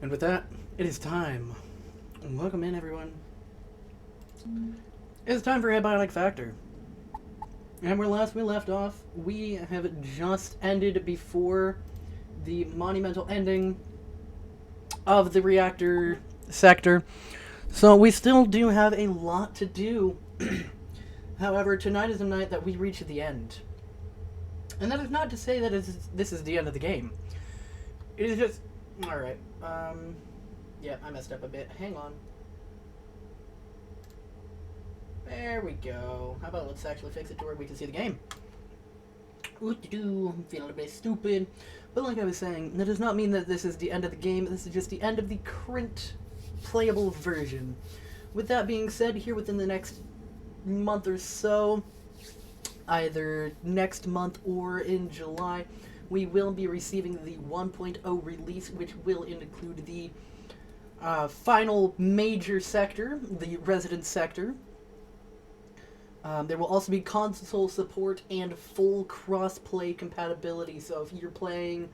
And with that, it is time. Welcome in, everyone. It's time for Abiotic Factor. And where last we left off, we have just ended before the monumental ending of the reactor sector. So we still do have a lot to do. However, tonight is the night that we reach the end. And that is not to say that this is the end of the game. It is just... Alright, yeah, I messed up a bit. Hang on. There we go. How about let's actually fix it to where we can see the game. Ooh-doo, I'm feeling a bit stupid. But like I was saying, that does not mean that this is the end of the game. This is just the end of the current playable version. With that being said, here within the next month or so, either next month or in July, we will be receiving the 1.0 release, which will include the final major sector, the resident sector. There will also be console support and full cross-play compatibility, so if you're playing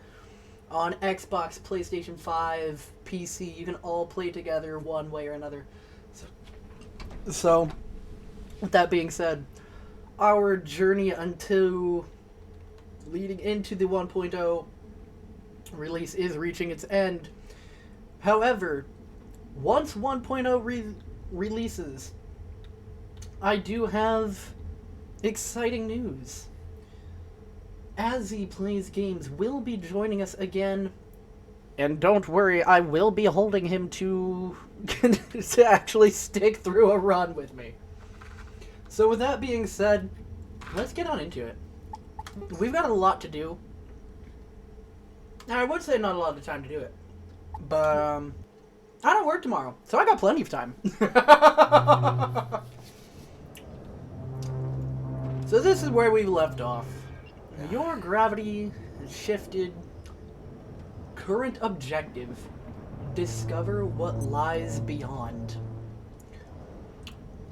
on Xbox, PlayStation 5, PC, you can all play together one way or another. So with that being said, our journey until leading into the 1.0 release is reaching its end. However, once 1.0 releases, I do have exciting news. Azzy Plays Games will be joining us again. And don't worry, I will be holding him to to actually stick through a run with me. So with that being said, let's get on into it. We've got a lot to do. Now, I would say not a lot of time to do it. But, I don't work tomorrow, so I got plenty of time. So this is where we left off. Your gravity has shifted. Current objective: discover what lies beyond.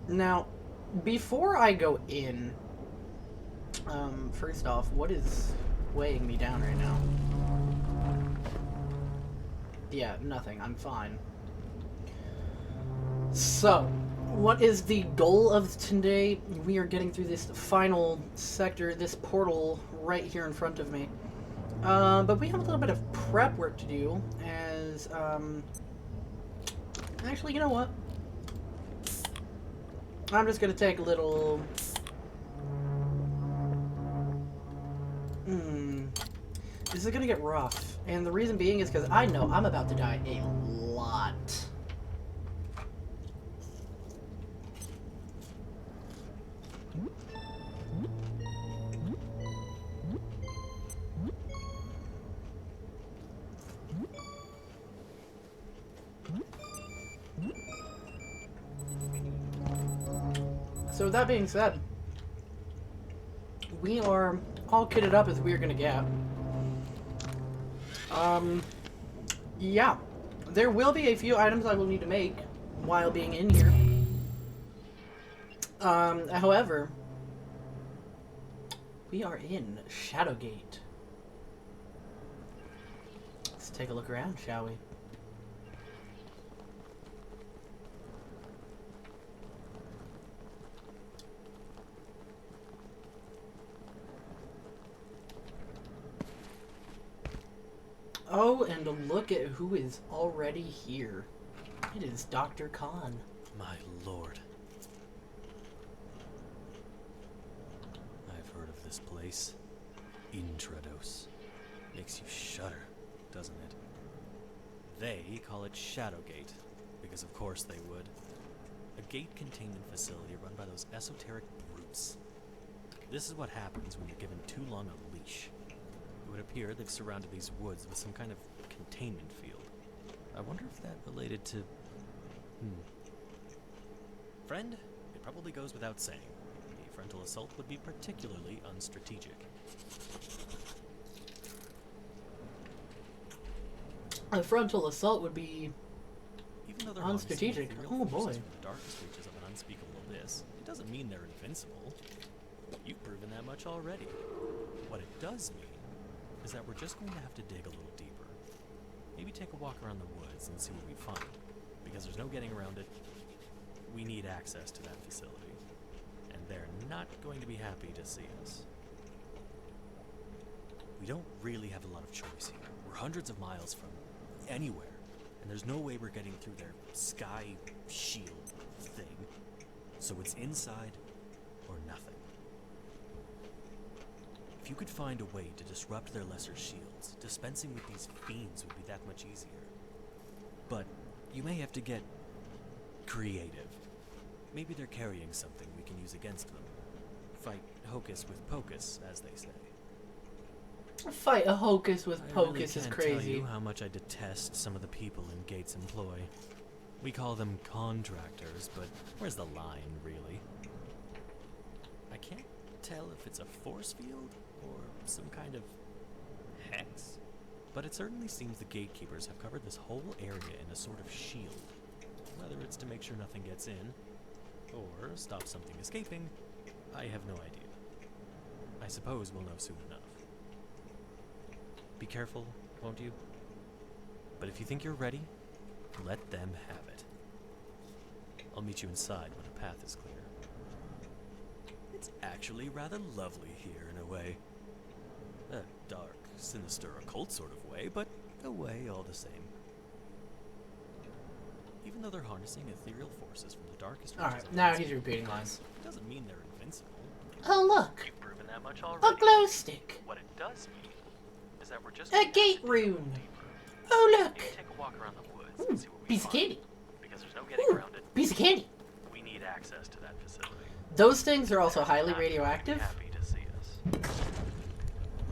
Now, before I go in, first off, what is weighing me down right now? Yeah, nothing. I'm fine. So, what is the goal of today? We are getting through this final sector, this portal right here in front of me. But we have a little bit of prep work to do, as, actually, you know what? I'm just gonna take a little... This is gonna get rough, and the reason being is because I know I'm about to die a lot. So with that being said, we are all kitted up as we are gonna get. Yeah. There will be a few items I will need to make while being in here. However, we are in Shadowgate. Let's take a look around, shall we? Oh, and look at who is already here. It is Dr. Khan. My lord. I've heard of this place. Intrados. Makes you shudder, doesn't it? They call it Shadowgate, because of course they would. A gate containment facility run by those esoteric brutes. This is what happens when you're given too long a leash. It would appear they've surrounded these woods with some kind of containment field. I wonder if that related to... Friend, it probably goes without saying. A frontal assault would be particularly unstrategic. A frontal assault would be Even though they're unstrategic. Oh boy. From the darkest reaches of an unspeakable abyss, it doesn't mean they're invincible. You've proven that much already. What it does mean is that we're just going to have to dig a little deeper. maybe take a walk around the woods and see what we find. Because there's no getting around it. We need access to that facility. And they're not going to be happy to see us. We don't really have a lot of choice here. We're hundreds of miles from anywhere. And there's no way we're getting through their sky shield thing. So it's inside or nothing. If you could find a way to disrupt their lesser shields, dispensing with these fiends would be that much easier. But you may have to get creative. Maybe they're carrying something we can use against them. Fight hocus with pocus, as they say. Fight a hocus with I pocus really is can't crazy. tell you how much I detest some of the people in Gates' employ. We call them contractors, but where's the line, really? I can't tell if it's a force field or some kind of hex, but it certainly seems the gatekeepers have covered this whole area in a sort of shield. Whether it's to make sure nothing gets in, or stop something escaping, I have no idea. I suppose we'll know soon enough. Be careful, won't you? But if you think you're ready, let them have it. I'll meet you inside when the path is clear. It's actually rather lovely here in a way. A dark, sinister, occult sort of way, but a way all the same. Even though they're harnessing ethereal forces from the darkest reaches Alright, of now the he's repeating lines. It doesn't mean they're invincible. Oh, look! You've proven that much A already. glow stick! What it does mean is that we're just A gate room! Oh, look! Maybe take a walk around the woods Ooh, and see what we piece of find. candy. Because there's no getting Ooh, around it. piece of candy. We need access to that facility. Those things are also highly Not going to be radioactive. Happy to see us.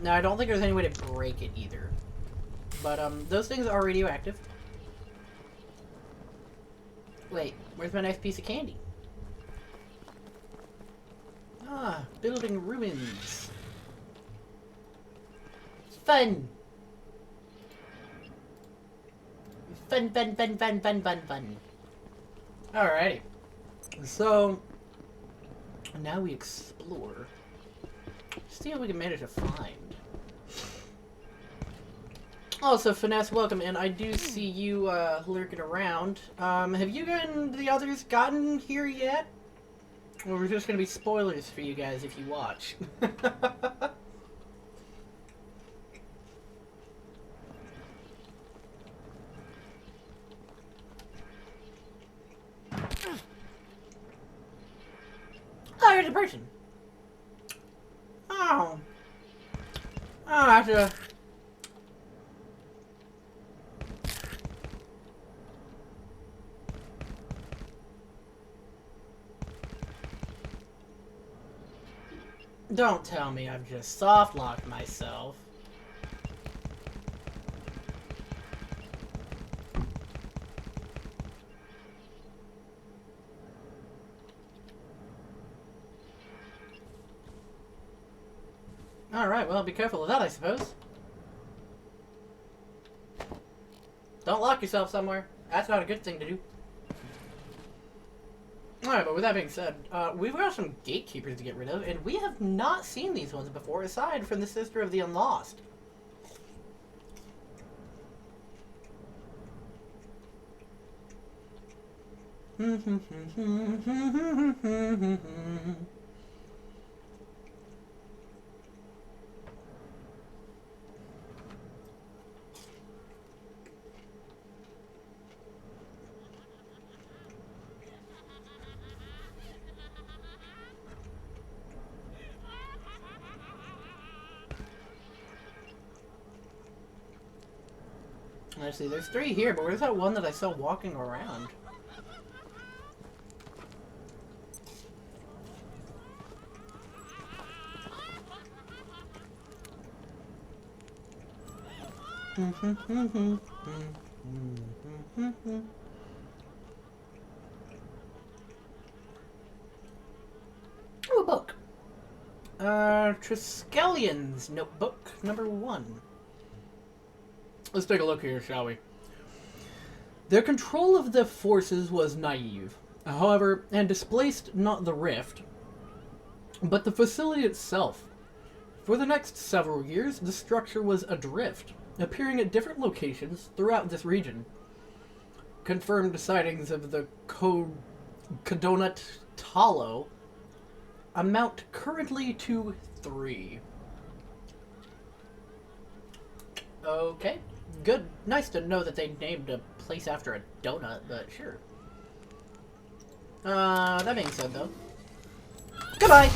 Now, I don't think there's any way to break it either. But, those things are radioactive. Wait, where's my nice piece of candy? Ah, building ruins. Fun! Fun, fun, fun, fun, fun, fun, fun. Alrighty. So, now we explore. See what we can manage to find. Also, Finesse, welcome, and I do see you lurking around. Have you and the others gotten here yet? Or we're just gonna be spoilers for you guys if you watch. Oh, there's a person. Oh. Oh, I have to... Don't tell me I've just soft-locked myself. Alright, well, be careful of that, I suppose. Don't lock yourself somewhere. That's not a good thing to do. Alright, but with that being said, we've got some gatekeepers to get rid of, and we have not seen these ones before, aside from the Sister of the Unlost. Let's see, there's 3 here, but where's that one that I saw walking around? Oh, a book. Triskelion's notebook, number 1. Let's take a look here, shall we? Their control of the forces was naive, however, and displaced not the rift, but the facility itself. For the next several years, the structure was adrift, appearing at different locations throughout this region. Confirmed sightings of the Codonut Talo amount currently to 3. Okay, good. Nice to know that they named a place after a donut, but sure. That being said, though, goodbye!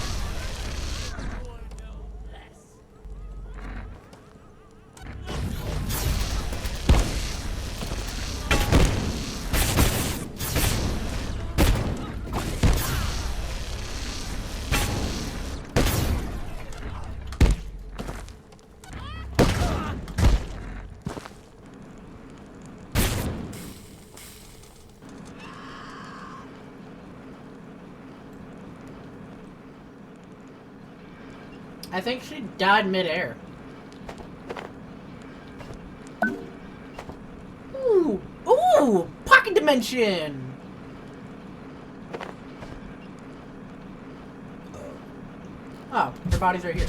I think she died midair. Ooh! Ooh! Pocket dimension! Oh, their body's right here.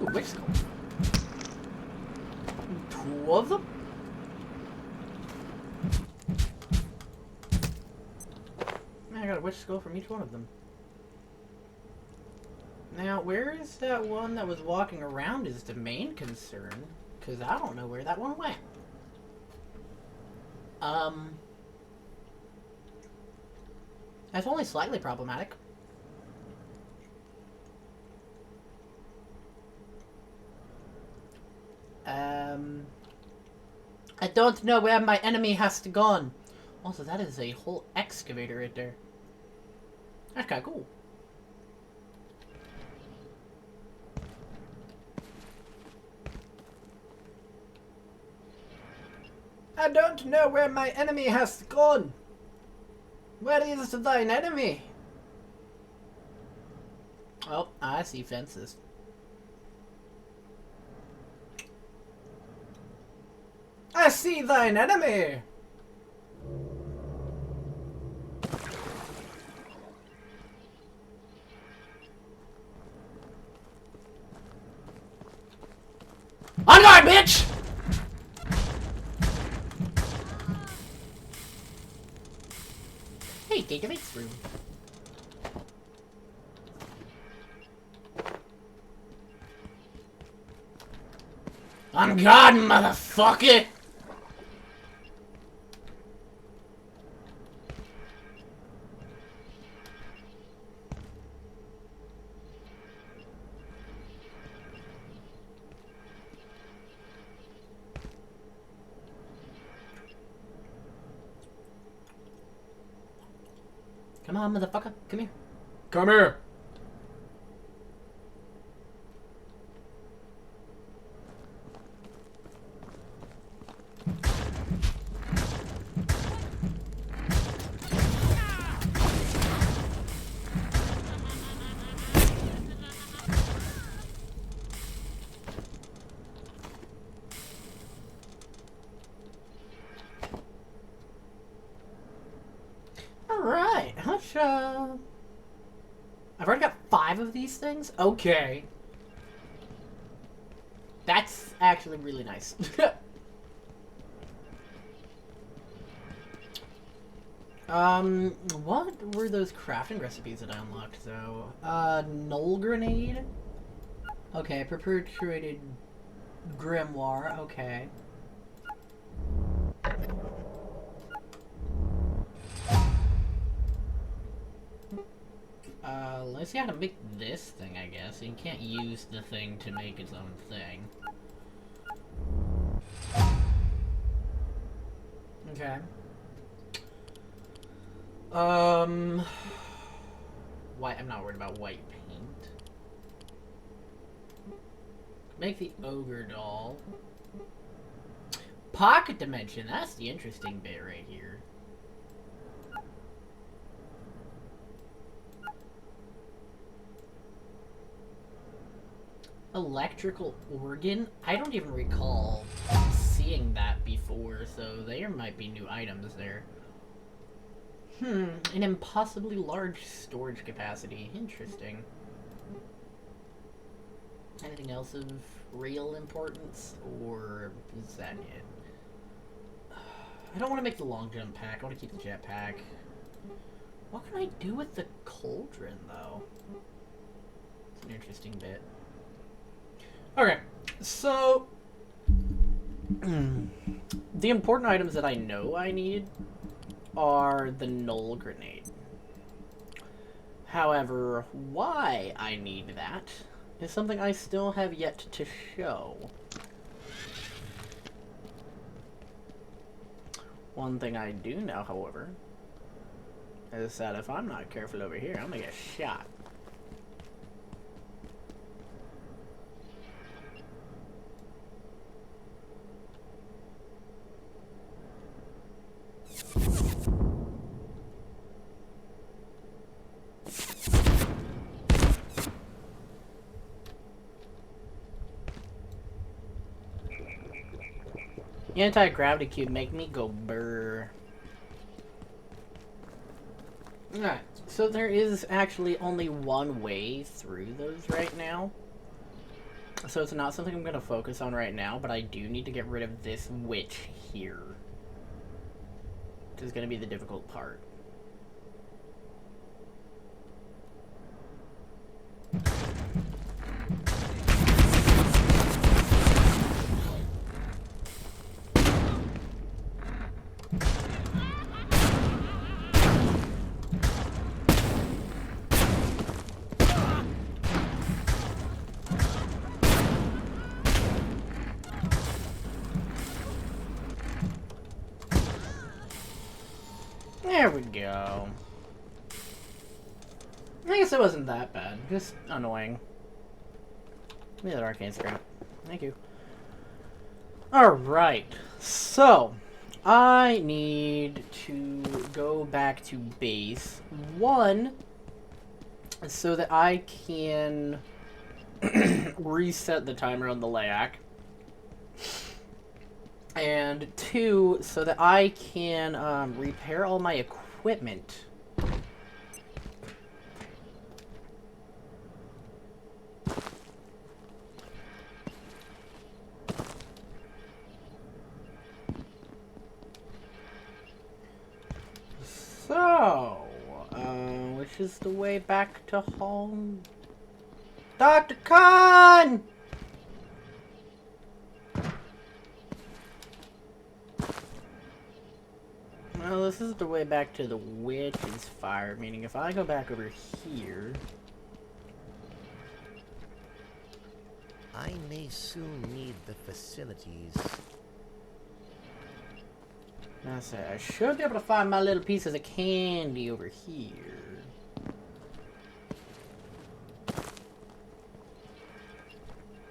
Ooh, witch skull. 2 of them? Man, I got a witch skull from each one of them. Now, where is that one that was walking around is the main concern, because I don't know where that one went. That's only slightly problematic. I don't know where my enemy has to gone. Also, that is a whole excavator right there. That's kinda cool. I don't know where my enemy has gone. Where is thine enemy? Oh, I see fences. I see thine enemy! On guard, bitch! Hey, database room. On guard, motherfucker! Come on, motherfucker. Come here. Come here. Alright, hush. I've already got 5 of these things? Okay. That's actually really nice. What were those crafting recipes that I unlocked, though? Null Grenade? Okay, perpetuated Grimoire, okay. Let's see how to make this thing, I guess. You can't use the thing to make its own thing. Okay. White, I'm not worried about white paint. Make the ogre doll. Pocket dimension, that's the interesting bit right here. Electrical organ? I don't even recall seeing that before, so there might be new items there. An impossibly large storage capacity. Interesting. Anything else of real importance, or is that it? I don't want to make the long jump pack. I want to keep the jet pack. What can I do with the cauldron, though? It's an interesting bit. Okay, so the important items that I know I need are the null grenade. However, why I need that is something I still have yet to show. One thing I do know, however, is that if I'm not careful over here, I'm gonna get shot. The anti-gravity cube make me go brr. Alright, so there is actually only one way through those right now. So it's not something I'm going to focus on right now, but I do need to get rid of this witch here. Which is going to be the difficult part. There we go. I guess it wasn't that bad. Just annoying. Give me that arcane scrap. Thank you. Alright. So, I need to go back to base. One, so that I can reset the timer on the LAC. And two, so that I can repair all my equipment. So, which is the way back to home? Dr. Khan! Well, this is the way back to the witch's fire, meaning if I go back over here... I may soon need the facilities. I say I should be able to find my little pieces of candy over here.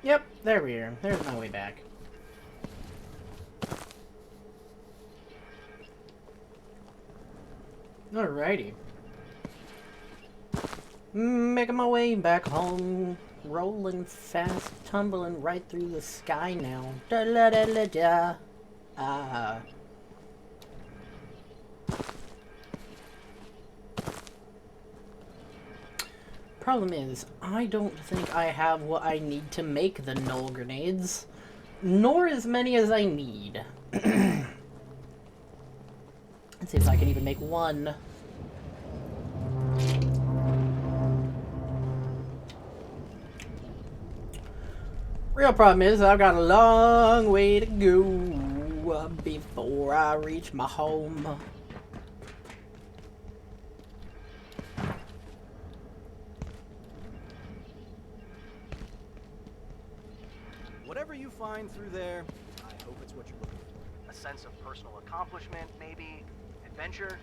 Yep, there we are. There's my way back. Alrighty. Making my way back home. Rolling fast, tumbling right through the sky now. Da da da da da. Ah. Problem is, I don't think I have what I need to make the null grenades. Nor as many as I need. Let's see if I can even make one. Real problem is I've got a long way to go before I reach my home. Whatever you find through there, I hope it's what you're looking for. A sense of personal accomplishment, maybe, adventure,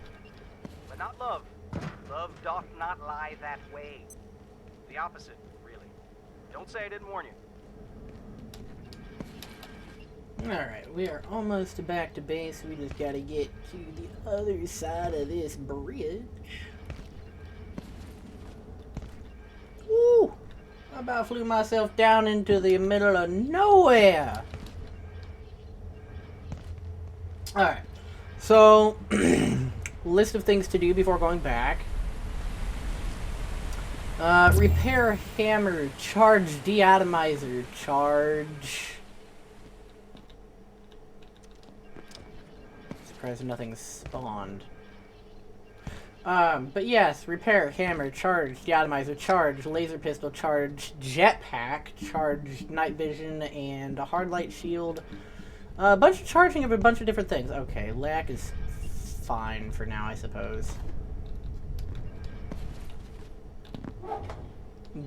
but not love. Love doth not lie that way. The opposite, really. Don't say I didn't warn you. Alright, we are almost back to base. We just gotta get to the other side of this bridge. Woo! I about flew myself down into the middle of nowhere. Alright, so list of things to do before going back. Repair hammer, charge deatomizer, charge. Surprised nothing spawned. But yes, repair hammer, charge deatomizer, charge laser pistol, charge jetpack, charge night vision, and a hard light shield. A bunch of charging of a bunch of different things. Okay, lack is fine for now, I suppose.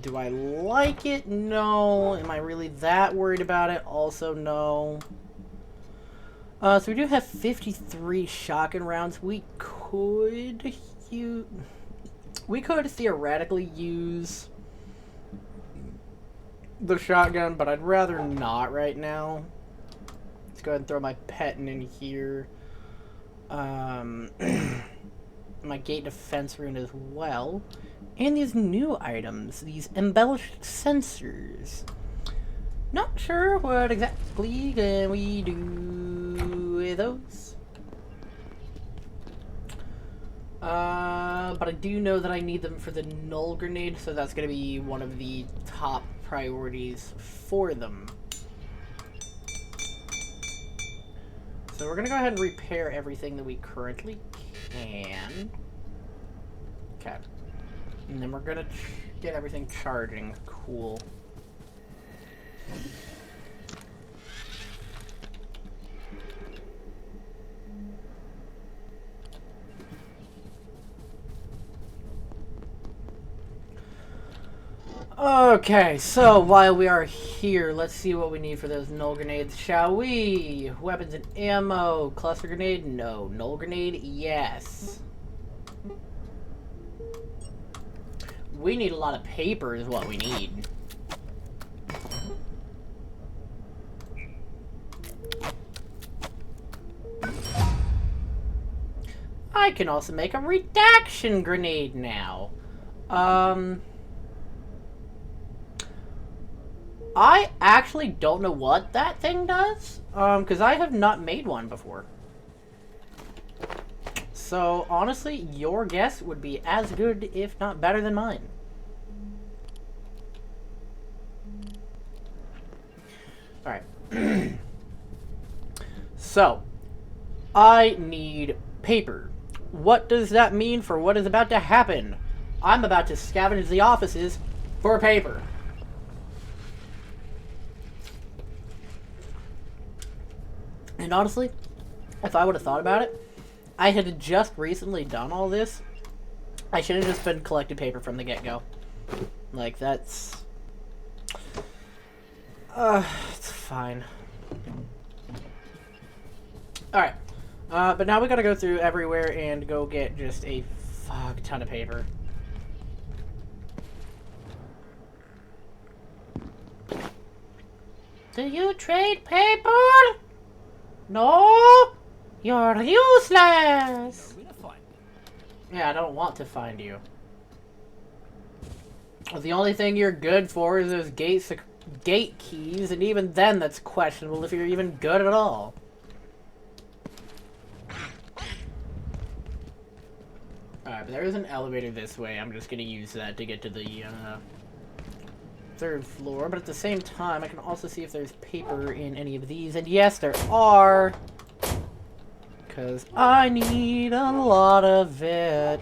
Do I like it? No. Am I really that worried about it? Also, no. So we do have 53 shotgun rounds. We could theoretically use the shotgun, but I'd rather not right now. Let's go ahead and throw my pet in here. My gate defense rune as well. And these new items, these embellished sensors. Not sure what exactly can we do with those. But I do know that I need them for the null grenade, so that's going to be one of the top priorities for them. So we're going to go ahead and repair everything that we currently can. Okay. And then we're going to get everything charging. Cool. Okay, so while we are here, let's see what we need for those null grenades, shall we? Weapons and ammo. Cluster grenade? No. Null grenade? Yes. We need a lot of paper is what we need. I can also make a redaction grenade now. I actually don't know what that thing does, because I have not made one before. So, honestly, your guess would be as good, if not better than mine. Alright. So, I need paper. What does that mean for what is about to happen? I'm about to scavenge the offices for paper. And honestly, if I would have thought about it, I had just recently done all this. I should have just been collecting paper from the get-go. Like, that's... it's fine. Alright. But now we gotta go through everywhere and go get just a fuck ton of paper. Do you trade paper? No? You're useless! Yeah, I don't want to find you. The only thing you're good for is those gate keys, and even then that's questionable if you're even good at all. Alright, but there is an elevator this way. I'm just gonna use that to get to the, third floor, but at the same time, I can also see if there's paper in any of these, and yes, there are! Because I need a lot of it.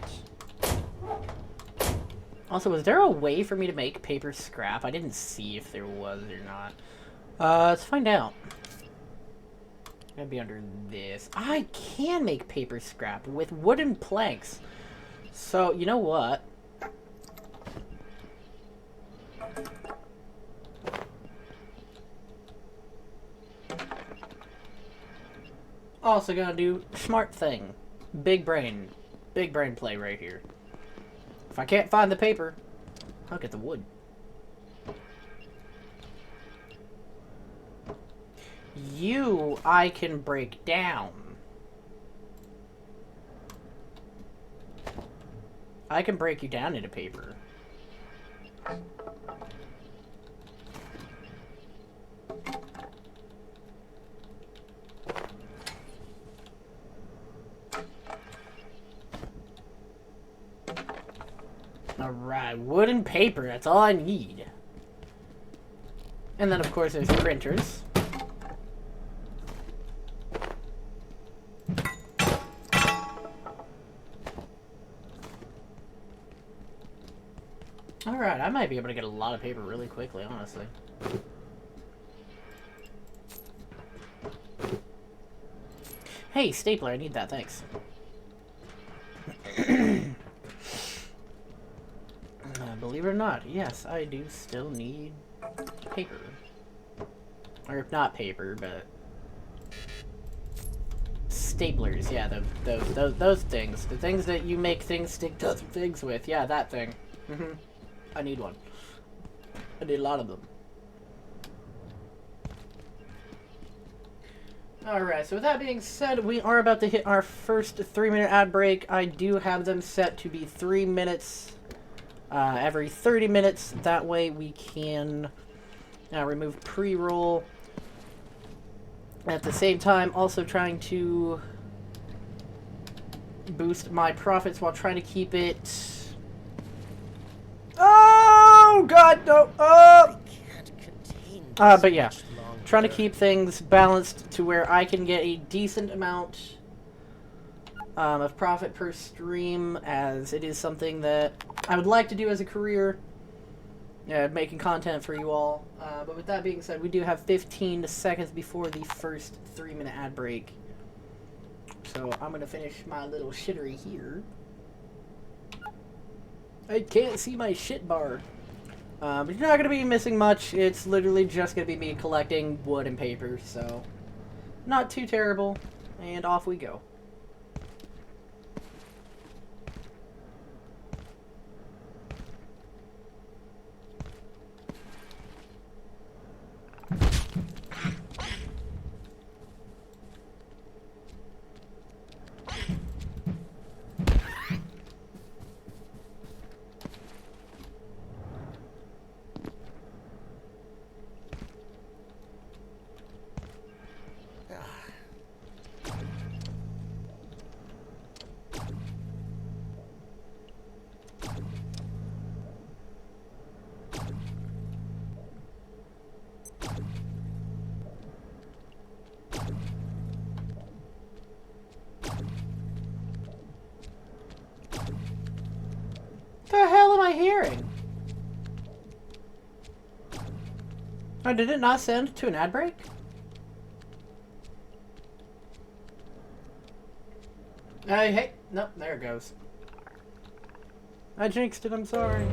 Also, was there a way for me to make paper scrap? I didn't see if there was or not. Let's find out. Gotta be under this. I can make paper scrap with wooden planks. So, you know what? Also gonna do smart thing. Big brain play right here. If I can't find the paper, I'll get the wood. You, I can break down. I can break you down into paper. Alright, wood and paper, that's all I need. And then, of course, there's printers. Alright, I might be able to get a lot of paper really quickly, honestly. Hey, stapler, I need that, thanks. Believe it or not, yes, I do still need paper. Or not paper, but staplers. Yeah, those things. The things that you make things stick to other things with. Yeah, that thing. I need one. I need a lot of them. Alright, so with that being said, we are about to hit our first 3-minute ad break. I do have them set to be 3 minutes every 30 minutes. That way we can remove pre-roll. At the same time, also trying to boost my profits while trying to keep it... Oh, God, no! Oh! But yeah, trying to keep things balanced to where I can get a decent amount of profit per stream, as it is something that I would like to do as a career, making content for you all. But with that being said, we do have 15 seconds before the first 3-minute ad break. So I'm going to finish my little shittery here. I can't see my shit bar. But you're not going to be missing much. It's literally just going to be me collecting wood and paper, so not too terrible. And off we go. What the hell am I hearing? Oh, did it not send to an ad break? Hey, nope, there it goes. I jinxed it, I'm sorry.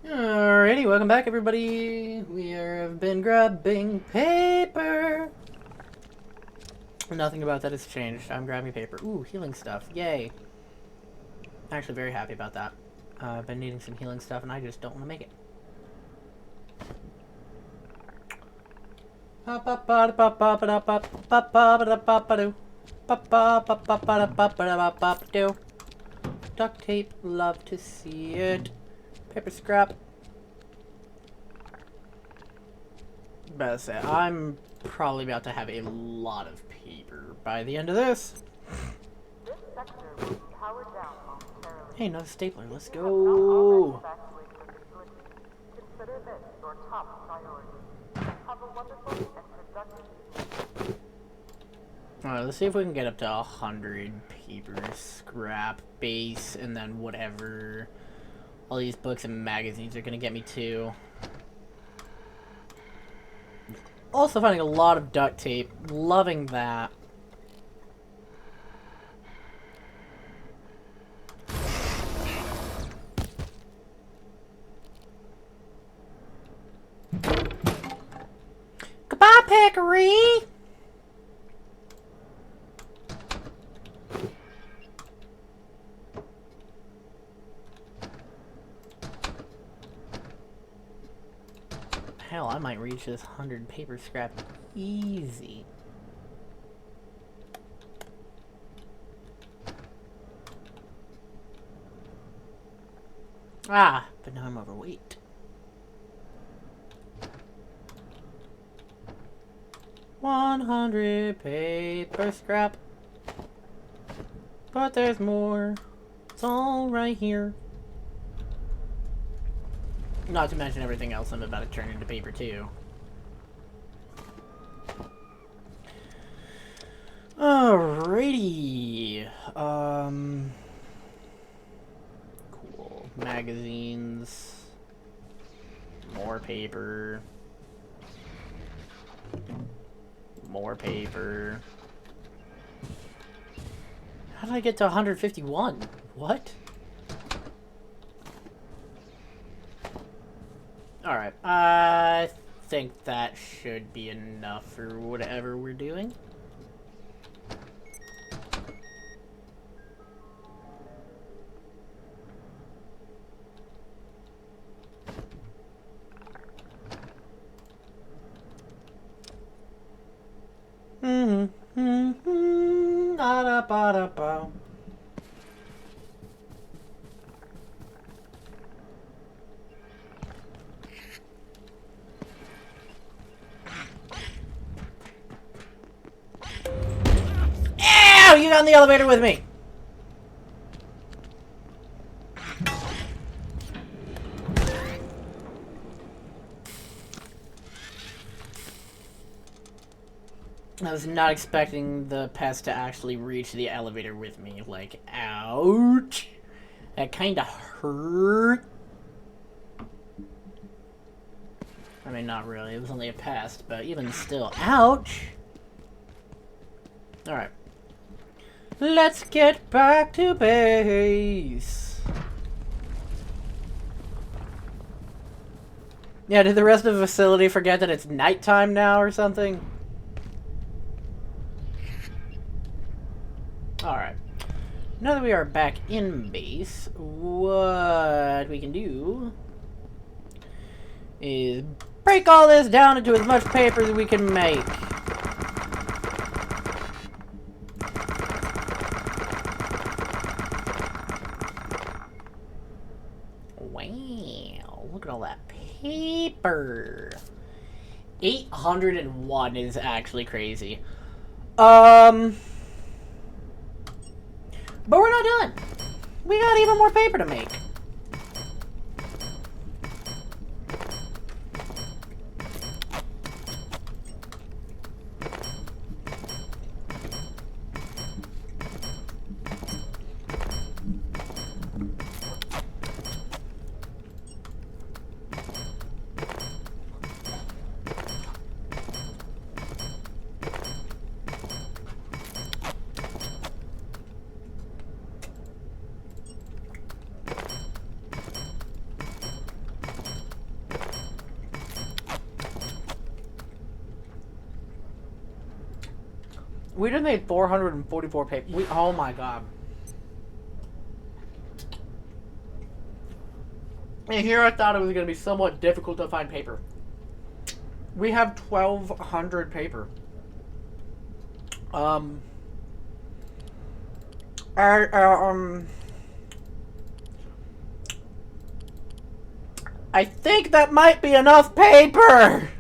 Alrighty, welcome back, everybody. We have been grabbing paper. Nothing about that has changed. I'm grabbing paper. Ooh, healing stuff. Yay. Actually, very happy about that. I've been needing some healing stuff, and I just don't want to make it. Duct tape, love to see it. Paper scrap. Better say, I'm probably about to have a lot of paper by the end of this. This sector will be powered down momentarily. Hey, another stapler. Let's If you have not already go. evacuated the facility, consider this your top priority. Have a wonderful and productive evening. Alright, let's see if we can get up to 100 paper scrap base, and then whatever all these books and magazines are gonna get me to. Also finding a lot of duct tape. Loving that. Goodbye, Peccary! Hell, I might reach this 100 paper scrap easy. Ah, but now I'm overweight. $100 paper scrap. But there's more. It's all right here. Not to mention everything else I'm about to turn into paper too. Alrighty. Cool. Magazines. More paper. More paper. How did I get to 151? What? Alright, I think that should be enough for whatever we're doing. Da-da-ba-da-ba. Ow! You got in the elevator with me! I was not expecting the pest to actually reach the elevator with me. Like, ouch! That kinda hurt. I mean, not really. It was only a pest, but even still. Ouch! Alright. Let's get back to base. Yeah, did the rest of the facility forget that it's nighttime now or something? Alright. Now that we are back in base, what we can do is break all this down into as much paper as we can make. Look at all that paper. 801 is actually crazy. But we're not done. We got even more paper to make. We just made 444 paper. Oh my god. And here I thought it was going to be somewhat difficult to find paper. We have 1,200 paper. I think that might be enough paper!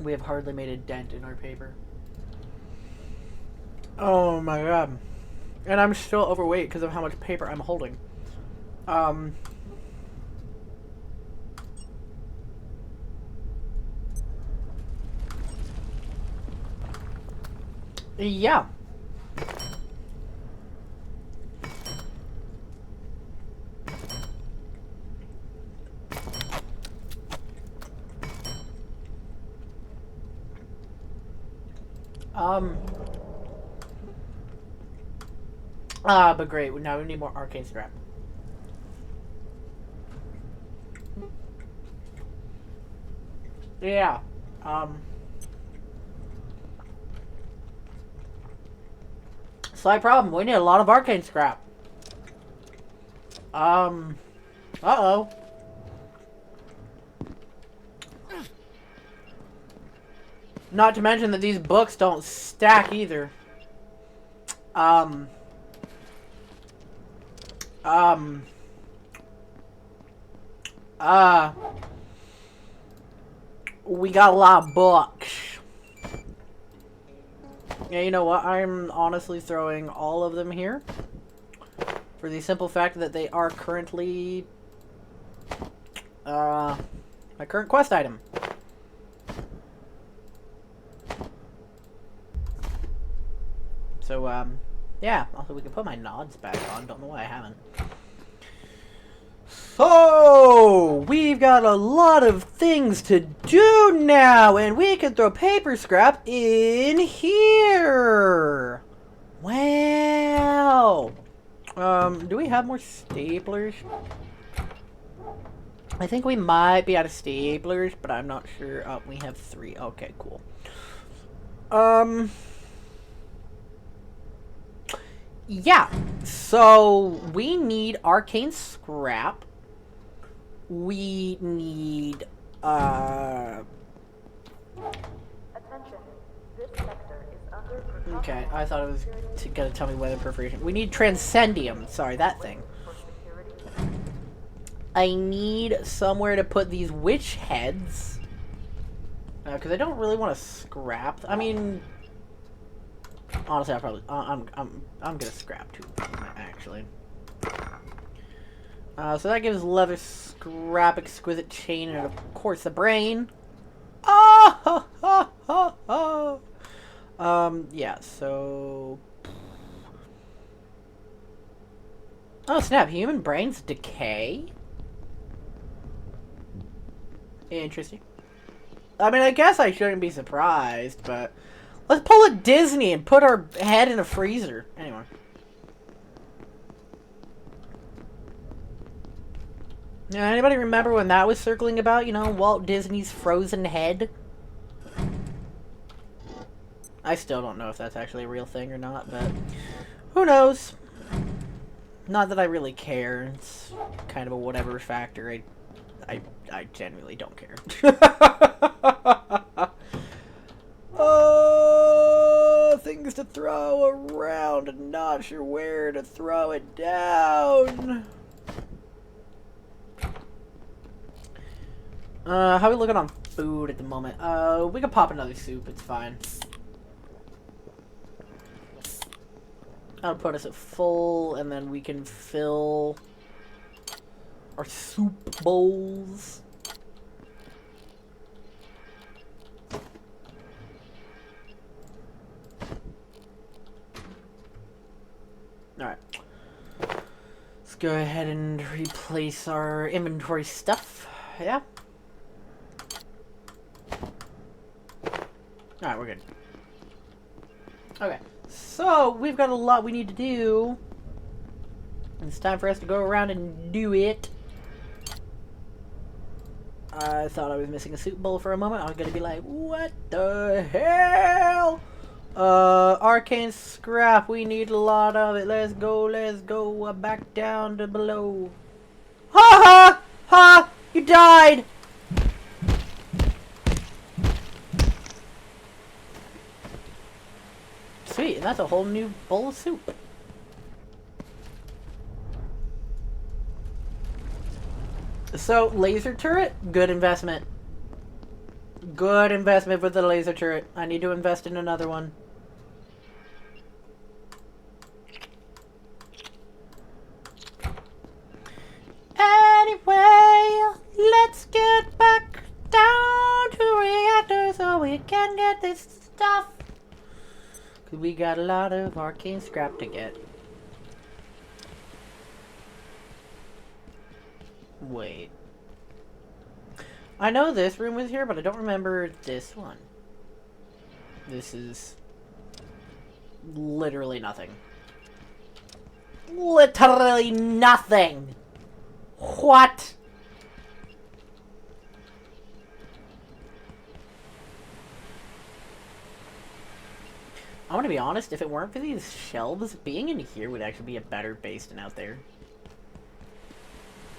We have hardly made a dent in our paper. Oh my god. And I'm still overweight because of how much paper I'm holding. Yeah. But great. Now we need more arcane scrap. Yeah. Slight problem. We need a lot of arcane scrap. Uh-oh. Not to mention that these books don't stack either. We got a lot of books. Yeah, you know what? I'm honestly throwing all of them here. For the simple fact that they are currently... my current quest item. So, yeah. Also, we can put my nods back on. Don't know why I haven't. So, we've got a lot of things to do now, and we can throw paper scrap in here. Wow. Do we have more staplers? I think we might be out of staplers, but I'm not sure. Oh, we have 3. Okay, cool. Yeah. So, we need arcane scrap. We need, Attention. This sector is under precautionary okay, I thought it was gonna tell me weather perforation. We need transcendium. Sorry, that thing. for security. I need somewhere to put these witch heads. Because I don't really want to scrap. I mean, honestly, I probably I'm gonna scrap 2 of them, actually. So that gives leather, scrap, exquisite chain, and of course the brain. Oh, ha, ha, ha, ha. Yeah. So. Oh snap! Human brains decay. Interesting. I mean, I guess I shouldn't be surprised, but let's pull a Disney and put our head in a freezer. Anyway. Yeah, anybody remember when that was circling about? You know, Walt Disney's frozen head? I still don't know if that's actually a real thing or not, but who knows? Not that I really care. It's kind of a whatever factor. I genuinely don't care. Oh, things to throw around and not sure where to throw it down. How we looking on food at the moment? We can pop another soup. It's fine. That'll put us at full, and then we can fill our soup bowls. Alright. Let's go ahead and replace our inventory stuff. Yeah? Alright, we're good. Okay. So, we've got a lot we need to do. It's time for us to go around and do it. I thought I was missing a soup bowl for a moment. I was gonna be like, what the hell? Arcane scrap. We need a lot of it. Let's go, let's go. Back down to below. Ha ha! Ha! You died! Sweet, and that's a whole new bowl of soup. So, laser turret, good investment. Good investment with the laser turret. I need to invest in another one. Anyway, let's get back down to reactor so we can get this stuff. Cause we got a lot of arcane scrap to get. Wait. I know this room was here, but I don't remember this one. This is literally nothing. Literally nothing! What? I'm gonna be honest, if it weren't for these shelves, being in here would actually be a better base than out there.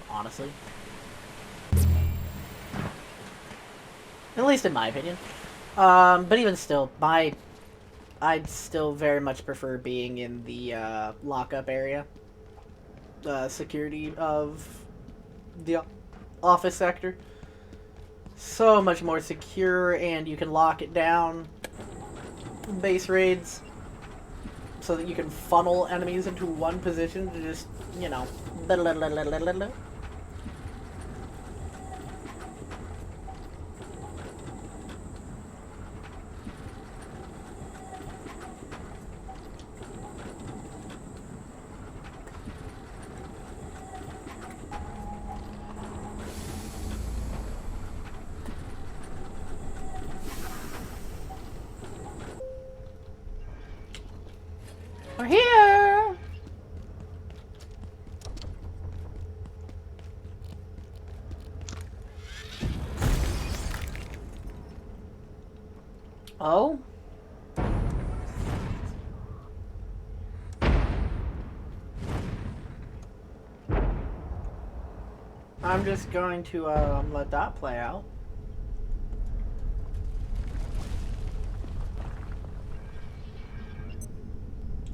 Honestly. At least in my opinion. But even still, I'd still very much prefer being in the lockup area. Security of the office sector. So much more secure, and you can lock it down. Base raids. So that you can funnel enemies into one position to just, you know, we're here! Oh? I'm just going to let that play out.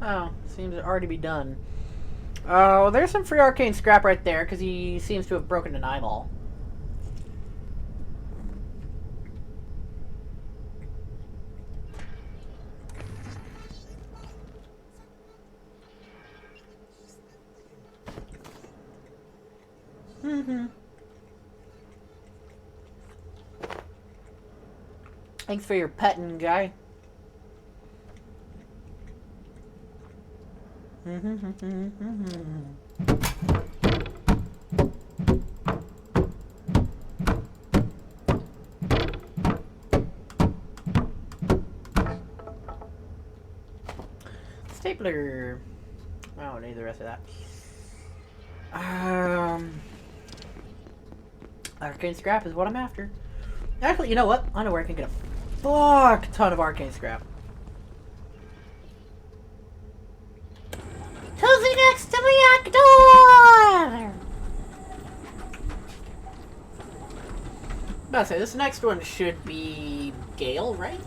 Oh, seems to already be done. Oh, there's some free arcane scrap right there, because he seems to have broken an eyeball. Thanks for your petting, guy. Stapler. I don't need the rest of that. Arcane scrap is what I'm after. Actually, you know what? I know where I can get a fuck ton of arcane scrap. reactor! About to say, this next one should be Gale, right?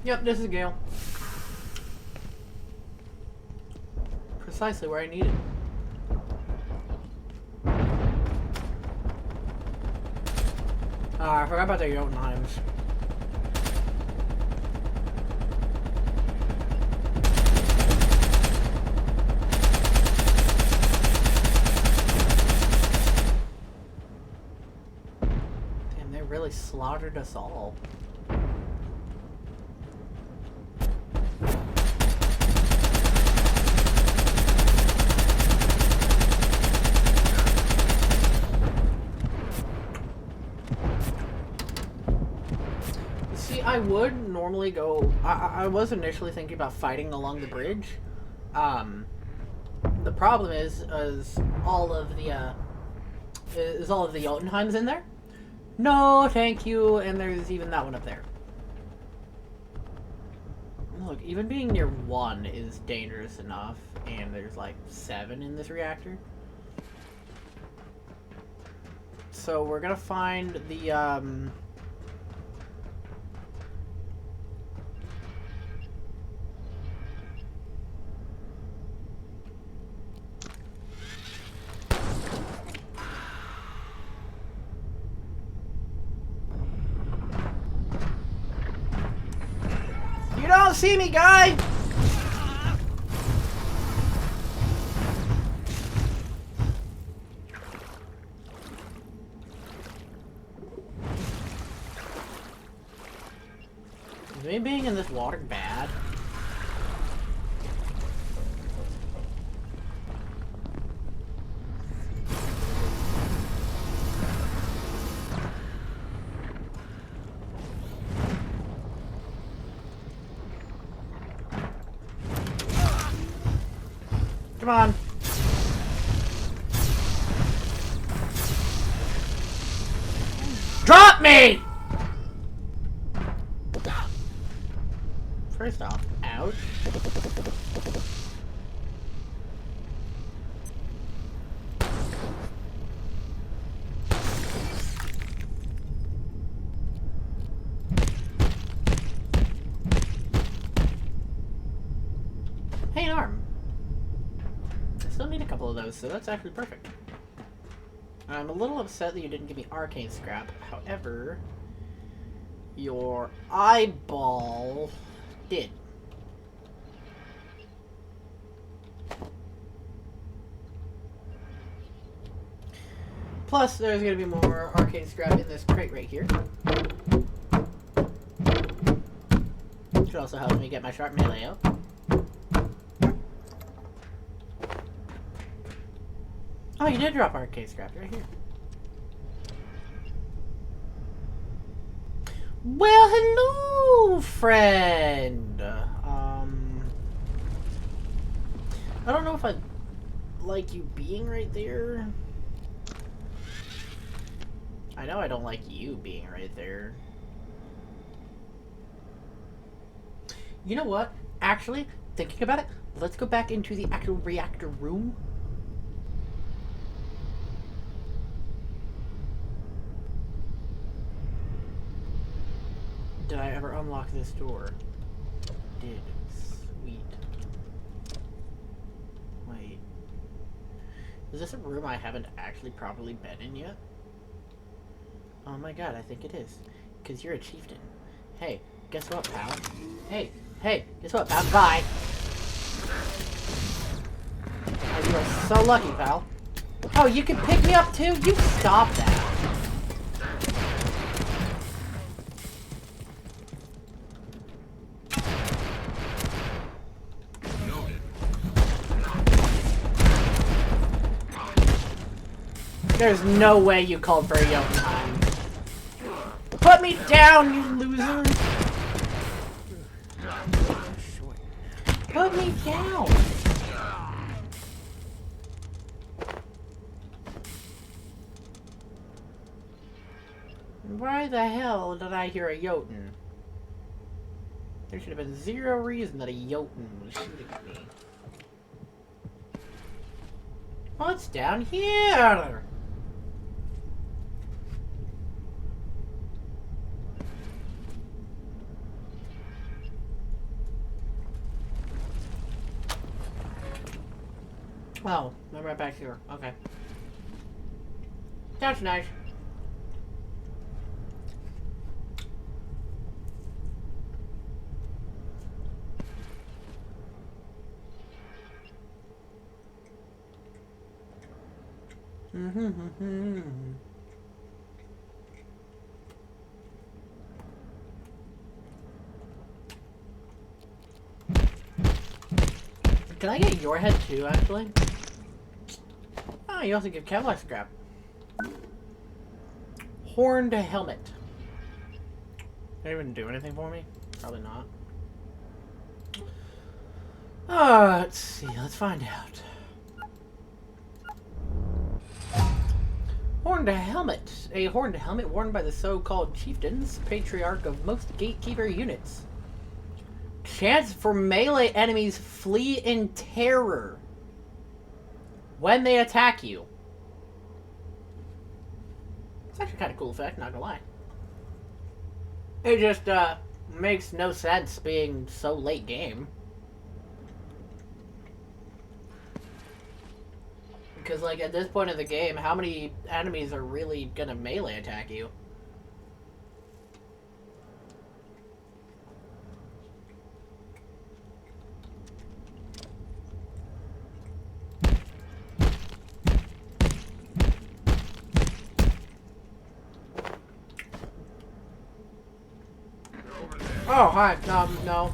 Yep, this is Gale. Precisely where I need it. I forgot about the Jotunheims. Damn, they really slaughtered us all. I would normally go. I was initially thinking about fighting along the bridge. The problem is all of the Jotunheims in there? No, thank you. And there's even that one up there. Look, even being near one is dangerous enough, and there's like 7 in this reactor. So we're gonna find the You don't see me, guy! Is me being in this water bad? Come on. Drop me! First off, ouch. Hey, an arm. I still need a couple of those, so that's actually perfect. I'm a little upset that you didn't give me arcane scrap. However, your eyeball did. Plus, there's going to be more arcane scrap in this crate right here. Which also helps me get my sharp melee out. Oh, you did drop arcane scrap right here. Well, hello, friend. I don't know if I like you being right there. I know I don't like you being right there. You know what? Actually, thinking about it, let's go back into the actual reactor room. Did I ever unlock this door? Did. Sweet. Wait. Is this a room I haven't actually properly been in yet? Oh my god, I think it is. Because you're a chieftain. Hey, guess what, pal? Hey, guess what, pal? Bye! Oh, you are so lucky, pal. Oh, you can pick me up too? You stop that. There's no way you called for a Jotunheim. Put me down, you loser! Put me down! Why the hell did I hear a Jotun? There should have been zero reason that a Jotun was shooting at me. What's down here? Oh, I'm right back here. Okay. That's nice. Can I get your head too, actually? Oh, you also give Kevlar scrap. Horned helmet. Did it even do anything for me? Probably not. Let's see. Let's find out. Horned helmet. A horned helmet worn by the so-called chieftains, patriarch of most gatekeeper units. Chance for melee enemies flee in terror when they attack you. It's actually kind of cool effect, not gonna lie. It just makes no sense being so late game. Because, like, at this point in the game, how many enemies are really gonna melee attack you? Oh, hi. No.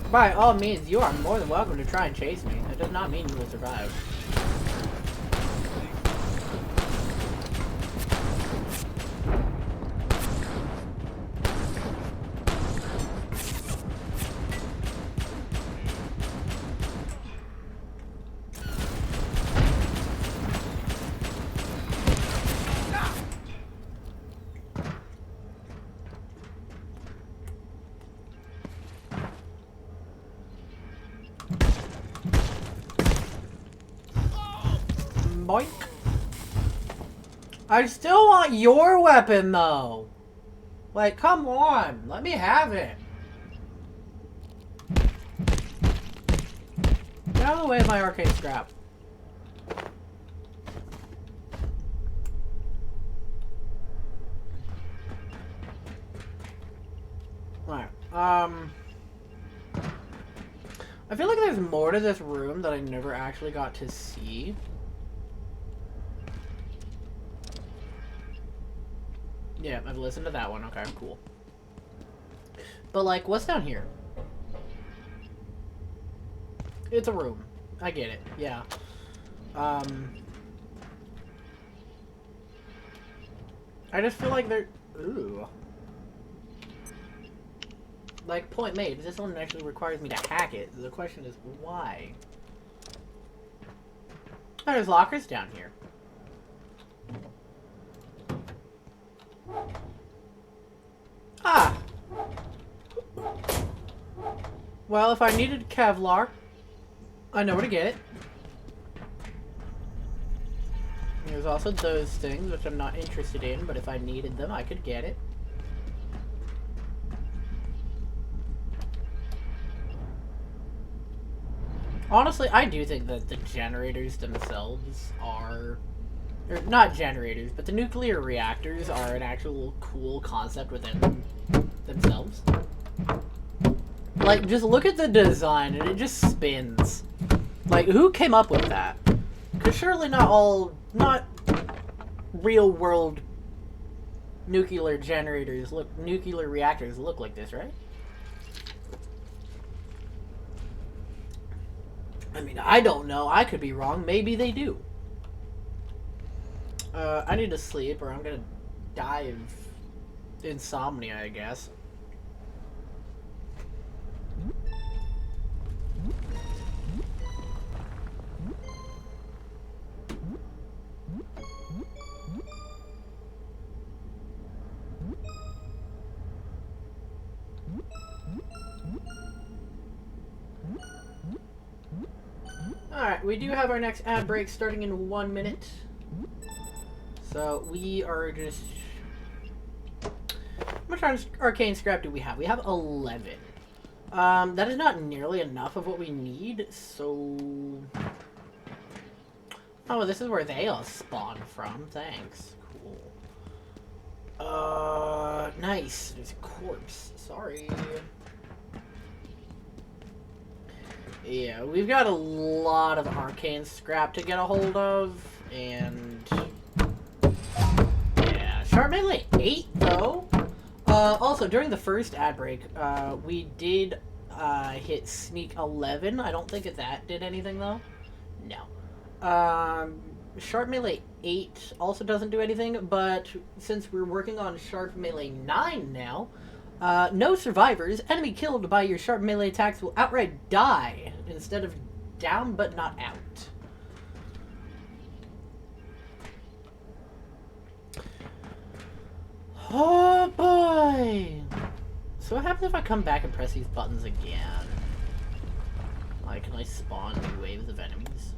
By all means, you are more than welcome to try and chase me. That does not mean you will survive. Boink. I still want your weapon, though. Like, come on. Let me have it. Get out of the way of my arcade scrap. Right. I feel like there's more to this room that I never actually got to see. Yeah, I've listened to that one. Okay, cool. But, like, what's down here? It's a room. I get it. Yeah. I just feel like there... Ooh. Like, point made. This one actually requires me to hack it. The question is, why? Oh, there's lockers down here. Ah! Well, if I needed Kevlar, I know where to get it. There's also those things, which I'm not interested in, but if I needed them, I could get it. Honestly, I do think that the generators themselves are... Or not generators, but the nuclear reactors are an actual cool concept within themselves. Like, just look at the design, and it just spins. Like, who came up with that? Because surely not real-world nuclear generators look, nuclear reactors look like this, right? I mean, I don't know. I could be wrong. Maybe they do. I need to sleep or I'm gonna die of insomnia, I guess. Alright, we do have our next ad break starting in 1 minute. So we are just... How much arcane scrap do we have? We have 11. That is not nearly enough of what we need, so... Oh, this is where they all spawn from. Thanks. Cool. Nice. There's a corpse. Sorry. Yeah, we've got a lot of arcane scrap to get a hold of, and... Yeah, sharp melee 8, though. Also, during the first ad break, we did hit sneak 11. I don't think that did anything, though. No. Sharp melee 8 also doesn't do anything, but since we're working on sharp melee 9 now, no survivors. Enemy killed by your sharp melee attacks will outright die instead of down but not out. Oh boy! So what happens if I come back and press these buttons again? Like, can I spawn new waves of enemies?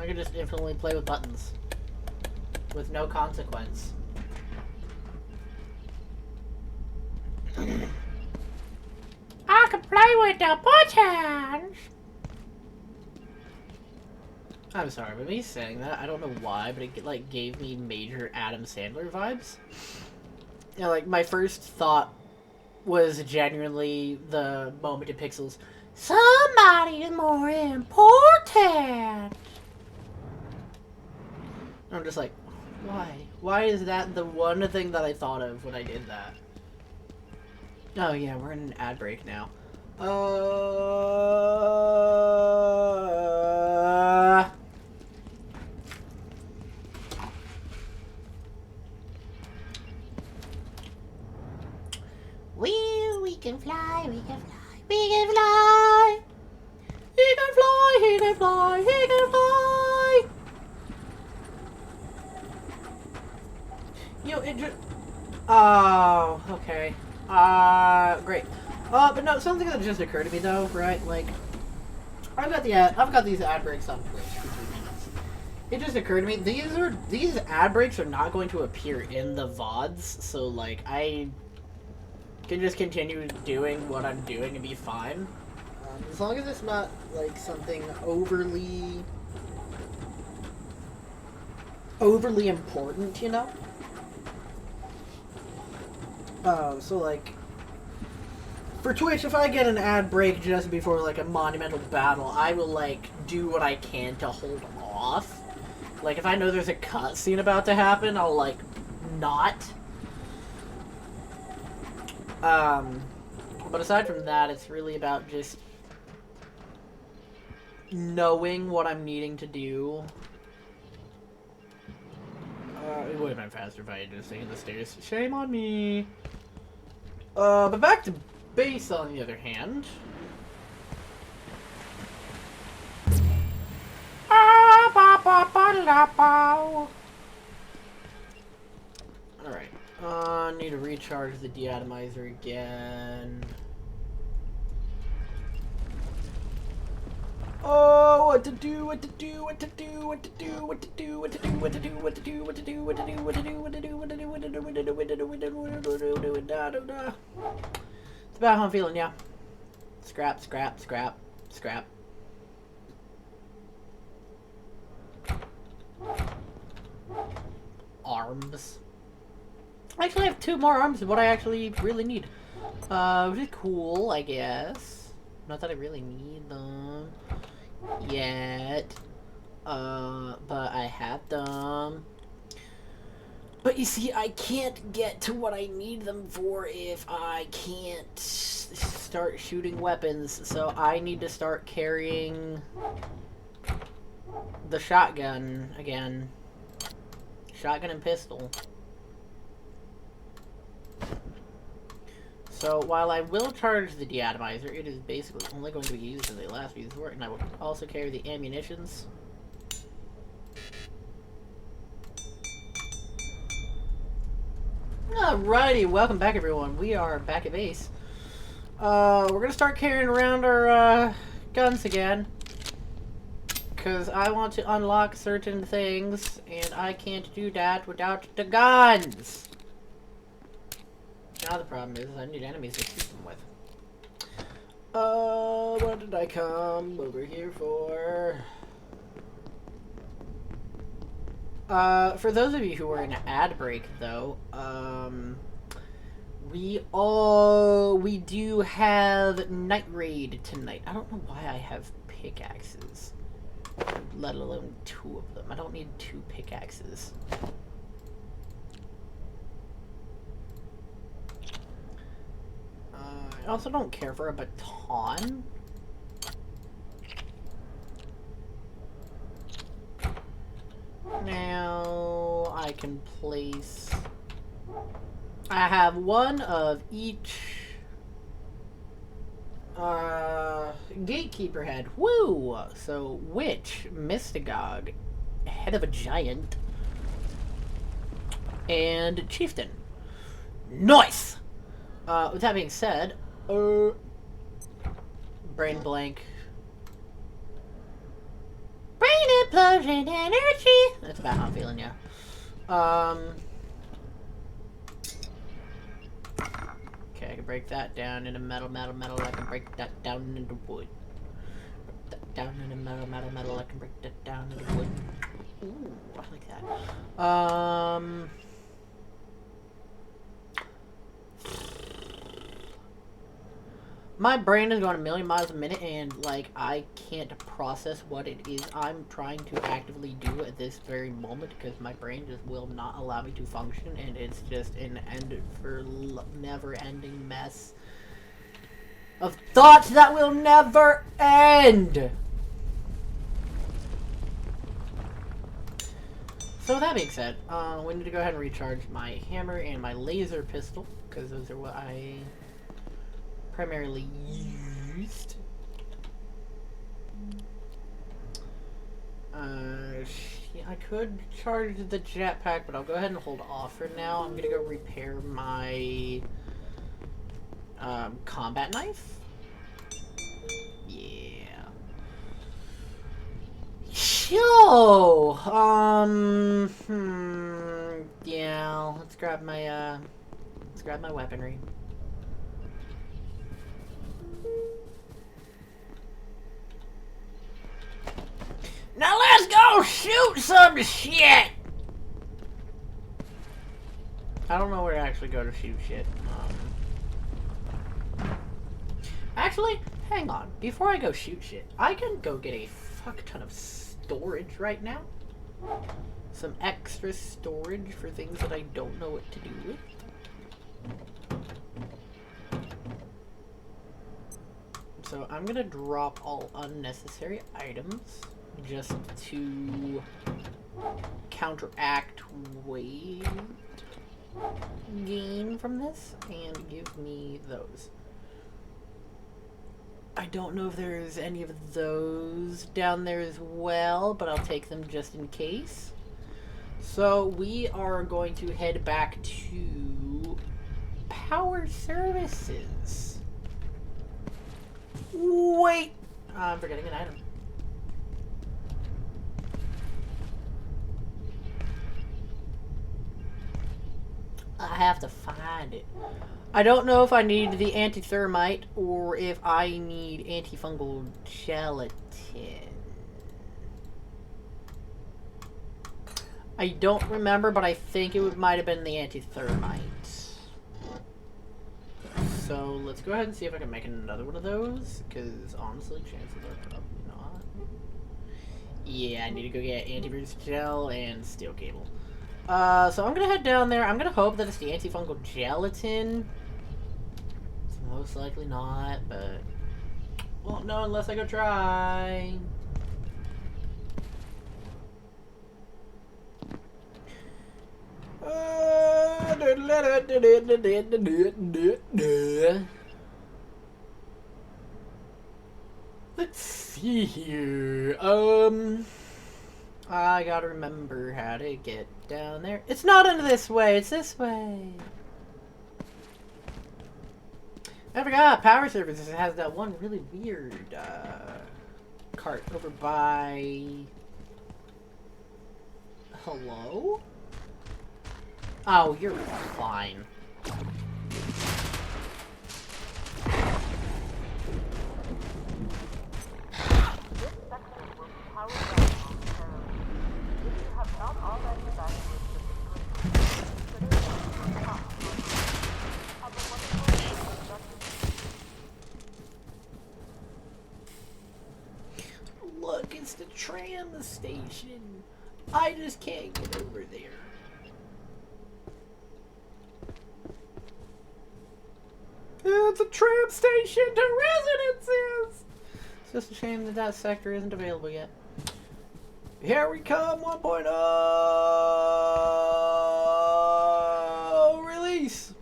I could just infinitely play with buttons. With no consequence. I can play with the buttons! I'm sorry, but me saying that, I don't know why, but it like gave me major Adam Sandler vibes. You know, like, my first thought was genuinely the moment in Pixels. Somebody is more important! I'm just like, why? Why is that the one thing that I thought of when I did that? Oh yeah, we're in an ad break now. We can fly, we can fly, we can fly! He can fly, he can fly, he can fly! You know, it just... Oh, okay. Great. But no, something that just occurred to me though, right? Like, I've got these ad breaks on Twitch for 3 minutes. It just occurred to me, these ad breaks are not going to appear in the VODs, so like, I can just continue doing what I'm doing and be fine. As long as it's not, like, something overly important, you know? So, like, for Twitch, if I get an ad break just before, like, a monumental battle, I will, like, do what I can to hold off. Like, if I know there's a cutscene about to happen, I'll, like, not. But aside from that, it's really about just knowing what I'm needing to do. It would have been faster if I had just taken the stairs. Shame on me. But back to base, on the other hand. Alright. Need to recharge the deatomizer again. Oh, what to do, what to do, what to do, what to do, what to do, what to do, what to do, what to do, what to do, what to do, what to do, what to do, what to do, what to do, what to do, what to do, what to do, what to do, what to do. It's about how I'm feeling, yeah. Scrap, scrap, scrap, scrap. Arms. I actually have 2 more arms than what I actually really need. Which is cool, I guess. Not that I really need them yet. But I have them. But you see, I can't get to what I need them for if I can't start shooting weapons. So I need to start carrying the shotgun again. Shotgun and pistol. So while I will charge the deatomizer, it is basically only going to be used as a last resort, and I will also carry the ammunitions. Alrighty, welcome back everyone. We are back at base. We're gonna start carrying around our guns again. Because I want to unlock certain things, and I can't do that without the guns! Now the problem is I need enemies to shoot them with. What did I come over here for? For those of you who are in an ad break, though, we do have Night Raid tonight. I don't know why I have pickaxes, let alone 2 of them. I don't need 2 pickaxes. I also don't care for a baton. Now I can place... I have 1 of each gatekeeper head. Woo! So Witch, Mystagogue, Head of a Giant, and Chieftain. Nice! With that being said, brain blank. Brain implosion energy! That's about how I'm feeling, yeah. Okay, I can break that down into metal. I can break that down into wood. Break that down into metal. I can break that down into wood. Ooh, I like that. My brain is going a million miles a minute, and, like, I can't process what it is I'm trying to actively do at this very moment, because my brain just will not allow me to function, and it's just an never-ending mess of thoughts that will never end! So with that being said, we need to go ahead and recharge my hammer and my laser pistol, because those are what I primarily used. I could charge the jetpack, but I'll go ahead and hold off for now. I'm gonna go repair my combat knife. Yeah. Yo! Yeah, let's grab my weaponry. Now let's go shoot some shit! I don't know where to actually go to shoot shit. Actually, hang on. Before I go shoot shit, I can go get a fuck ton of storage right now. Some extra storage for things that I don't know what to do with. So I'm gonna drop all unnecessary items just to counteract weight gain from this and give me those. I don't know if there's any of those down there as well, but I'll take them just in case. So we are going to head back to power services. Wait! I'm forgetting an item. I have to find it. I don't know if I need the anti-thermite or if I need antifungal gelatin. I don't remember, but I think it might have been the anti-thermite. So let's go ahead and see if I can make another one of those, because honestly, chances are probably not. Yeah, I need to go get antivirus gel and steel cable. So I'm gonna head down there. I'm gonna hope that it's the antifungal gelatin. It's most likely not, but won't know unless I go try. Let's see here. I gotta remember how to get down there. It's not in this way, it's this way. I forgot, Power Services has that one really weird, cart over by... Hello? Oh, you're fine. This sector will be powered down momentarily. If you have not already evacuated the facility, consider it your top priority. Have a wonderful and productive Look, it's the tram station. I just can't get over there. It's a tram station to residences! It's just a shame that that sector isn't available yet. Here we come, 1.0 release!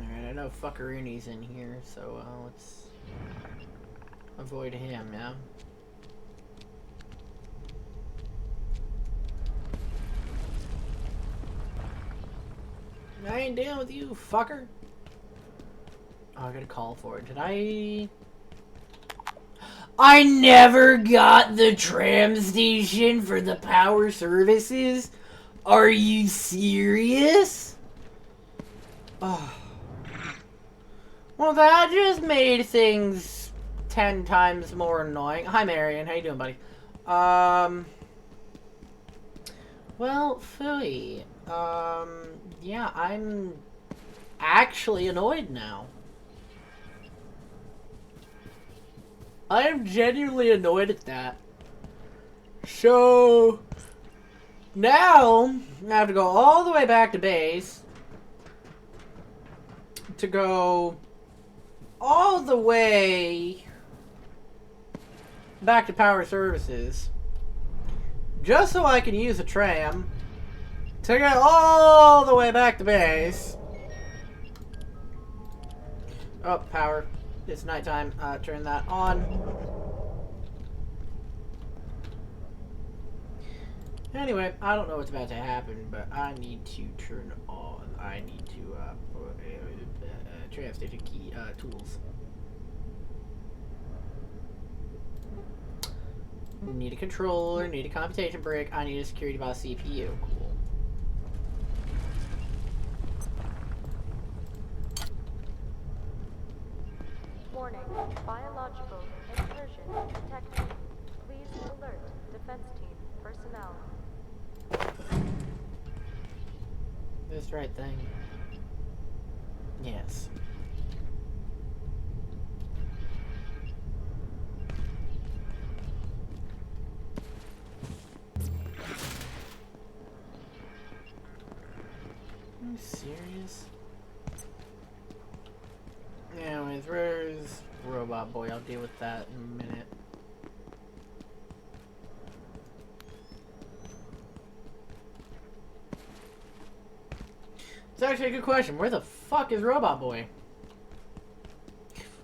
Alright, I know Fuckerooni's in here, so let's avoid him, yeah? I ain't dealing with you, fucker. Oh, I gotta call for it. Did I never got the tram station for the Power Services? Are you serious? Oh. Well, that just made things 10 times more annoying. Hi, Marion. How you doing, buddy? Well, phooey. Yeah, I'm actually annoyed now. I am genuinely annoyed at that. So, now, I have to go all the way back to base. To go all the way back to Power Services. Just so I can use a tram. To get all the way back to base. Oh, power. It's nighttime. Turn that on. Anyway, I don't know what's about to happen, but I need to turn on. I need to put tram station key tools. Need a controller. Need a computation brick. I need a security box CPU. Cool. warning. Biological incursion detected. Please alert defense team personnel. This right thing. Yes. Are you serious? Anyways, where's Robot Boy? I'll deal with that in a minute. It's actually a good question. Where the fuck is Robot Boy?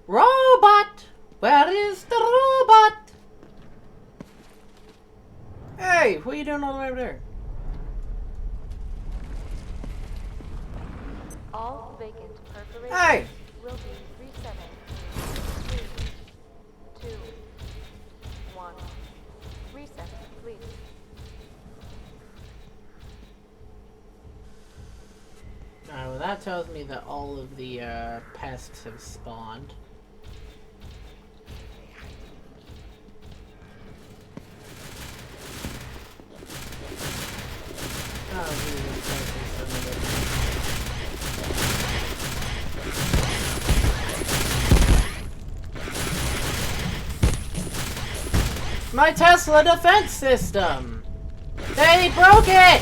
Robot! Where is the robot? Hey, what are you doing all the way over there? All vacant perforations Hey! will be resetting. 3, 2, 1. Reset complete. Alright, well that tells me that all of the pests have spawned. Oh, my Tesla defense system! They broke it!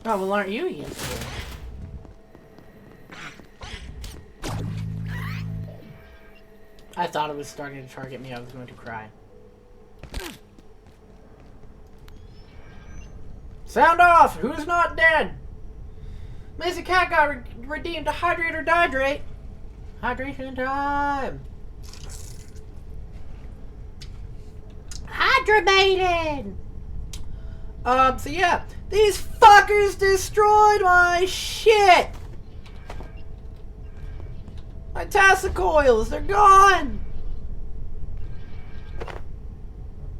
Oh, well, aren't you useful? I thought it was starting to target me. I was going to cry. Sound off! Who's not dead? Missy Cat got redeemed to hydrate or dihydrate. Hydration time! Hydrated! So yeah. These fuckers destroyed my shit! My Tesla coils, they're gone!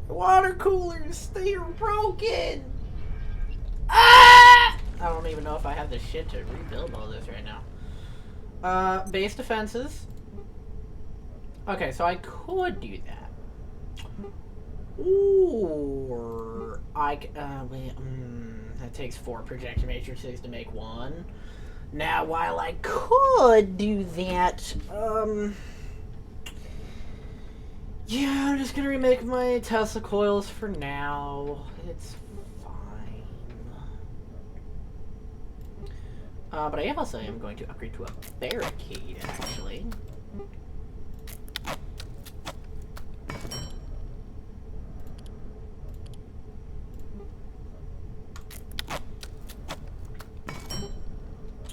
Water coolers, they are broken! Ah! I don't even know if I have the shit to rebuild all this right now. Base defenses. Okay, so I could do that. Or that takes 4 projection matrices to make 1. Now, while I could do that, yeah, I'm just gonna remake my Tesla coils for now. It's fine. But I also am going to upgrade to a barricade, actually.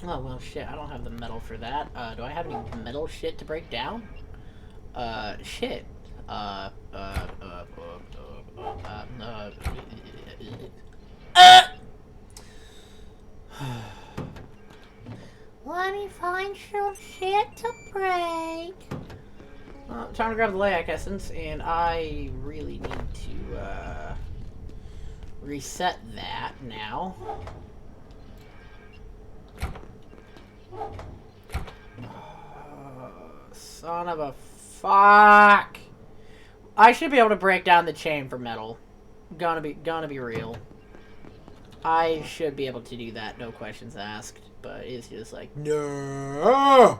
Oh, well, shit, I don't have the metal for that. Do I have any metal shit to break down? Shit. Let me find some shit to break. Time to grab the Layak Essence, and I really need to, reset that now. Son of a fuck! I should be able to break down the chain for metal. Gonna be real. I should be able to do that, no questions asked. But it's just like, no,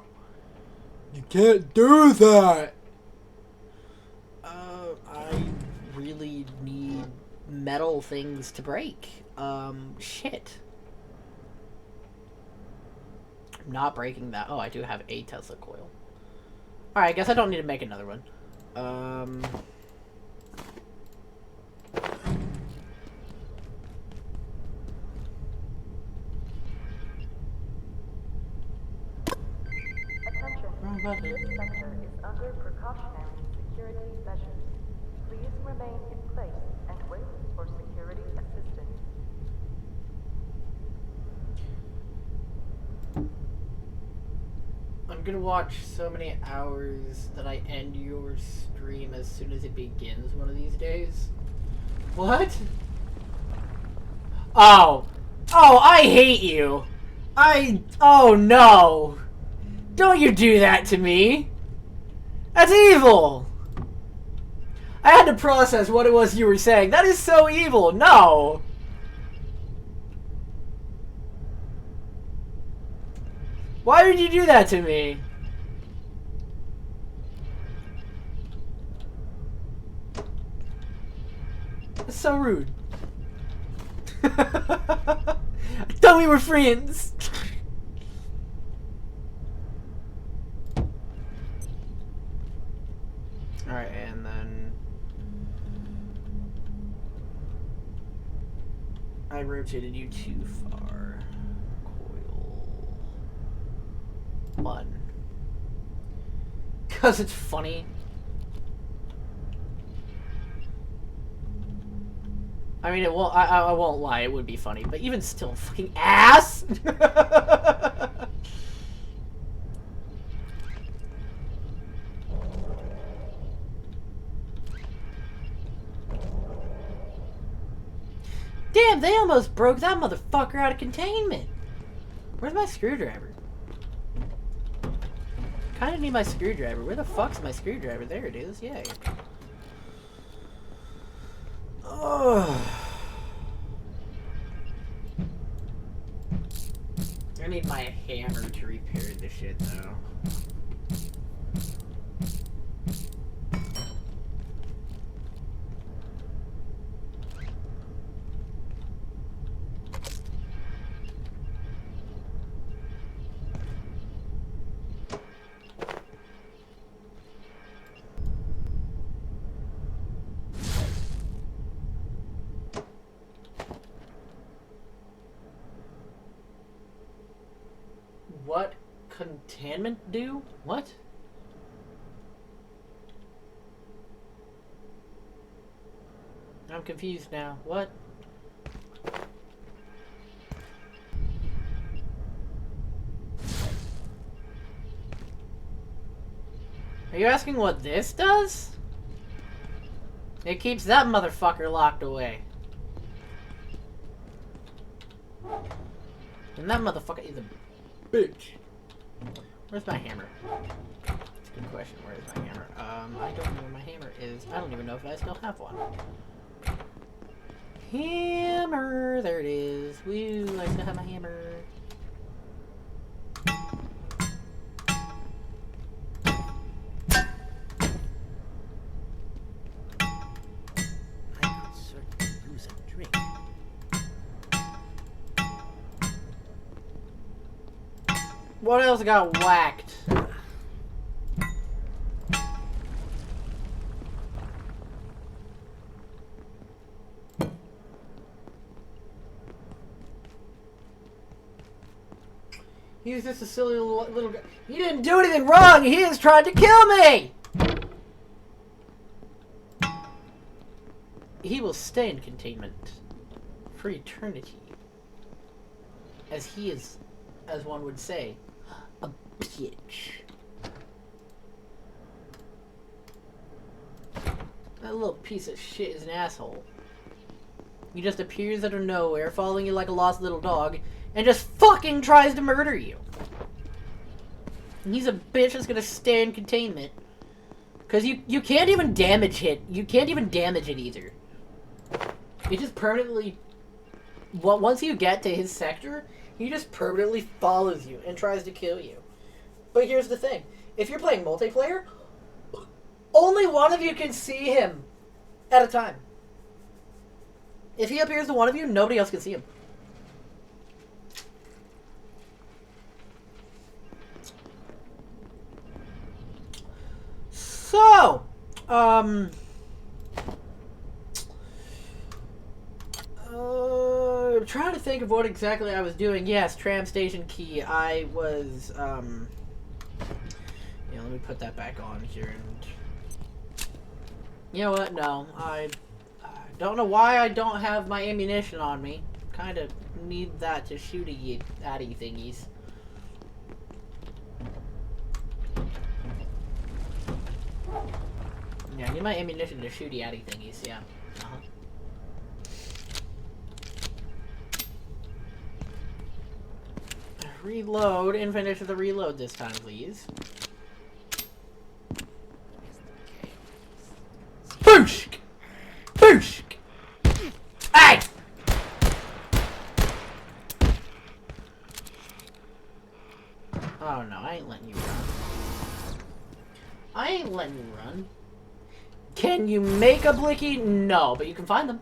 you can't do that. I really need metal things to break. Shit. I'm not breaking that. Oh, I do have a Tesla coil. Alright, I guess I don't need to make another one. Attention, this sector is under precautionary security measures. Please remain in place and wait for security assistance. I'm gonna watch so many hours that I end your stream as soon as it begins one of these days. What? Oh. Oh, I hate you. Oh no. Don't you do that to me. That's evil. I had to process what it was you were saying. That is so evil. No. Why did you do that to me? That's so rude. I thought we were friends. Alright, and then I rotated you too far. Coil 1. Cause it's funny. I mean, it won't. I won't lie. It would be funny, but even still, fucking ass. Damn, they almost broke that motherfucker out of containment. Where's my screwdriver? Kinda need my screwdriver. Where the fuck's my screwdriver? There it is. Yay. Oh. I need my hammer to repair this shit, though. What containment do? What? I'm confused now. What? Are you asking what this does? It keeps that motherfucker locked away. And that motherfucker is a bitch. Where's my hammer? That's a good question. Where is my hammer? I don't know where my hammer is. I don't even know if I still have one. Hammer! There it is. Woo! I still have my hammer. I could certainly use a drink. What else got whacked? He's just a silly little guy. He didn't do anything wrong. He just tried to kill me. He will stay in containment for eternity, as he is, as one would say, a bitch. That little piece of shit is an asshole. He just appears out of nowhere, following you like a lost little dog, and just fucking tries to murder you. And he's a bitch that's gonna stay in containment. Cause you can't even damage it. You can't even damage it either. It just permanently... Once you get to his sector, he just permanently follows you and tries to kill you. But here's the thing. If you're playing multiplayer, only one of you can see him at a time. If he appears to one of you, nobody else can see him. So, trying to think of what exactly I was doing. Yes, tram station key. I was, yeah, let me put that back on here. And you know what? No, I don't know why I don't have my ammunition on me. Kind of need that to shoot at thingies. Yeah, I need my ammunition to shoot at thingies. Yeah. Reload and finish the reload this time, please. Boosh! Boosh! Hey! Oh no, I ain't letting you run. I ain't letting you run. Can you make a blicky? No, but you can find them.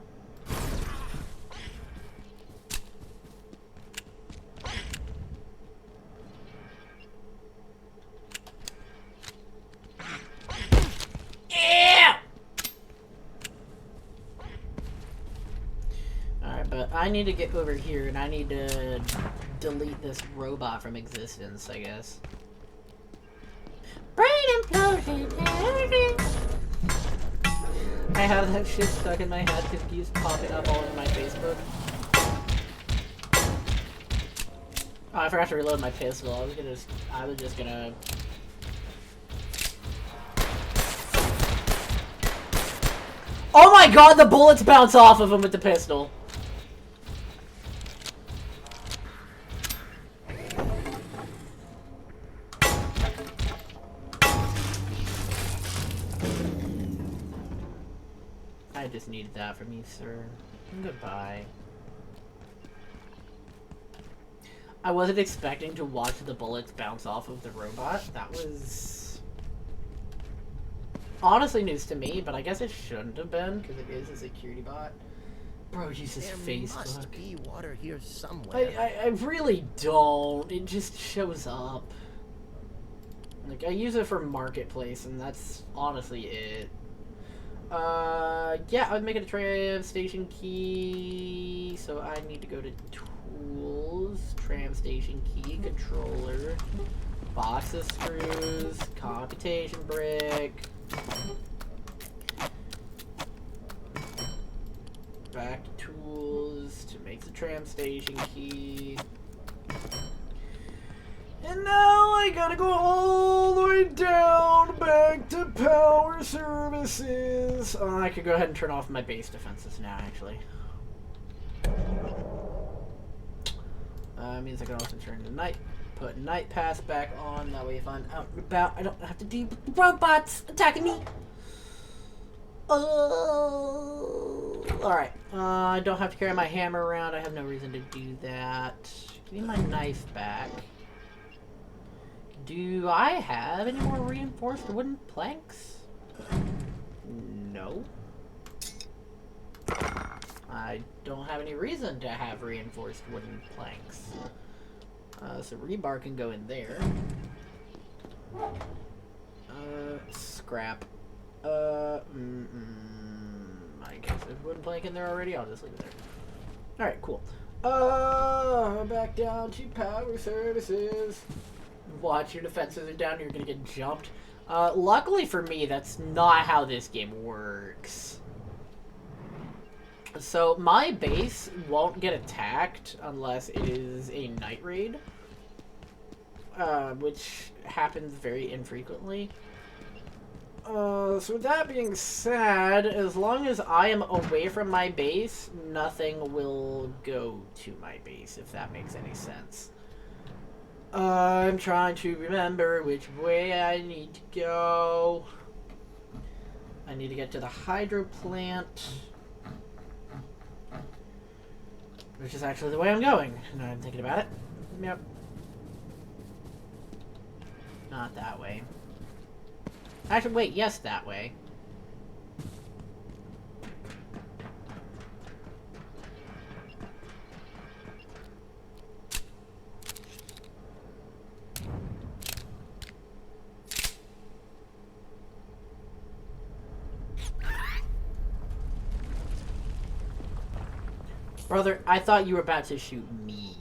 I need to get over here, and I need to delete this robot from existence, I guess. Brain implosion! I have that shit stuck in my head because it keeps popping up all over my Facebook. Oh, I forgot to reload my pistol. I was just gonna. Oh my god, the bullets bounce off of him with the pistol. I just needed that from you, sir. Goodbye. I wasn't expecting to watch the bullets bounce off of the robot. That was honestly news to me, but I guess it shouldn't have been because it is a security bot. Bro uses There Facebook. must be water here somewhere. I really don't. It just shows up. Like, I use it for Marketplace, and that's honestly it. Yeah, I would make it a tram station key. So I need to go to tools, tram station key, controller, box of screws, computation brick. Back to tools to make the tram station key. And now I gotta go all the way down back to power services. I could go ahead and turn off my base defenses now, actually. Means I can also turn the night, put night pass back on. That way if I'm out and about, I don't have to deal with robots attacking me. Oh, alright. I don't have to carry my hammer around. I have no reason to do that. Give me my knife back. Do I have any more reinforced wooden planks? No. I don't have any reason to have reinforced wooden planks. So rebar can go in there. Scrap. I guess there's a wooden plank in there already. I'll just leave it there. Alright, cool. Back down to power services. Watch, your defenses are down, you're gonna get jumped. Luckily for me, that's not how this game works. So, my base won't get attacked unless it is a night raid. Which happens very infrequently. So with that being said, as long as I am away from my base, nothing will go to my base, if that makes any sense. I'm trying to remember which way I need to go. I need to get to the hydro plant, which is actually the way I'm going. Now I'm thinking about it. Yep. Not that way. Actually, wait, yes, that way. Brother, I thought you were about to shoot me.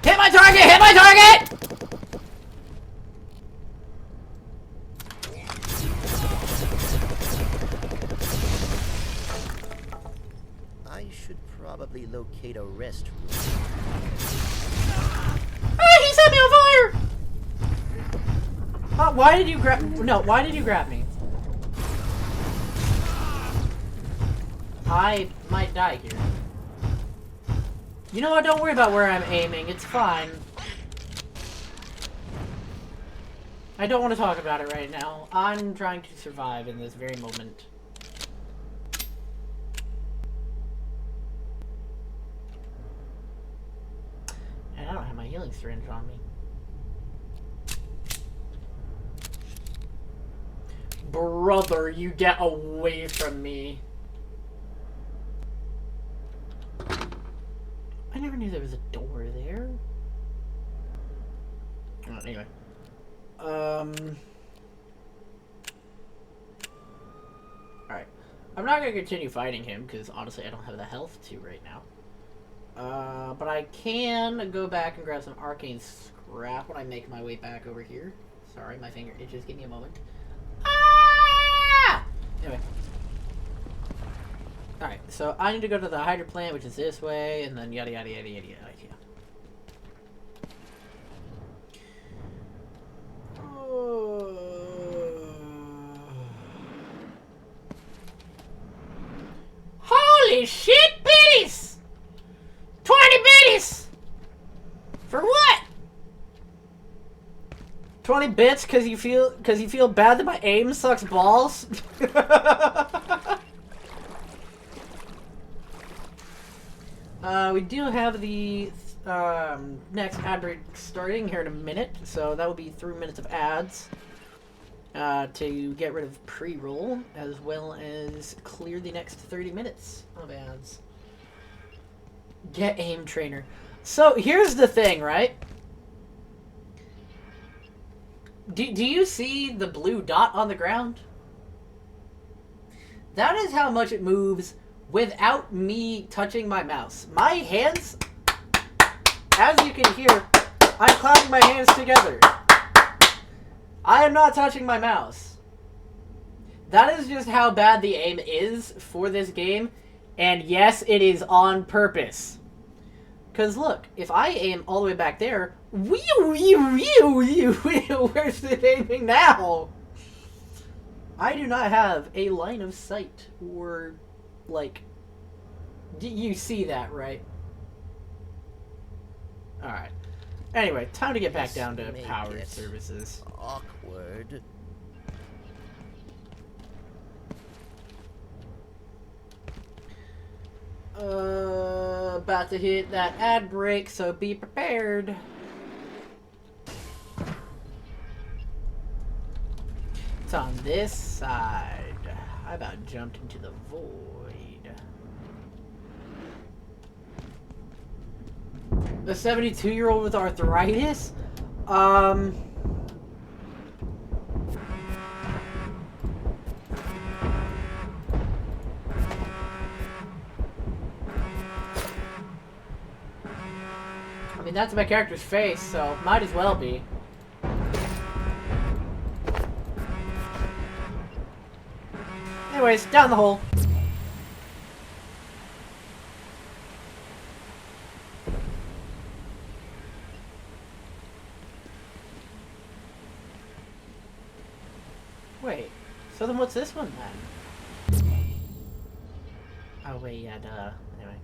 Hit my target! Hit my target! I should probably locate a restroom. Ah, he set me on fire! Why did you grab... No, why did you grab me? I might die here. You know what? Don't worry about where I'm aiming. It's fine. I don't want to talk about it right now. I'm trying to survive in this very moment. And I don't have my healing syringe on me. Brother, you get away from me. I never knew there was a door there. Oh, anyway. Alright. I'm not gonna continue fighting him, because honestly I don't have the health to right now. But I can go back and grab some arcane crap when I make my way back over here. Sorry, my finger itches. Give me a moment. Ah! Anyway. Alright, so I need to go to the hydro plant, which is this way, and then yada yada yada yada yada. Holy shit, biddies! 20 biddies! For what? 20 bits because you feel bad that my aim sucks balls? We do have the next ad break starting here in a minute, so that will be 3 minutes of ads to get rid of pre-roll, as well as clear the next 30 minutes of ads. Get aim trainer. So here's the thing, right? Do you see the blue dot on the ground? That is how much it moves without me touching my mouse. My hands, as you can hear, I'm clapping my hands together. I am not touching my mouse. That is just how bad the aim is for this game. And yes, it is on purpose. Because look, if I aim all the way back there, where's it aiming now? I do not have a line of sight or, like, you see that, right? Alright. Anyway, time to get back down to power services. Awkward. About to hit that ad break, so be prepared. It's on this side. I about jumped into the void. A 72-year-old with arthritis? I mean, that's my character's face, so might as well be. Anyways, down the hole. Wait, so then what's this one then? Oh wait, yeah, duh. Anyway.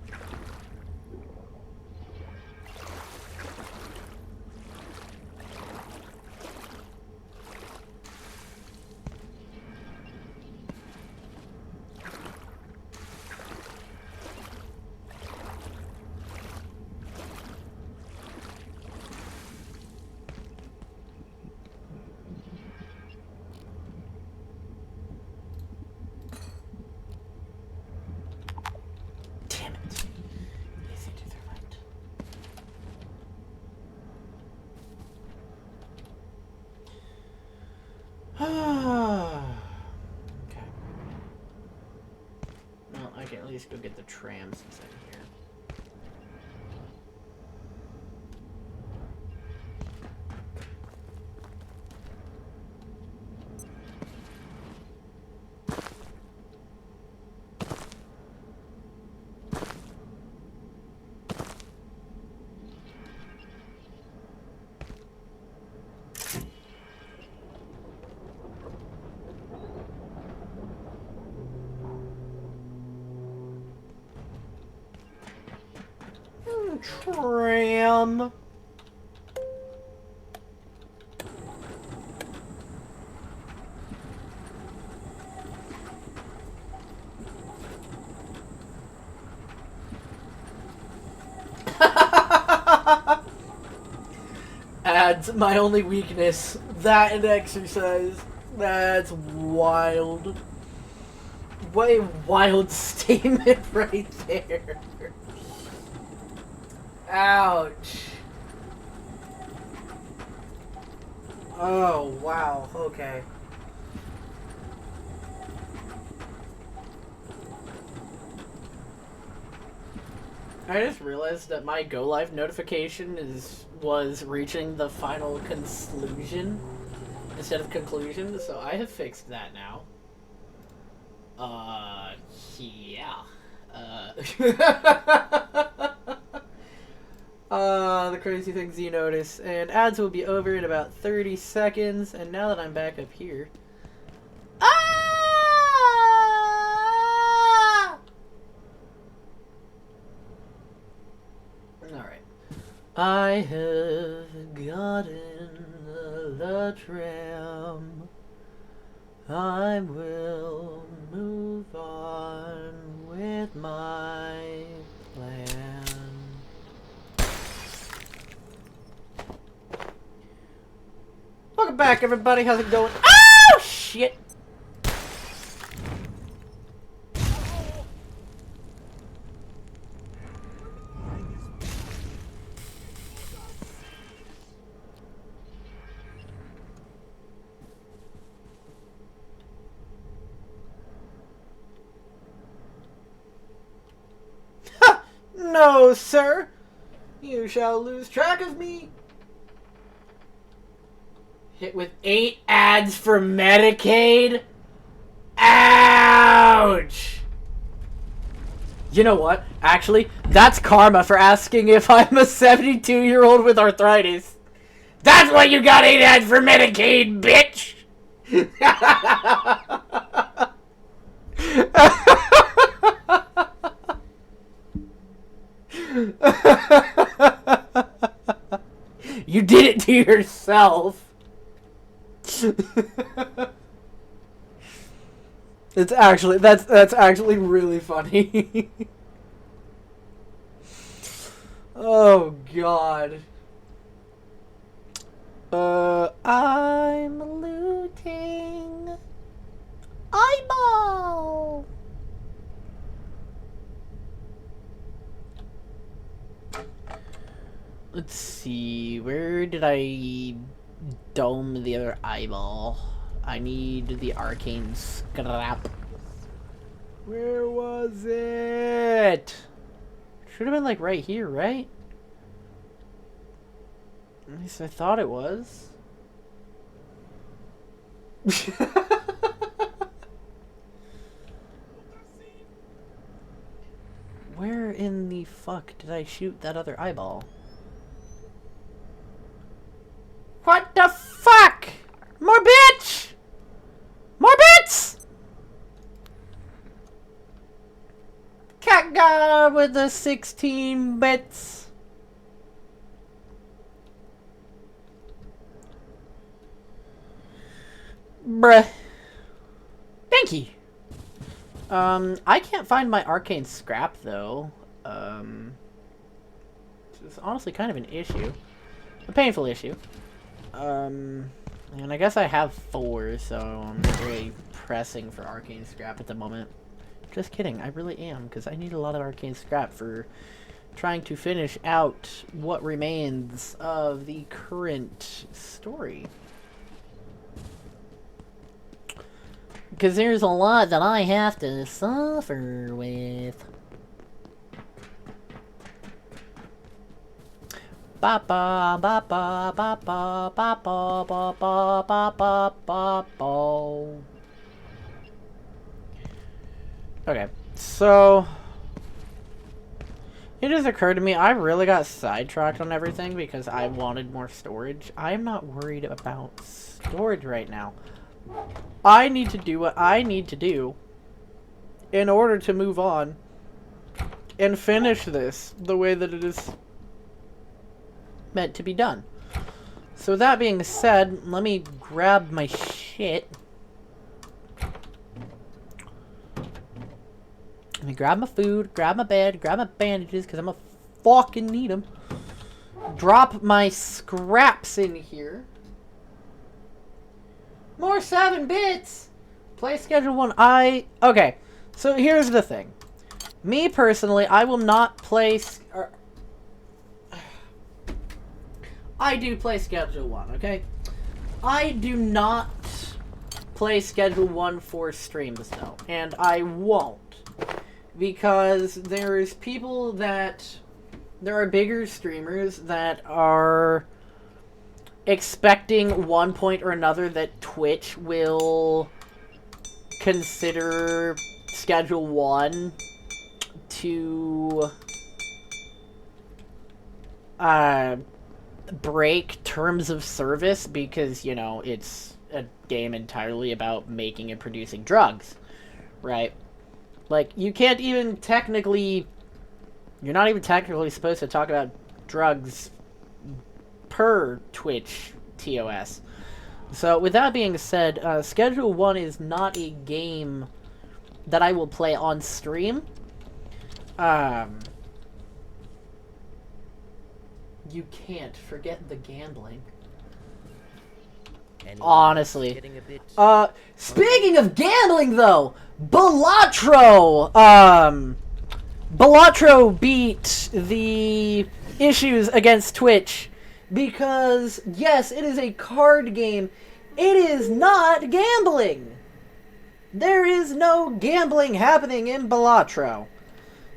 At least go get the tram since I'm here. Tram. Adds my only weakness. That and exercise. That's wild. What a wild statement right there. Ouch. Oh, wow. Okay. I just realized that my go live notification was reaching the final conclusion instead of conclusion, so I have fixed that now. Yeah. The crazy things you notice. And ads will be over in about 30 seconds, and now that I'm back up here. Alright. I have gotten the tram. I will move on with my plan. Welcome back, everybody. How's it going? Oh, shit! No, sir. You shall lose track of me. Hit with 8 ads for Medicaid? Ouch! You know what? Actually, that's karma for asking if I'm a 72-year-old with arthritis. That's why you got 8 ads for Medicaid, bitch! You did it to yourself. It's actually that's actually really funny. Oh god. I'm looting eyeball. Let's see, where did I dome the other eyeball? I need the arcane scrap. Where was it? Should have been like right here, right? At least I thought it was. Where in the fuck did I shoot that other eyeball? What the fuck? More bitch! More bits! Cat guy with the 16 bits. Bruh. Thank you. I can't find my arcane scrap though. It's honestly kind of an issue. A painful issue. And I guess I have 4, so I'm not really pressing for arcane scrap at the moment. Just kidding, I really am, because I need a lot of arcane scrap for trying to finish out what remains of the current story. Because there's a lot that I have to suffer with. Ba ba ba ba ba ba ba ba ba ba ba ba ba ba. Okay, so it just occurred to me I really got sidetracked on everything because I wanted more storage. I'm not worried about storage right now. I need to do what I need to do in order to move on and finish this the way that it is meant to be done. So that being said, let me grab my shit. Let me grab my food, grab my bed, grab my bandages, because I'm gonna fucking need them. Drop my scraps in here. More 7 bits! Play schedule 1. Okay, so here's the thing. Me personally, I will not play... I do play Schedule 1, okay? I do not play Schedule 1 for streams, though. And I won't. because there are bigger streamers that are expecting one point or another that Twitch will consider Schedule 1 to break terms of service because, you know, it's a game entirely about making and producing drugs, right? Like, you're not even technically supposed to talk about drugs per Twitch TOS. So, with that being said, Schedule 1 is not a game that I will play on stream. You can't forget the gambling. Anyone Honestly. getting a bit Speaking of gambling, though, Balatro beat the issues against Twitch because, yes, it is a card game. It is not gambling. There is no gambling happening in Balatro.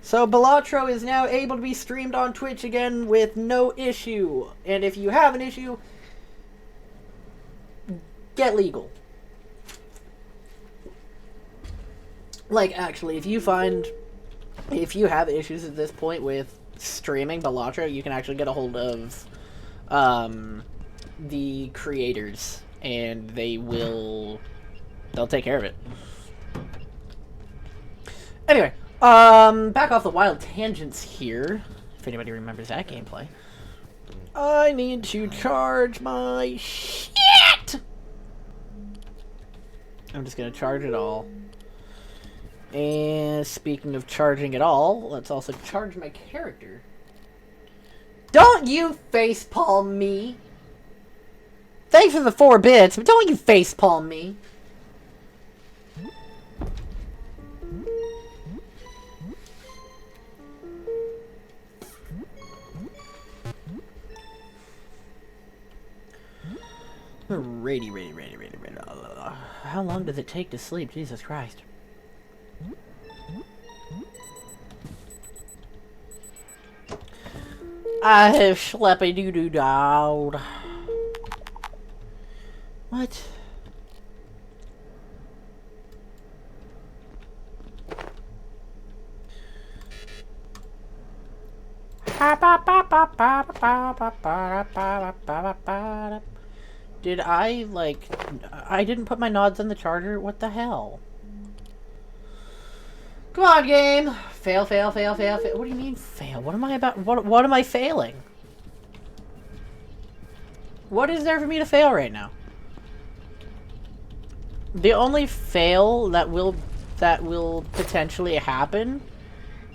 So Balatro is now able to be streamed on Twitch again with no issue. And if you have an issue, get legal. Like, actually, if you have issues at this point with streaming Balatro, you can actually get a hold of the creators, and they'll take care of it. Anyway, back off the wild tangents here. If anybody remembers that gameplay. I need to charge my shit! I'm just gonna charge it all. And speaking of charging it all, let's also charge my character. Don't you facepalm me! Thanks for the 4 bits, but don't you facepalm me! Ready. How long does it take to sleep? Jesus Christ. I have schleppy doo doo dowd. What? Did I, like... I didn't put my nods on the charger? What the hell? Come on, game! Fail. What do you mean, fail? What am I about... What am I failing? What is there for me to fail right now? The only fail that will potentially happen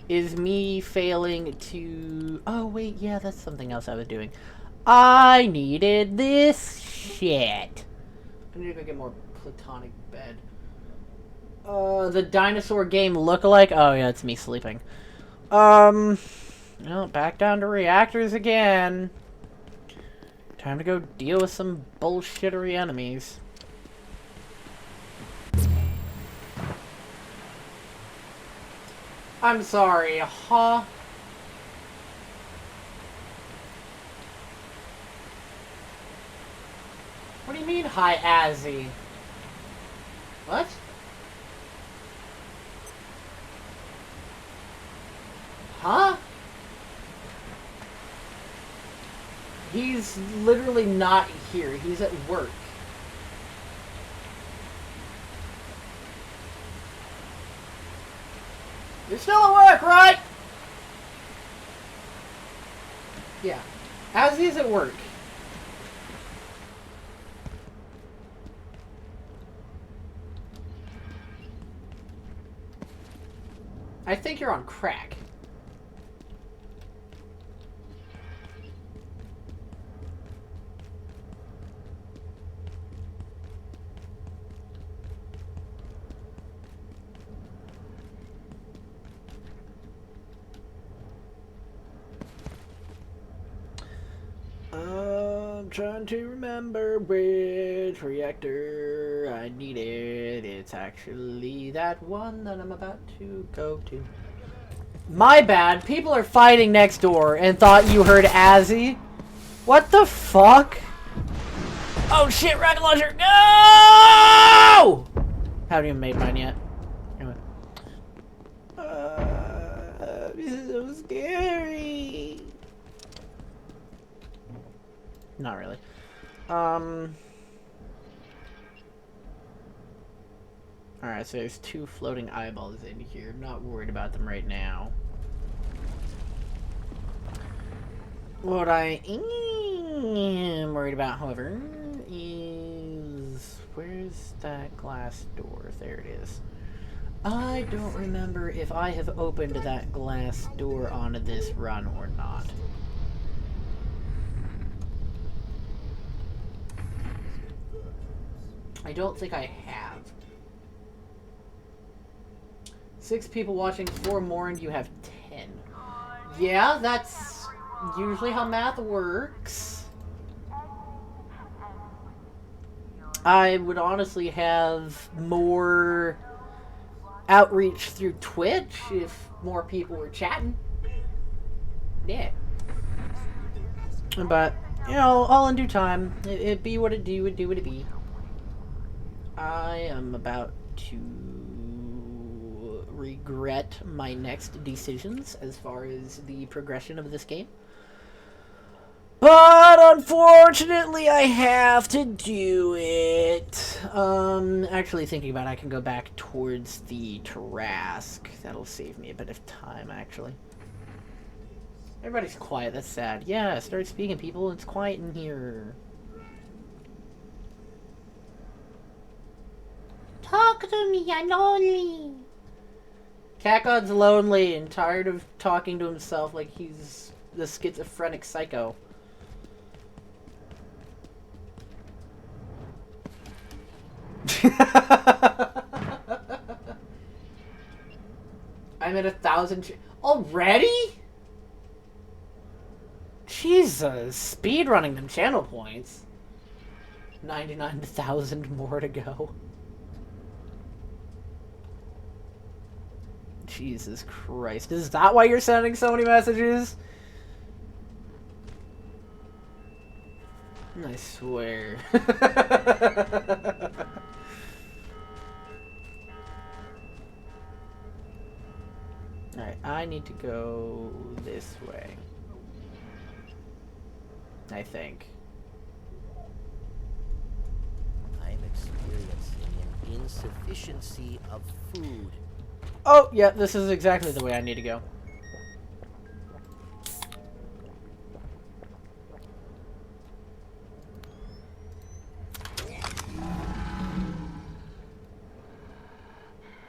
is me failing to... Oh, wait, yeah, that's something else I was doing. I needed this shit. I need to go get more platonic bed. The dinosaur game lookalike? Oh, yeah, it's me sleeping. Well, back down to reactors again. Time to go deal with some bullshittery enemies. I'm sorry, huh? What do you mean, hi, Azzy? What? Huh? He's literally not here. He's at work. You're still at work, right? Yeah. Azzy's at work. I think you're on crack. I'm trying to remember which reactor I needed. It's actually that one that I'm about to go to. My bad. People are fighting next door and thought you heard Azzy. What the fuck? Oh shit, rocket launcher! No! Haven't even made mine yet. Anyway. This is so scary. Not really. Alright, so there's 2 floating eyeballs in here. I'm not worried about them right now. What I am worried about, however, is... Where's that glass door? There it is. I don't remember if I have opened that glass door on this run or not. I don't think I have. 6 people watching, 4 more, and you have 10. Yeah, that's usually how math works. I would honestly have more outreach through Twitch if more people were chatting. Yeah. But, you know, all in due time. It be what it do, it do what it be. I am about to regret my next decisions as far as the progression of this game. But unfortunately, I have to do it. Actually thinking about it, I can go back towards the Tarrasque. That'll save me a bit of time, actually. Everybody's quiet, that's sad. Yeah, start speaking, people. It's quiet in here. Talk to me, I'm lonely. Catgod's lonely and tired of talking to himself like he's the schizophrenic psycho. I'm at 1,000 already? Jesus, speedrunning them channel points. 99,000 more to go. Jesus Christ. Is that why you're sending so many messages? I swear. Alright, I need to go this way. I think. I'm experiencing an insufficiency of food. Oh, yeah, this is exactly the way I need to go.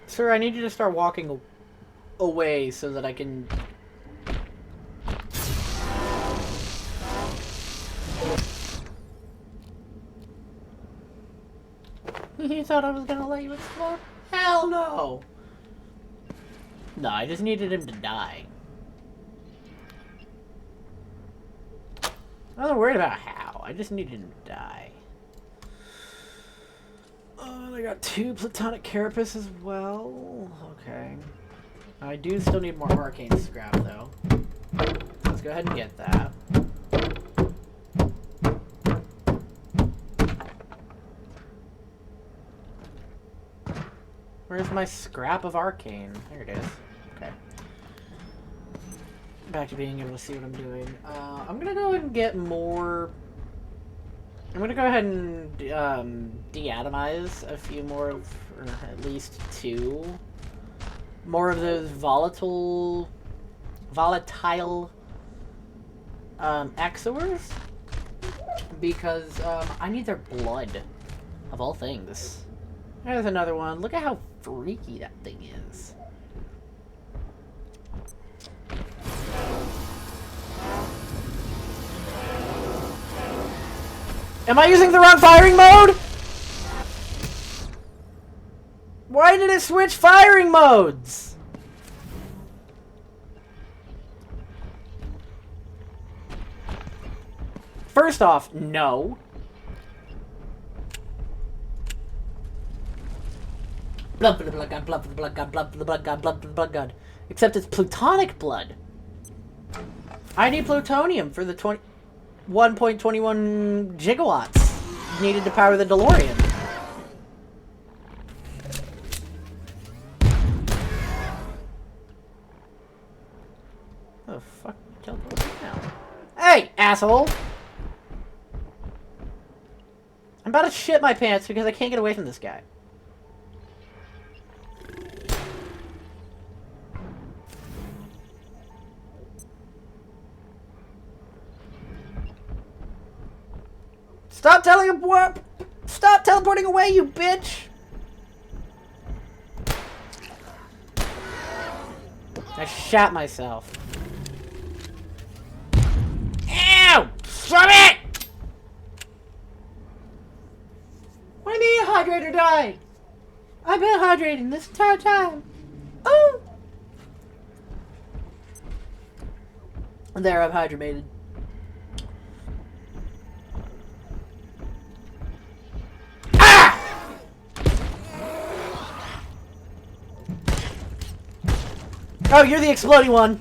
Sir, I need you to start walking away so that I can... You thought I was gonna let you explode? Hell no! No, I just needed him to die. I wasn't worried about how. I just needed him to die. Oh, I got 2 platonic carapace as well. Okay. I do still need more arcane scrap, though. Let's go ahead and get that. Where's my scrap of arcane? There it is. Okay. Back to being able to see what I'm doing. I'm gonna go ahead and get more... I'm gonna go ahead and deatomize a few more, or at least 2 more of those volatile exors, because I need their blood, of all things. There's another one. Look at how freaky that thing is. Am I using the wrong firing mode? Why did it switch firing modes? First off, no. Blood for the blood god, blood for the blood god, blood for the blood god, blood for the blood god. Except it's plutonic blood. I need plutonium for the 1.21 gigawatts needed to power the DeLorean. Oh, fuck. Teleport now. Hey, asshole! I'm about to shit my pants because I can't get away from this guy. Stop telling him what? Stop teleporting away, you bitch! I shot myself. Ow! Stop it! What do you mean hydrator died? I've been hydrating this entire time. Oh! There, I'm hydrated. Ah! Oh, you're the exploding one.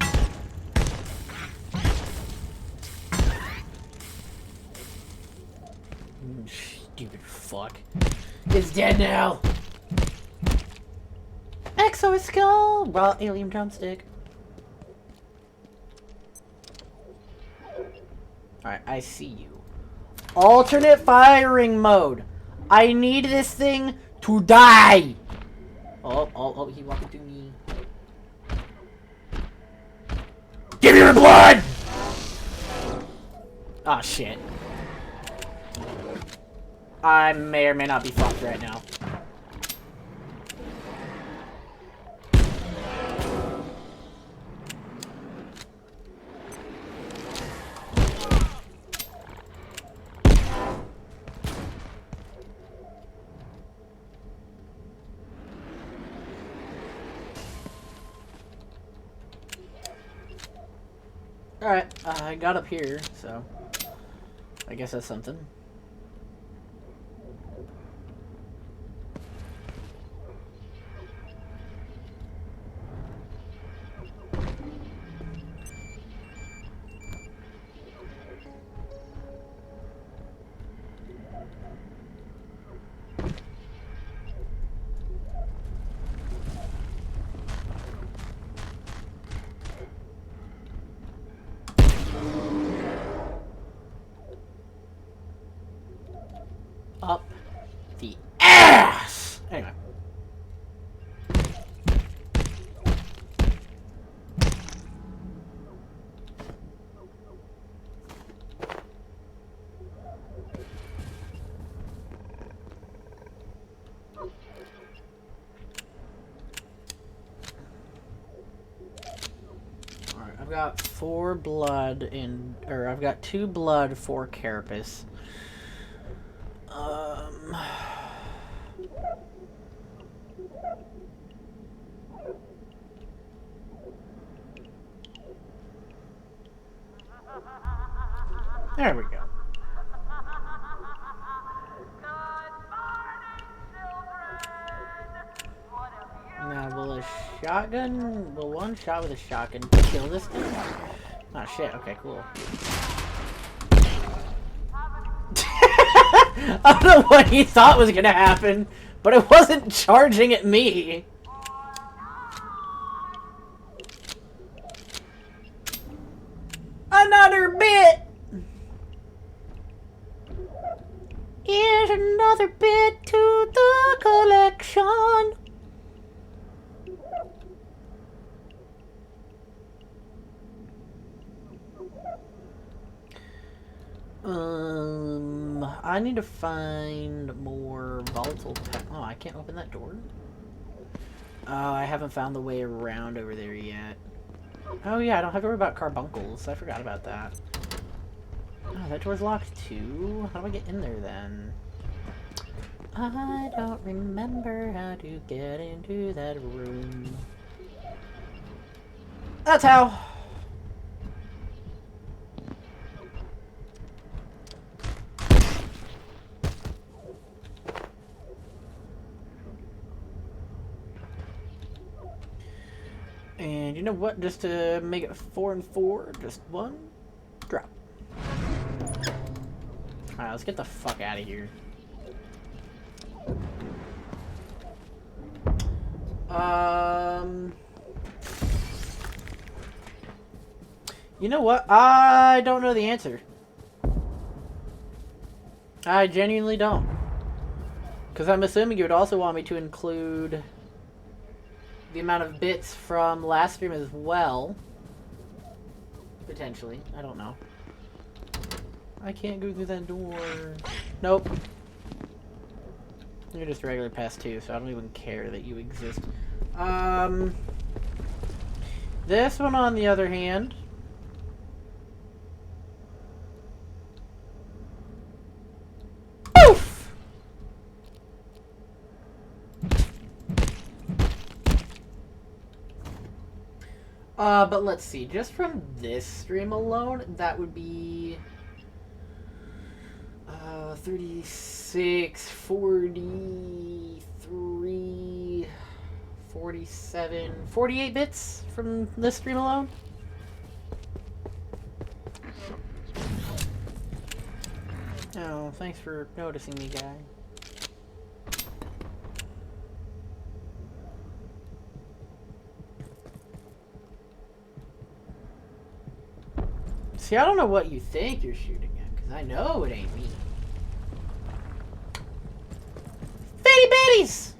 Stupid fuck. It's dead now. Exo skull! Raw alien drumstick. Alright, I see you. Alternate firing mode. I need this thing to die. Oh, he walked through me. Give me your blood! Oh shit. I may or may not be fucked right now. Alright, I got up here, so I guess that's something. Up the ass! Anyway. Alright, I've got 4 blood in, or I've got 2 blood for Carapace. There we go. Now, will one shot with a shotgun kill this thing? Oh shit, okay, cool. I don't know what he thought was gonna happen, but it wasn't charging at me. Another bit! Here's another bit to the collection. I need to find more volatile oh, I can't open that door? Oh, I haven't found the way around over there yet. Oh yeah, I don't have to worry about carbuncles. I forgot about that. Oh, that door's locked too? How do I get in there then? I don't remember how to get into that room. That's how! And you know what? Just to make it 4 and 4, just one drop. Alright, let's get the fuck out of here. You know what? I don't know the answer. I genuinely don't. Because I'm assuming you would also want me to include the amount of bits from last stream as well. Potentially. I don't know. I can't go through that door. Nope. You're just regular pass 2, so I don't even care that you exist. This one, on the other hand... Poof! But let's see. Just from this stream alone, that would be... 36, 43, 47, 48 bits from this stream alone. Oh, thanks for noticing me, guy. See, I don't know what you think you're shooting at, because I know it ain't me. Bitty bitties!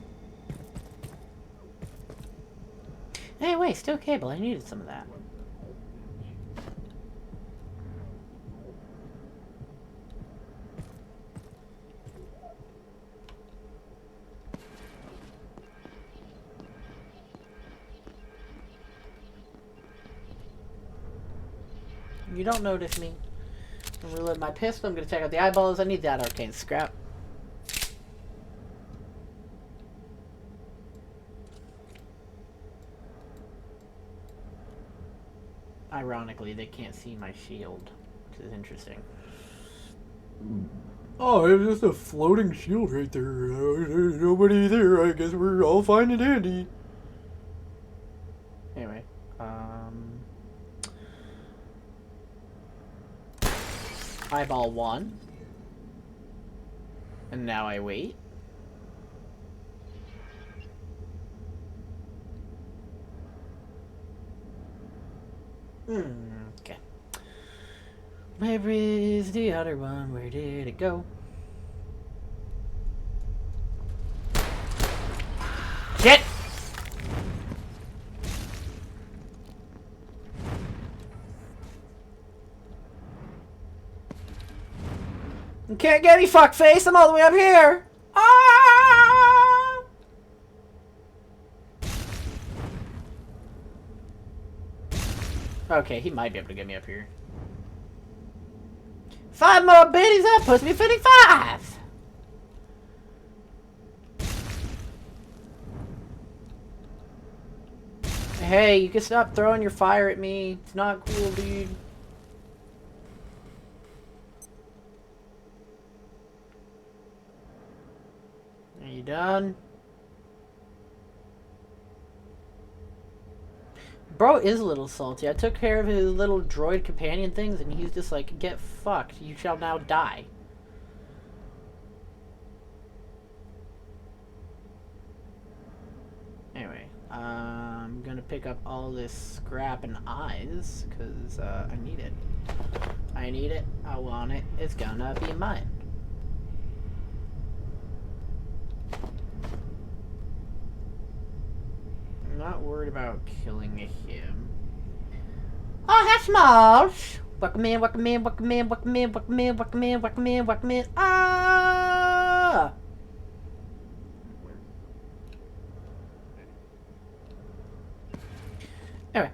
Hey, wait, still cable. I needed some of that. You don't notice me. I'm gonna reload my pistol. I'm gonna check out the eyeballs. I need that arcane scrap. Ironically, they can't see my shield, which is interesting. Oh, it's just a floating shield right there. There's nobody there. I guess we're all fine and dandy. Anyway, eyeball 1. And now I wait. Okay. Where is the other one? Where did it go? Shit! You can't get me, fuckface! I'm all the way up here! Ah! Okay, he might be able to get me up here. 5 more biddies, that puts me 55! Hey, you can stop throwing your fire at me. It's not cool, dude. Are you done? Bro is a little salty. I took care of his little droid companion things and he's just like, get fucked. You shall now die. Anyway, I'm gonna pick up all this scrap and eyes because I need it. I need it. I want it. It's gonna be mine. I'm not worried about killing him. Oh, hi, Smalls! Welcome in, welcome in, welcome in, welcome in, welcome in, welcome in, welcome in, welcome in. Ah! Anyway,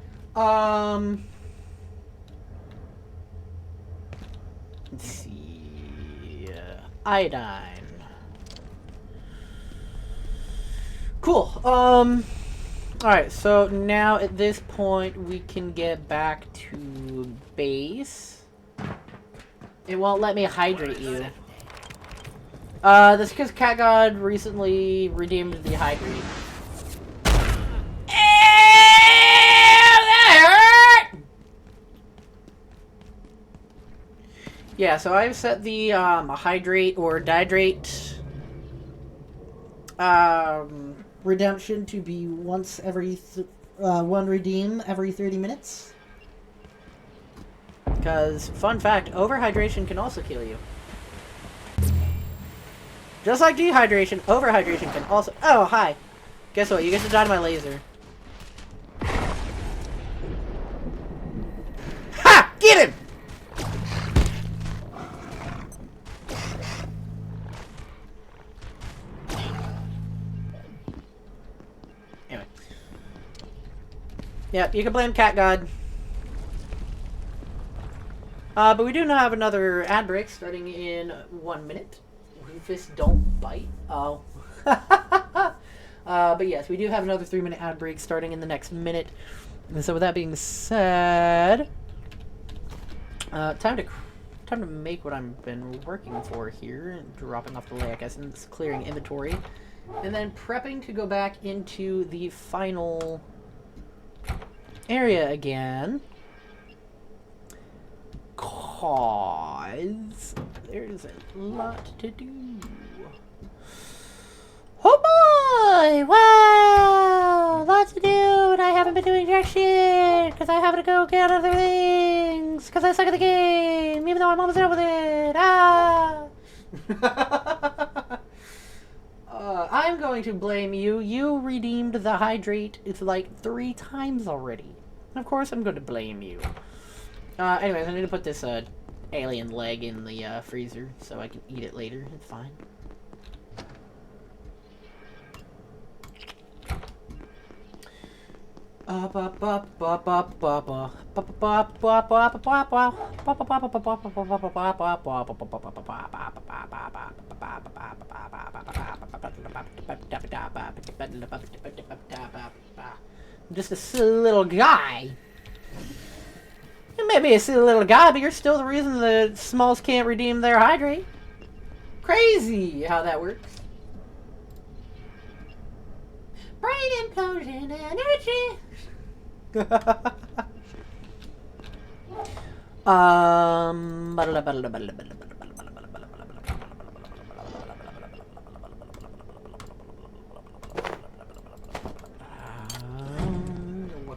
let's see. Iodine. Cool. Alright, so now at this point we can get back to base. It won't let me hydrate you. That's because Cat God recently redeemed the hydrate. Yeah, so I've set the hydrate or dihydrate redemption to be once every one redeem every 30 minutes. Because, fun fact, overhydration can also kill you. Just like dehydration, overhydration can also... Oh, hi. Guess what? You get to die to my laser. Ha! Get him! Anyway. Yeah, you can blame Cat God. But we do now have another ad break starting in 1 minute. Rufus, don't bite. Oh. But yes, we do have another 3-minute ad break starting in the next minute. And so with that being said, time to make what I've been working for here, dropping off the Leic Essence, clearing inventory, and then prepping to go back into the final area again. Cause there's a lot to do. Oh boy! Wow! Lots to do, and I haven't been doing jack shit because I have to go get other things because I suck at the game, even though I'm almost done with it. Ah! I'm going to blame you. You redeemed the hydrate. It's like 3 times already. Of course, I'm going to blame you. Anyways, I need to put this alien leg in the freezer so I can eat it later. It's fine. I'm just a silly little guy. You may be a silly little guy, but you're still the reason the Smalls can't redeem their hydrate. Crazy how that works. Brain implosion energy. What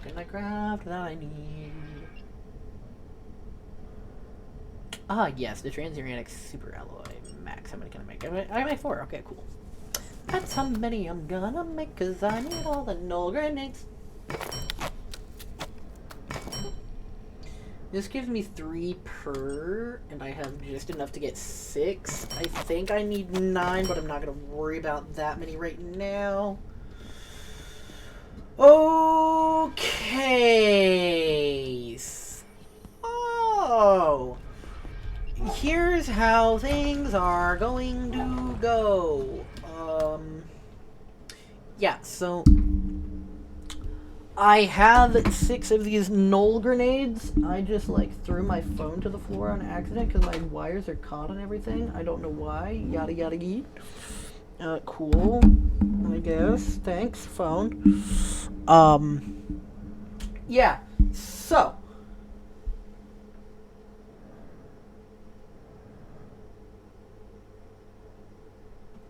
can I craft that I need? Ah, yes, the transuranic super alloy max. How many can I make? I make 4. Okay, cool. That's how many I'm gonna make, cause I need all the null grenades. This gives me 3 per, and I have just enough to get 6. I think I need 9, but I'm not gonna worry about that many right now. Okay. Oh. Here's how things are going to go. Yeah, so I have 6 of these null grenades. I just threw my phone to the floor on accident because my wires are caught and everything. I don't know why. Yada yada yeet. Cool. I guess. Thanks, phone. Yeah. So.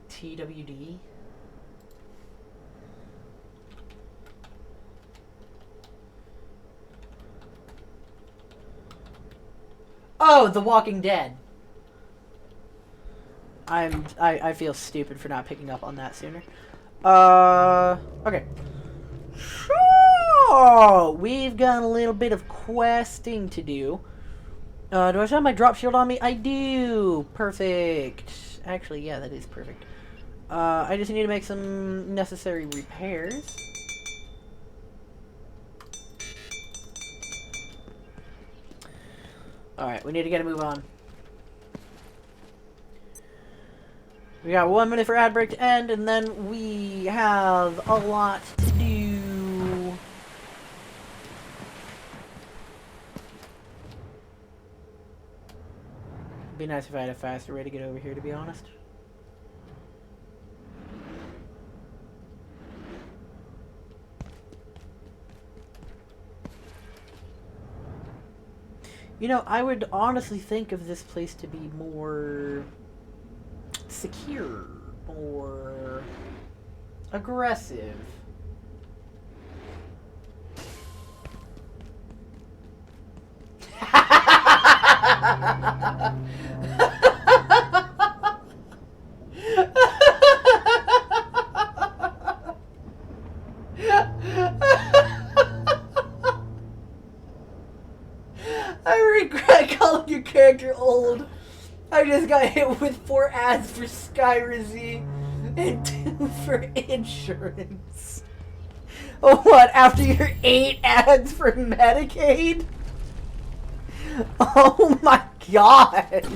TWD. Oh, The Walking Dead. I feel stupid for not picking up on that sooner. Okay. So, we've got a little bit of questing to do. Do I still have my drop shield on me? I do. Perfect. Actually, yeah, that is perfect. I just need to make some necessary repairs. Alright, we need to get a move on. We got 1 minute for ad break to end, and then we have a lot to do. It'd be nice if I had a faster way to get over here, to be honest. You know, I would honestly think of this place to be more secure or aggressive. I regret calling your character old. I just got hit with 4 ads for Skyrizi and 2 for insurance. Oh, what? After your 8 ads for Medicaid? Oh my god!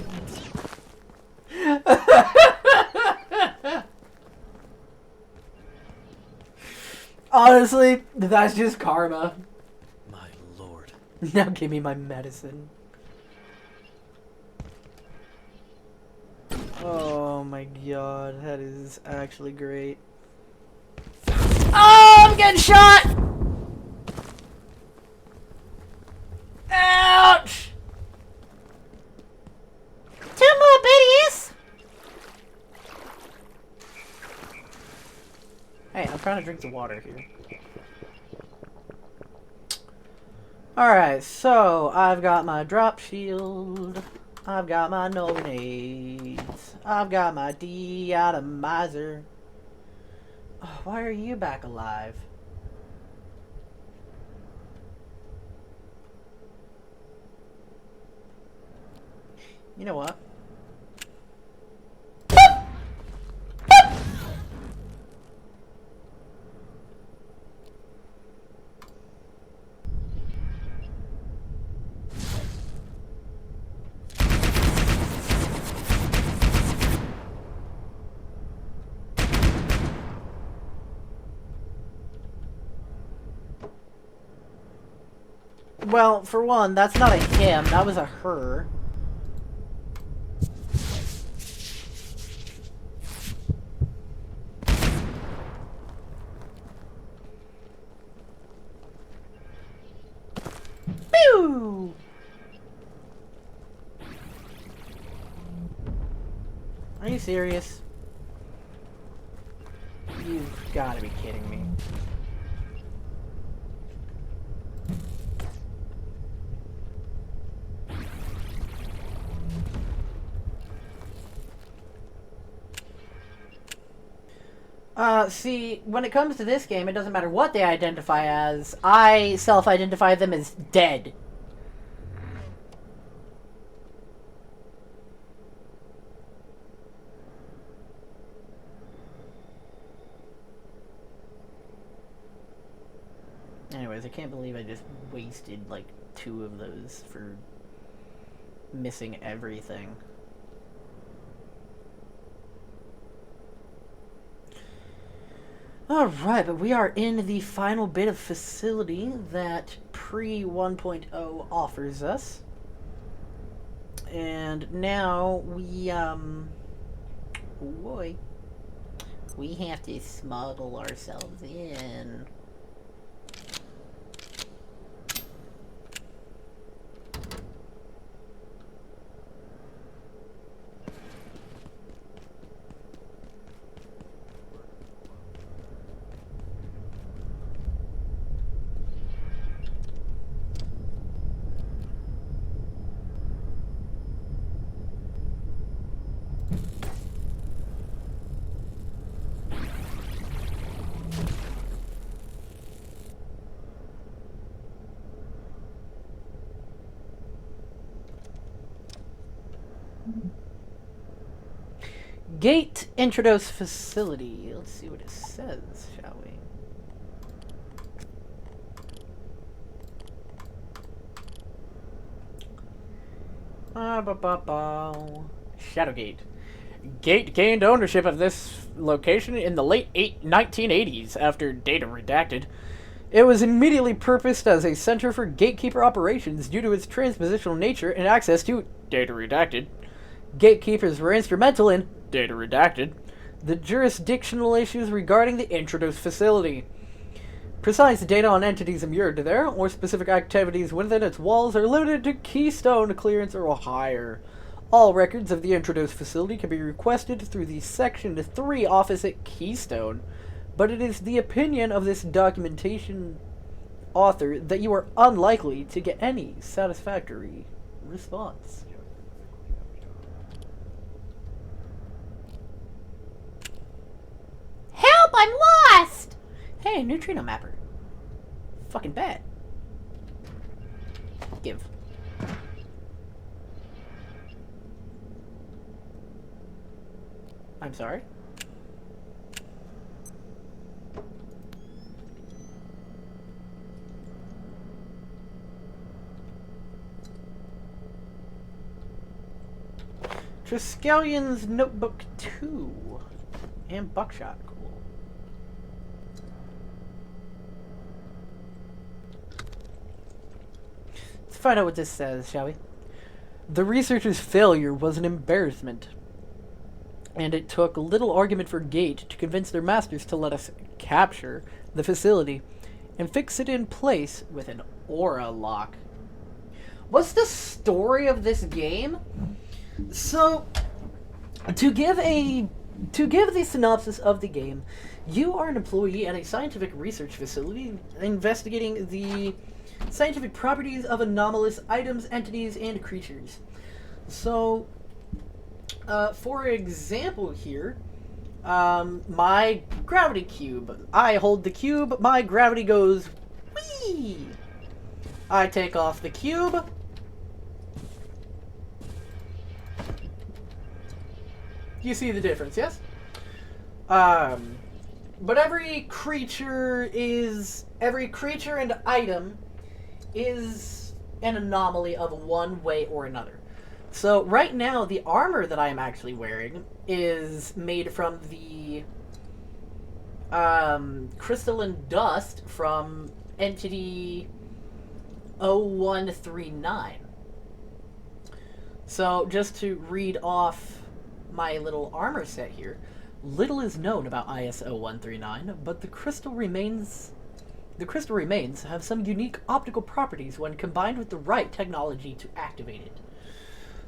Honestly, that's just karma. My lord. Now give me my medicine. Oh my god, that is actually great. Oh, I'm getting shot! Ouch! 2 more biddies! Hey, I'm trying to drink some water here. Alright, so I've got my drop shield. I've got my no grenades. I've got my deatomizer. Oh, why are you back alive? You know what? Well, for one, that's not a him, that was a her. Pew! Are you serious? You've gotta be kidding me. See, when it comes to this game, it doesn't matter what they identify as. I self-identify them as dead. Anyways, I can't believe I just wasted, like, 2 of those for missing everything. Alright, but we are in the final bit of facility that pre 1.0 offers us. And now we, boy, we have to smuggle ourselves in. Gate introduce facility. Let's see what it says, shall we? Shadowgate. Gate gained ownership of this location in the late 1980s after data redacted. It was immediately purposed as a center for gatekeeper operations due to its transpositional nature and access to data redacted. Gatekeepers were instrumental in data redacted the jurisdictional issues regarding the introduced facility. Precise data on entities immured there, or specific activities within its walls are limited to keystone clearance or higher. All records of the introduced facility can be requested through the Section 3 office at Keystone, but it is the opinion of this documentation author that you are unlikely to get any satisfactory response. Help! I'm lost! Hey, neutrino mapper. Fucking bad. Give. I'm sorry? Triskelion's Notebook 2. And Buckshot. Cool. Let's find out what this says, shall we? The researcher's failure was an embarrassment, and it took little argument for Gate to convince their masters to let us capture the facility and fix it in place with an aura lock. What's the story of this game? So, to give the synopsis of the game, you are an employee at a scientific research facility investigating the scientific properties of anomalous items, entities, and creatures. So, for example here, my gravity cube. I hold the cube, my gravity goes whee! I take off the cube. You see the difference, yes? But every creature and item is an anomaly of one way or another. So right now, the armor that I am actually wearing is made from the crystalline dust from entity 0139. So just to read off my little armor set here, little is known about ISO 139, but the crystal remains have some unique optical properties when combined with the right technology to activate it.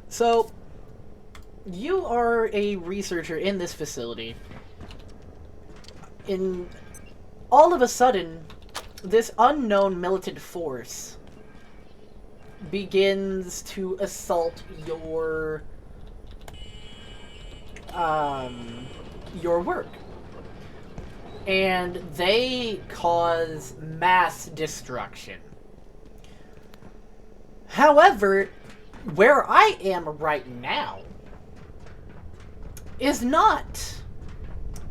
So, you are a researcher in this facility. All of a sudden, this unknown militant force begins to assault your work. And they cause mass destruction. However, where I am right now is not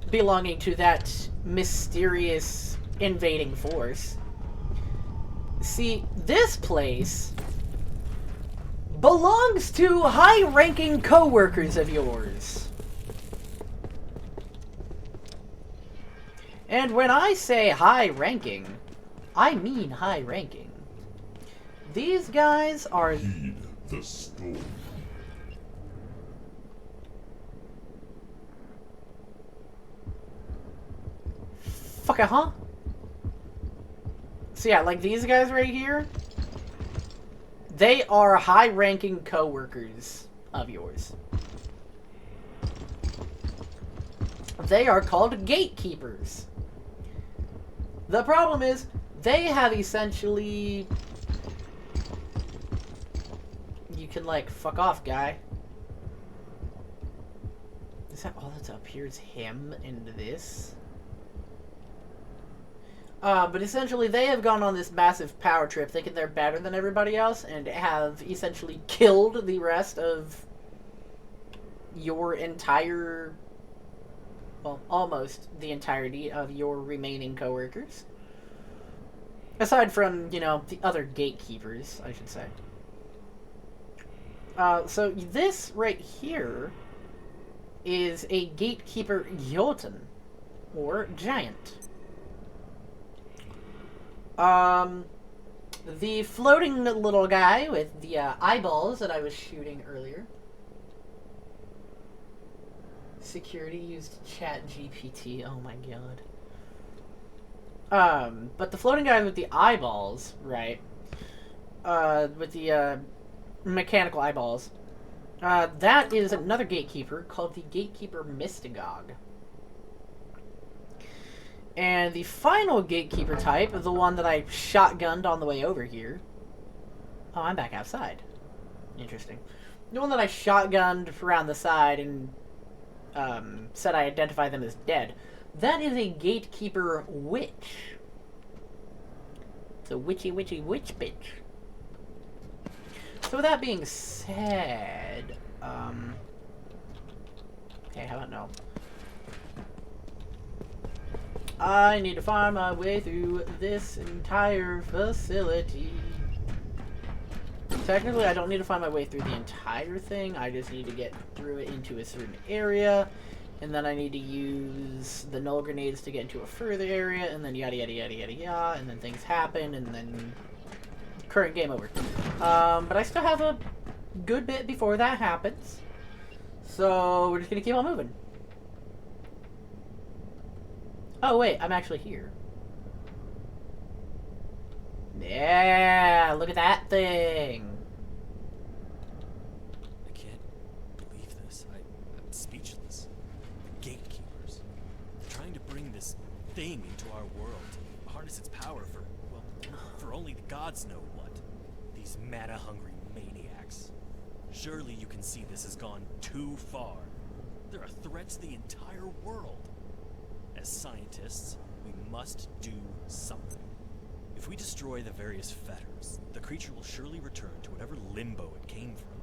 belonging to that mysterious invading force. See, this place belongs to high-ranking co-workers of yours. And when I say high-ranking, I mean high-ranking. These guys are... Heed the storm. Fuck it, huh? So yeah, like these guys right here, they are high-ranking co-workers of yours. They are called gatekeepers. The problem is, they have essentially... You can, like, fuck off, guy. Is that all that's up here is him and this? But essentially, they have gone on this massive power trip, thinking they're better than everybody else, and have essentially killed the rest of your entire... Well, almost the entirety of your remaining coworkers. Aside from, you know, the other gatekeepers, I should say. So this right here is a gatekeeper Jotun, or giant. The floating little guy with the eyeballs that I was shooting earlier. Security used ChatGPT. Oh my god. But the floating guy with the eyeballs, right? With the mechanical eyeballs. That is another gatekeeper called the Gatekeeper Mystagogue. And the final gatekeeper type is the one that I shotgunned on the way over here. Oh, I'm back outside. Interesting. The one that I shotgunned around the side and said I identify them as dead. That is a gatekeeper witch. It's a witchy witch bitch. So with that being said, okay, how about no? I need to find my way through this entire facility. Technically, I don't need to find my way through the entire thing. I just need to get through it into a certain area. And then I need to use the null grenades to get into a further area. And then yada yada yada yada yada. And then things happen. And then current game over. But I still have a good bit before that happens. So we're just going to keep on moving. Oh, wait. I'm actually here. Yeah, look at that thing. I can't believe this. I'm speechless. The gatekeepers. They're trying to bring this thing into our world. Harness its power for, well, for only the gods know what. These mana-hungry maniacs. Surely you can see this has gone too far. They're a threat to the entire world. As scientists, we must do something. If we destroy the various fetters, the creature will surely return to whatever limbo it came from.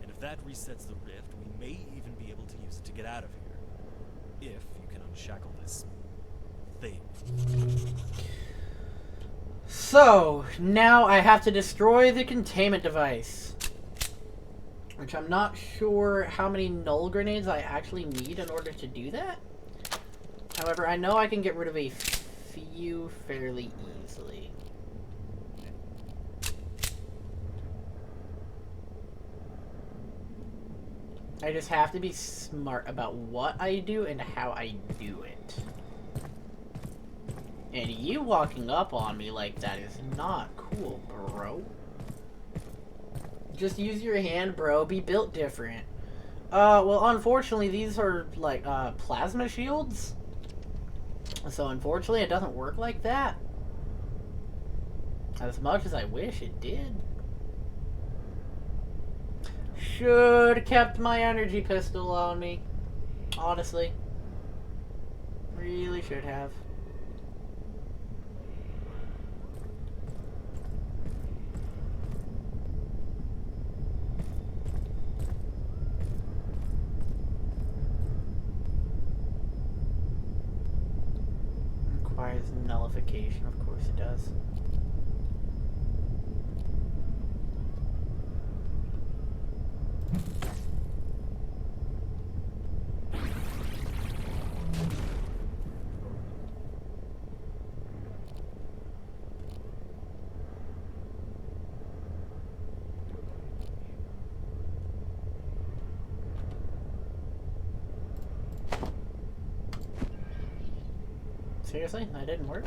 And if that resets the rift, we may even be able to use it to get out of here. If you can unshackle this thing. So, now I have to destroy the containment device. Which I'm not sure how many null grenades I actually need in order to do that. However, I know I can get rid of a few fairly easily. I just have to be smart about what I do and how I do it. And you walking up on me like that is not cool, bro. Just use your hand, bro. Be built different. Well, unfortunately, these are, like, plasma shields. So, unfortunately, it doesn't work like that. As much as I wish it did. Should have kept my energy pistol on me. Honestly. Really should have. Requires nullification, of course it does. Seriously? That didn't work?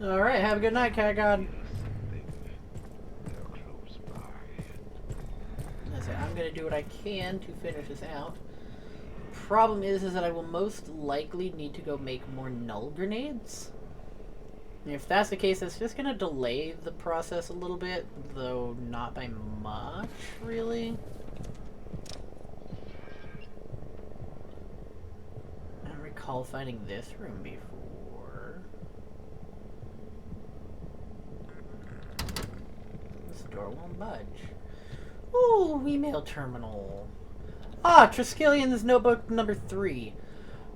Alright, have a good night, Cat God. Listen, I'm gonna do what I can to finish this out. Problem is that I will most likely need to go make more null grenades. And if that's the case, that's just gonna delay the process a little bit, though not by much, really. I don't recall finding this room before. This door won't budge. Ooh, email terminal. Ah, Triskelion's notebook number 3.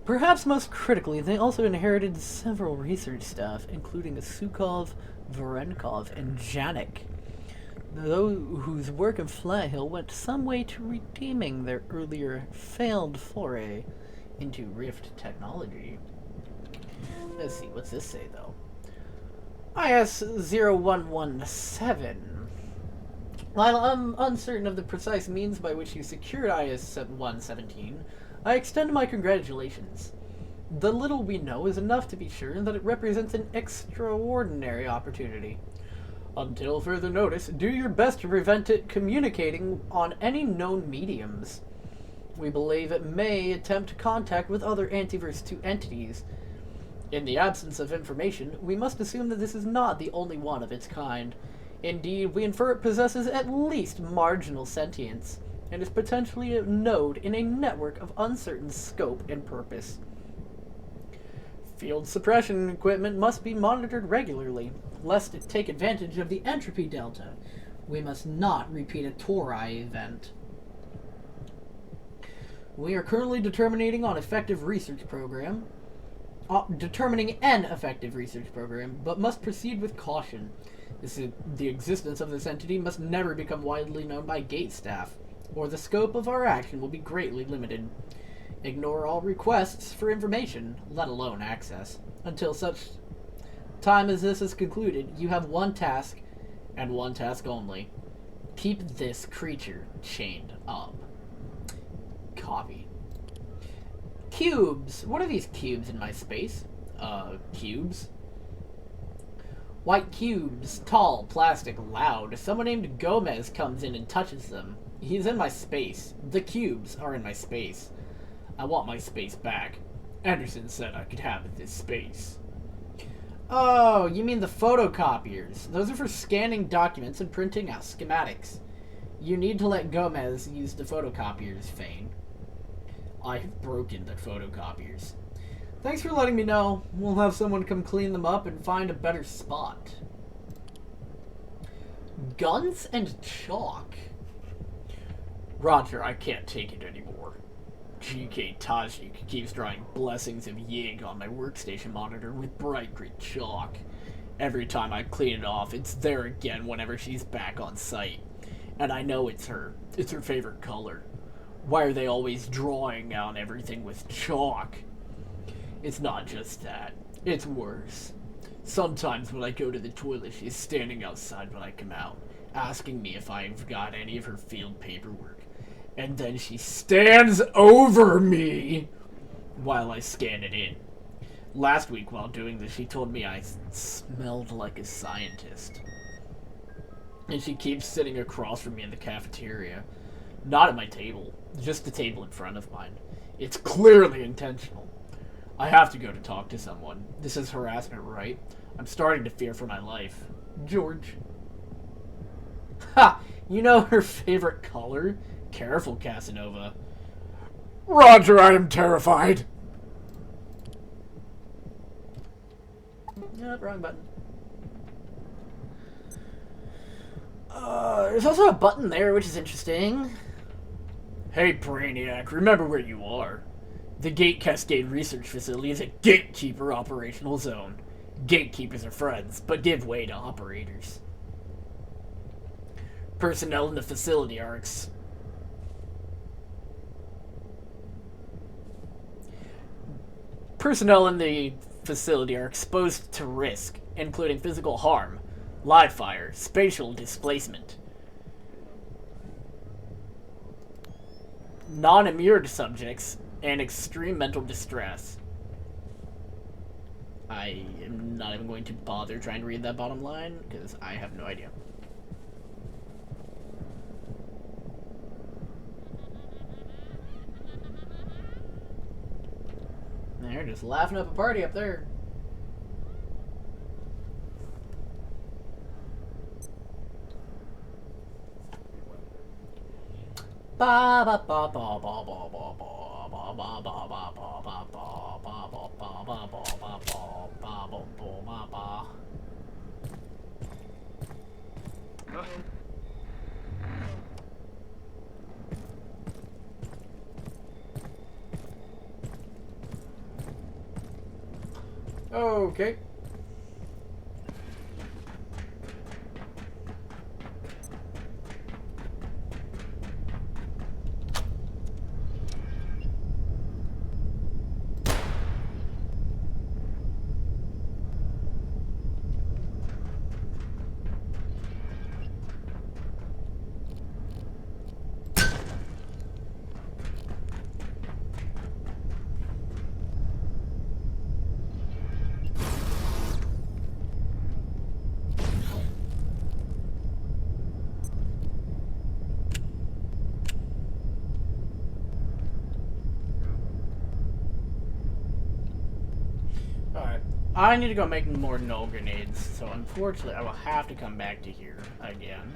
Perhaps most critically, they also inherited several research staff, including Sukov, Vorenkov, and Janik, those whose work in Flyhill went some way to redeeming their earlier failed foray into Rift technology. Let's see, what's this say, though? IS-0117. While I'm uncertain of the precise means by which you secured IS-117, I extend my congratulations. The little we know is enough to be sure that it represents an extraordinary opportunity. Until further notice, do your best to prevent it communicating on any known mediums. We believe it may attempt contact with other Antiverse 2 entities. In the absence of information, we must assume that this is not the only one of its kind. Indeed, we infer it possesses at least marginal sentience, and is potentially a node in a network of uncertain scope and purpose. Field suppression equipment must be monitored regularly, lest it take advantage of the entropy delta. We must not repeat a Torai event. We are currently determining an effective research program, but must proceed with caution. The existence of this entity must never become widely known by Gate staff, or the scope of our action will be greatly limited. Ignore all requests for information, let alone access. Until such time as this is concluded, you have one task, and one task only. Keep this creature chained up. Copy. Cubes! What are these cubes in my space? Cubes? White cubes, tall, plastic, loud. Someone named Gomez comes in and touches them. He's in my space. The cubes are in my space. I want my space back. Anderson said I could have this space. Oh, you mean the photocopiers. Those are for scanning documents and printing out schematics. You need to let Gomez use the photocopiers, Fane. I have broken the photocopiers. Thanks for letting me know. We'll have someone come clean them up and find a better spot. Guns and chalk? Roger, I can't take it anymore. GK Tajik keeps drawing blessings of Yig on my workstation monitor with bright green chalk. Every time I clean it off, it's there again whenever she's back on site. And I know it's her. It's her favorite color. Why are they always drawing on everything with chalk? It's not just that. It's worse. Sometimes when I go to the toilet, she's standing outside when I come out, asking me if I've got any of her field paperwork. And then she stands over me while I scan it in. Last week, while doing this, she told me I smelled like a scientist. And she keeps sitting across from me in the cafeteria. Not at my table, just the table in front of mine. It's clearly intentional. I have to go to talk to someone. This is harassment, right? I'm starting to fear for my life. George. Ha! You know her favorite color? Careful, Casanova. Roger, I am terrified. Nope, wrong button. There's also a button there, which is interesting. Hey, Brainiac, remember where you are. The Gate Cascade Research Facility is a gatekeeper operational zone. Gatekeepers are friends, but give way to operators. Personnel in the facility are exposed to risk, including physical harm, live fire, spatial displacement. Non-immured subjects, and extreme mental distress. I am not even going to bother trying to read that bottom line, because I have no idea. They're just laughing up a party up there. Ba ba ba ba ba ba ba ba. Okay. I need to go make more null grenades, so unfortunately I will have to come back to here again.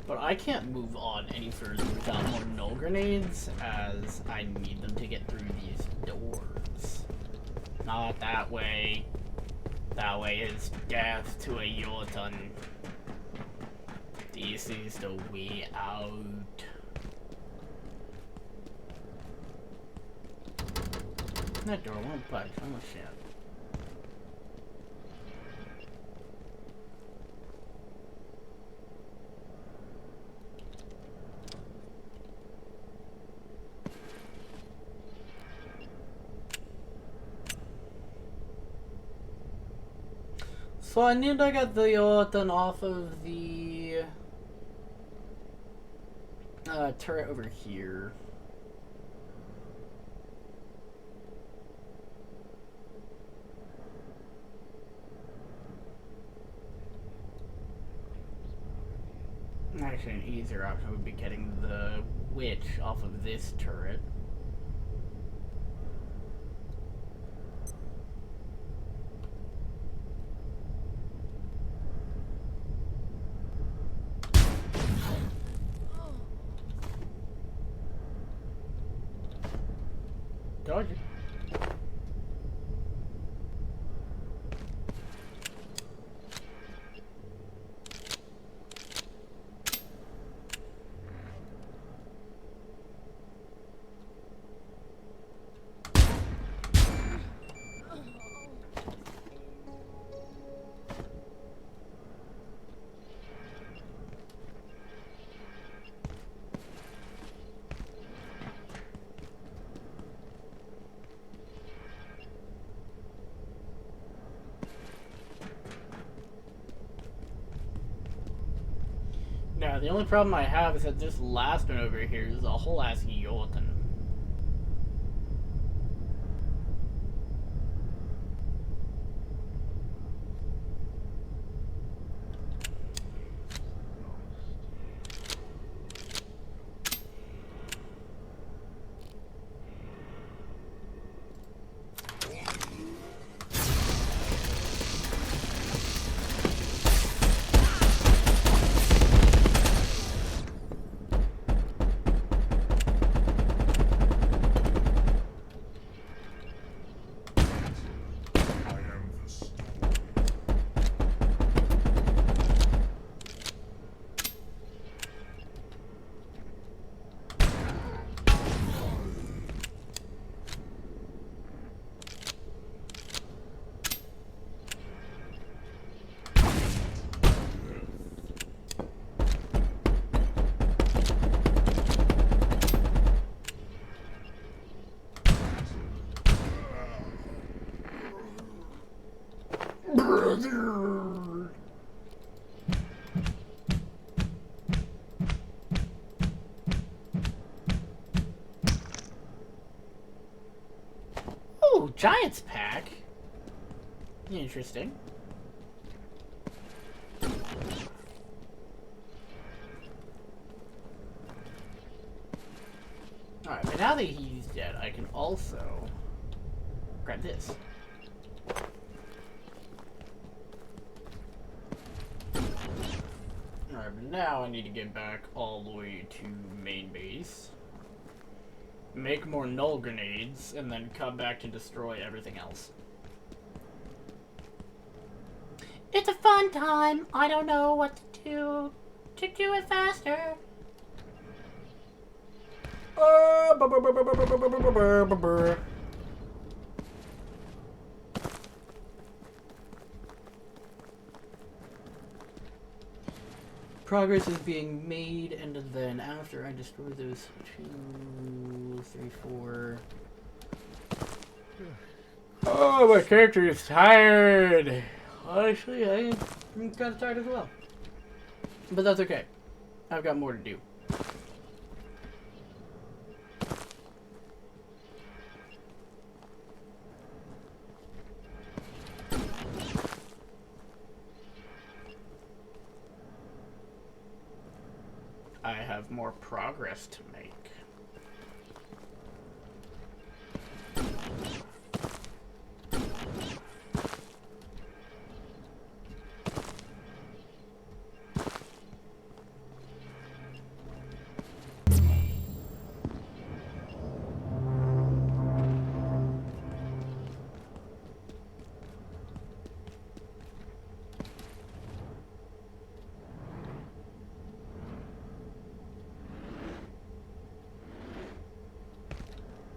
But I can't move on any further without more null grenades, as I need them to get through these doors. Not that way. That way is death to a Jotun. This is the way out. That door won't budge. Oh shit. So I need to get the Jotun off of the turret over here. Actually, an easier option would be getting the witch off of this turret. Told you. Now, the only problem I have is that this last one over here is a whole ass Jotun. Oh, Giants pack. Interesting. Alright, but now that he's dead, I can also grab this. Alright, but now I need to get back all the way to main base. Make more null grenades, and then come back to destroy everything else. It's a fun time! I don't know what to do it faster! Progress is being made, and then after I destroy those 2, 3, 4... Oh, my character is tired! Honestly, I'm kind of tired as well. But that's okay. I've got more to do. I have more progress to make.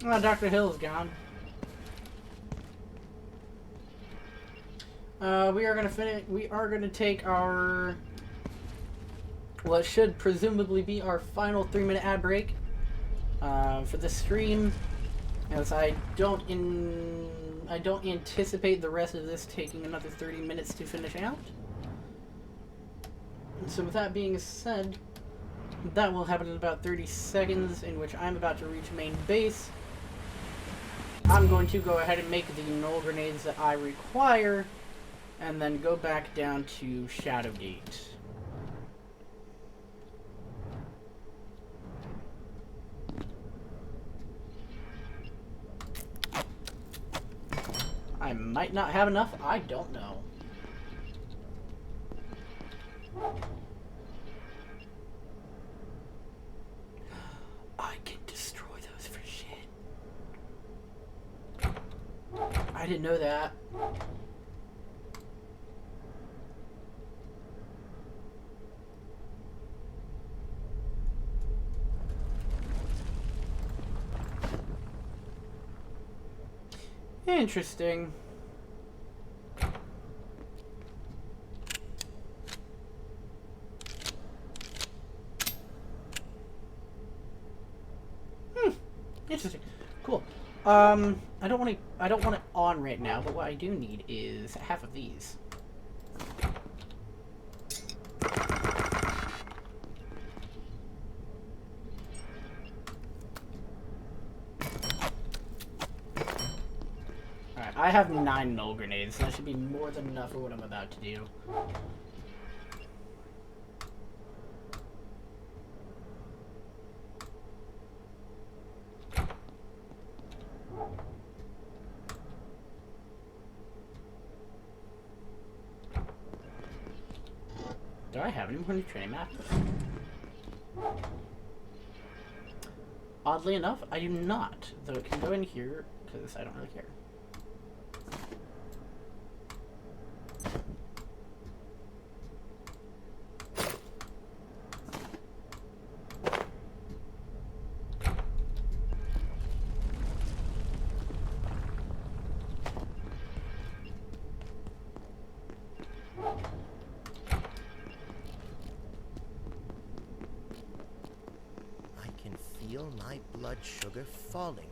Oh, Dr. Hill's gone. We are gonna finish. We are gonna take our what should presumably be our final 3-minute ad break for this stream, as I don't anticipate the rest of this taking another 30 minutes to finish out. So with that being said, that will happen in about 30 seconds, in which I'm about to reach main base. I'm going to go ahead and make the null grenades that I require, and then go back down to Shadowgate. I might not have enough, I don't know. I can destroy those for shit. I didn't know that. Interesting. Interesting. Cool. I don't want it on right now, but what I do need is half of these. Alright, I have 9 null grenades, so that should be more than enough for what I'm about to do. Do I have any more in the training map? Oddly enough, I do not. Though it can go in here, because I don't really care. Feel my blood sugar falling.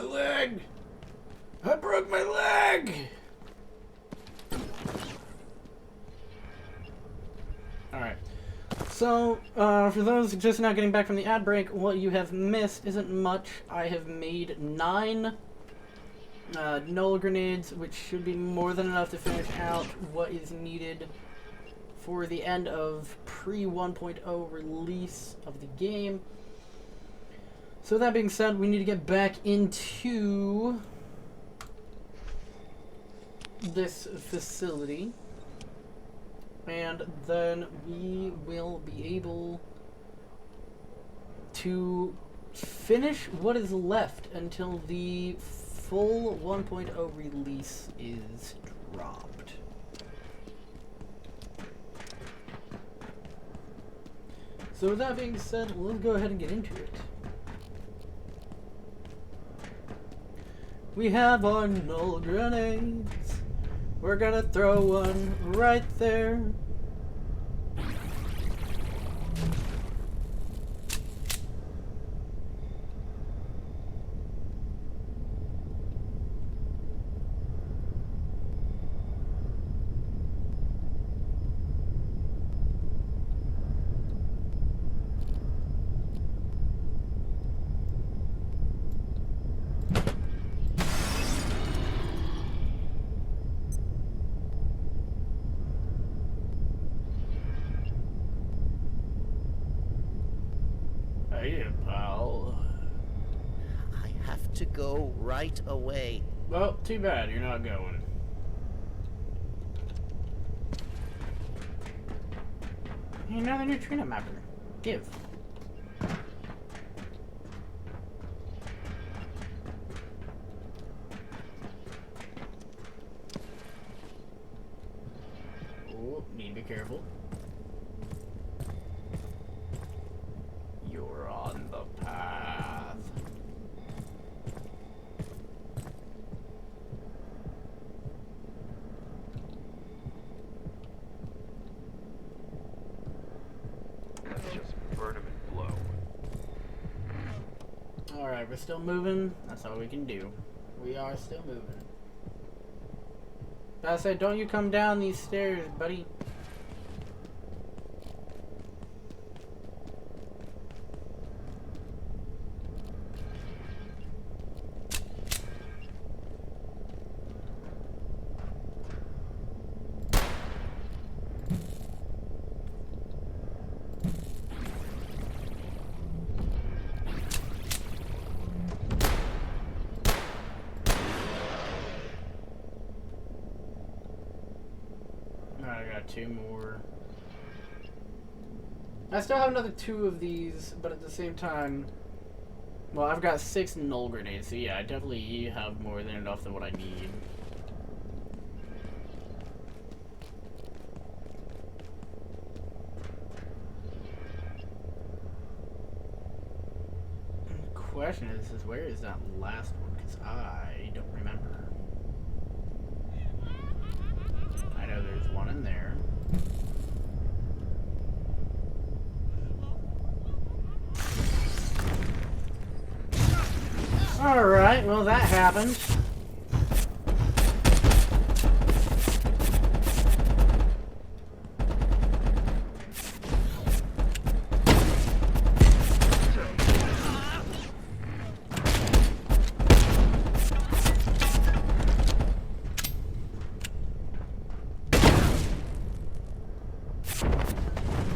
leg! I broke my leg! Alright. So, for those just now getting back from the ad break, what you have missed isn't much. I have made 9 null grenades, which should be more than enough to finish out what is needed for the end of pre-1.0 release of the game. So that being said, we need to get back into this facility, and then we will be able to finish what is left until the full 1.0 release is dropped. So with that being said, let's go ahead and get into it. We have our null grenades. We're gonna throw one right there. Hey, pal. I have to go right away. Well, too bad you're not going. Hey, another neutrino mapper. Give. Oh, need to be careful. You're on the path. Let's just burn him and blow. Alright, we're still moving. That's all we can do. We are still moving. But I said, don't you come down these stairs, buddy. Alright, I got 2 more. I still have another 2 of these, but at the same time, well, I've got 6 null grenades, so yeah, I definitely have more than enough than what I need. The question is where is that last one? Because I don't remember. I know there's one in there. Alright, well that happened.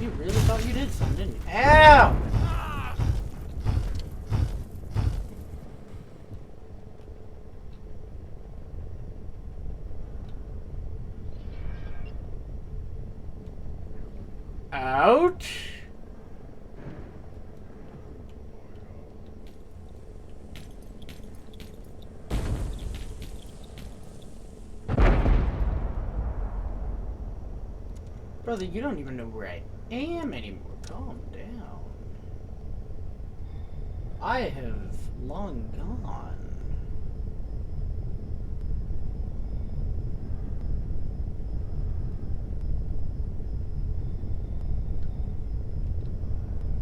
You really thought you did something, didn't you? Ow! Ouch! Brother, you don't even know where I am anymore. Calm down. I have long gone.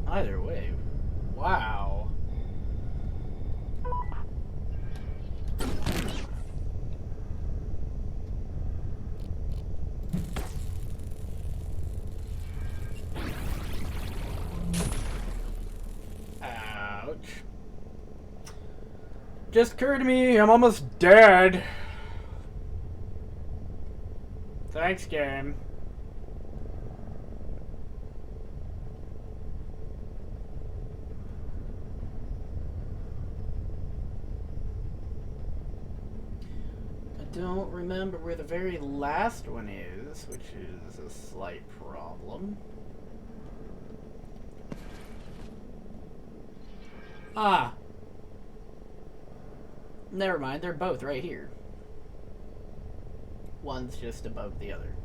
Either way, wow. Ouch. Just occurred to me, I'm almost dead. Thanks, game. I don't remember where the very last one is, which is a slight problem. Ah. Never mind, they're both right here. One's just above the other.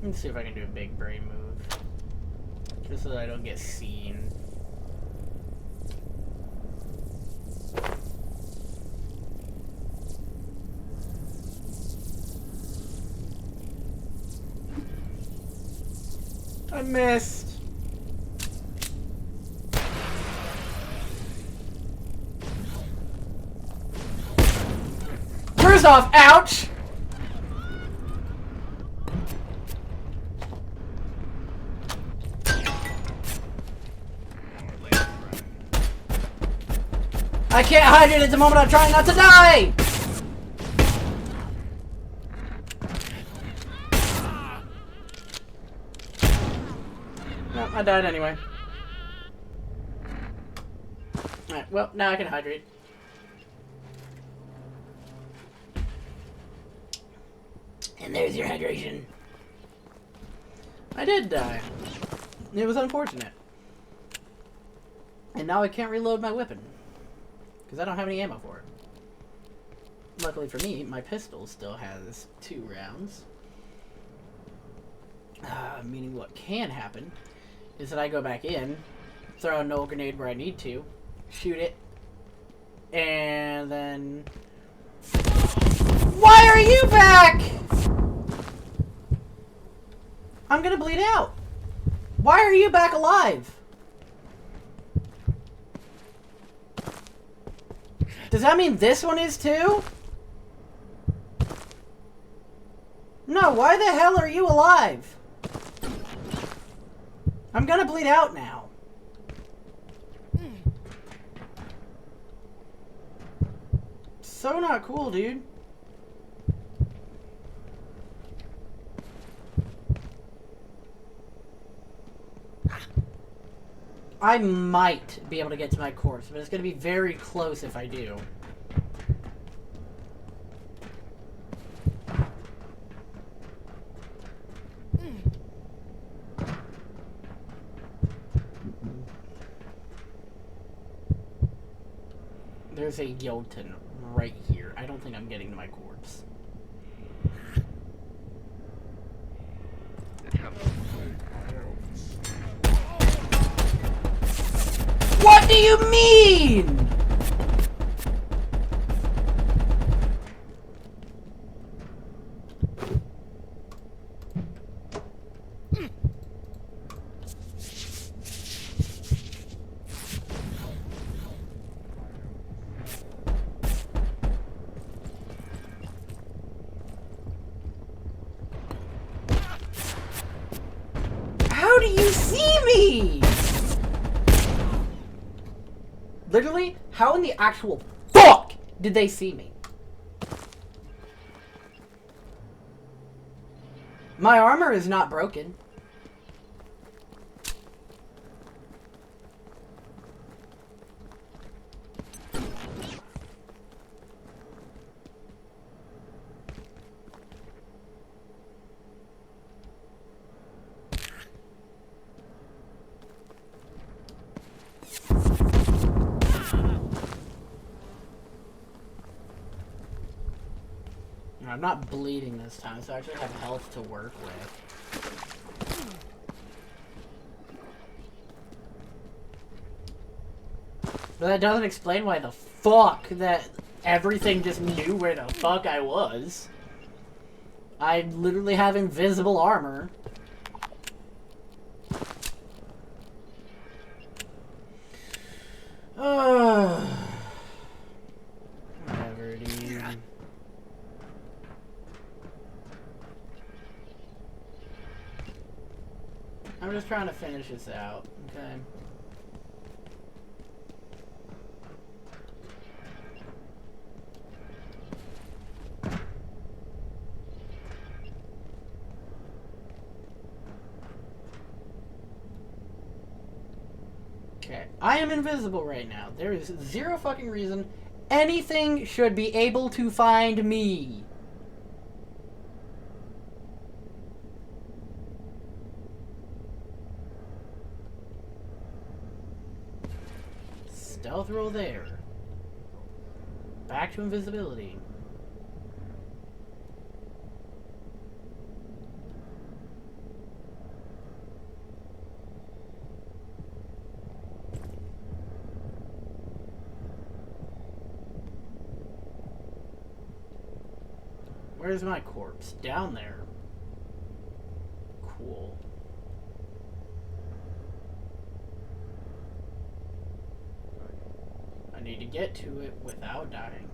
Let's see if I can do a big brain move. Just so that I don't get seen. I missed. First off, ouch! I can't hydrate at the moment, I'm trying not to die! No, I died anyway. Alright, well, now I can hydrate. And there's your hydration. I did die. It was unfortunate. And now I can't reload my weapon. Because I don't have any ammo for it. Luckily for me, my pistol still has 2 rounds. Meaning what can happen is that I go back in, throw a null grenade where I need to, shoot it, and then... Why are you back?! I'm gonna bleed out! Why are you back alive? Does that mean this one is too? No, why the hell are you alive? I'm gonna bleed out now. So not cool, dude. I might be able to get to my corpse, but it's going to be very close if I do. There's a Jotun right here. I don't think I'm getting to my corpse. What do you mean? How do you see me? Literally, how in the actual fuck did they see me? My armor is not broken. I'm not bleeding this time, so I actually have health to work with. But that doesn't explain why the fuck that everything just knew where the fuck I was. I literally have invisible armor. Whatever, dude. I'm just trying to finish this out, okay? Okay, I am invisible right now. There is zero fucking reason anything should be able to find me. Stealth roll there. Back to invisibility. Where's my corpse? Down there. Cool. I need to get to it without dying.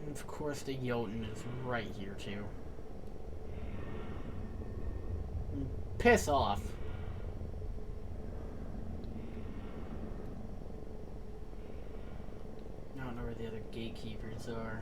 And of course the Jotun is right here too. Piss off. I don't know where the other gatekeepers are.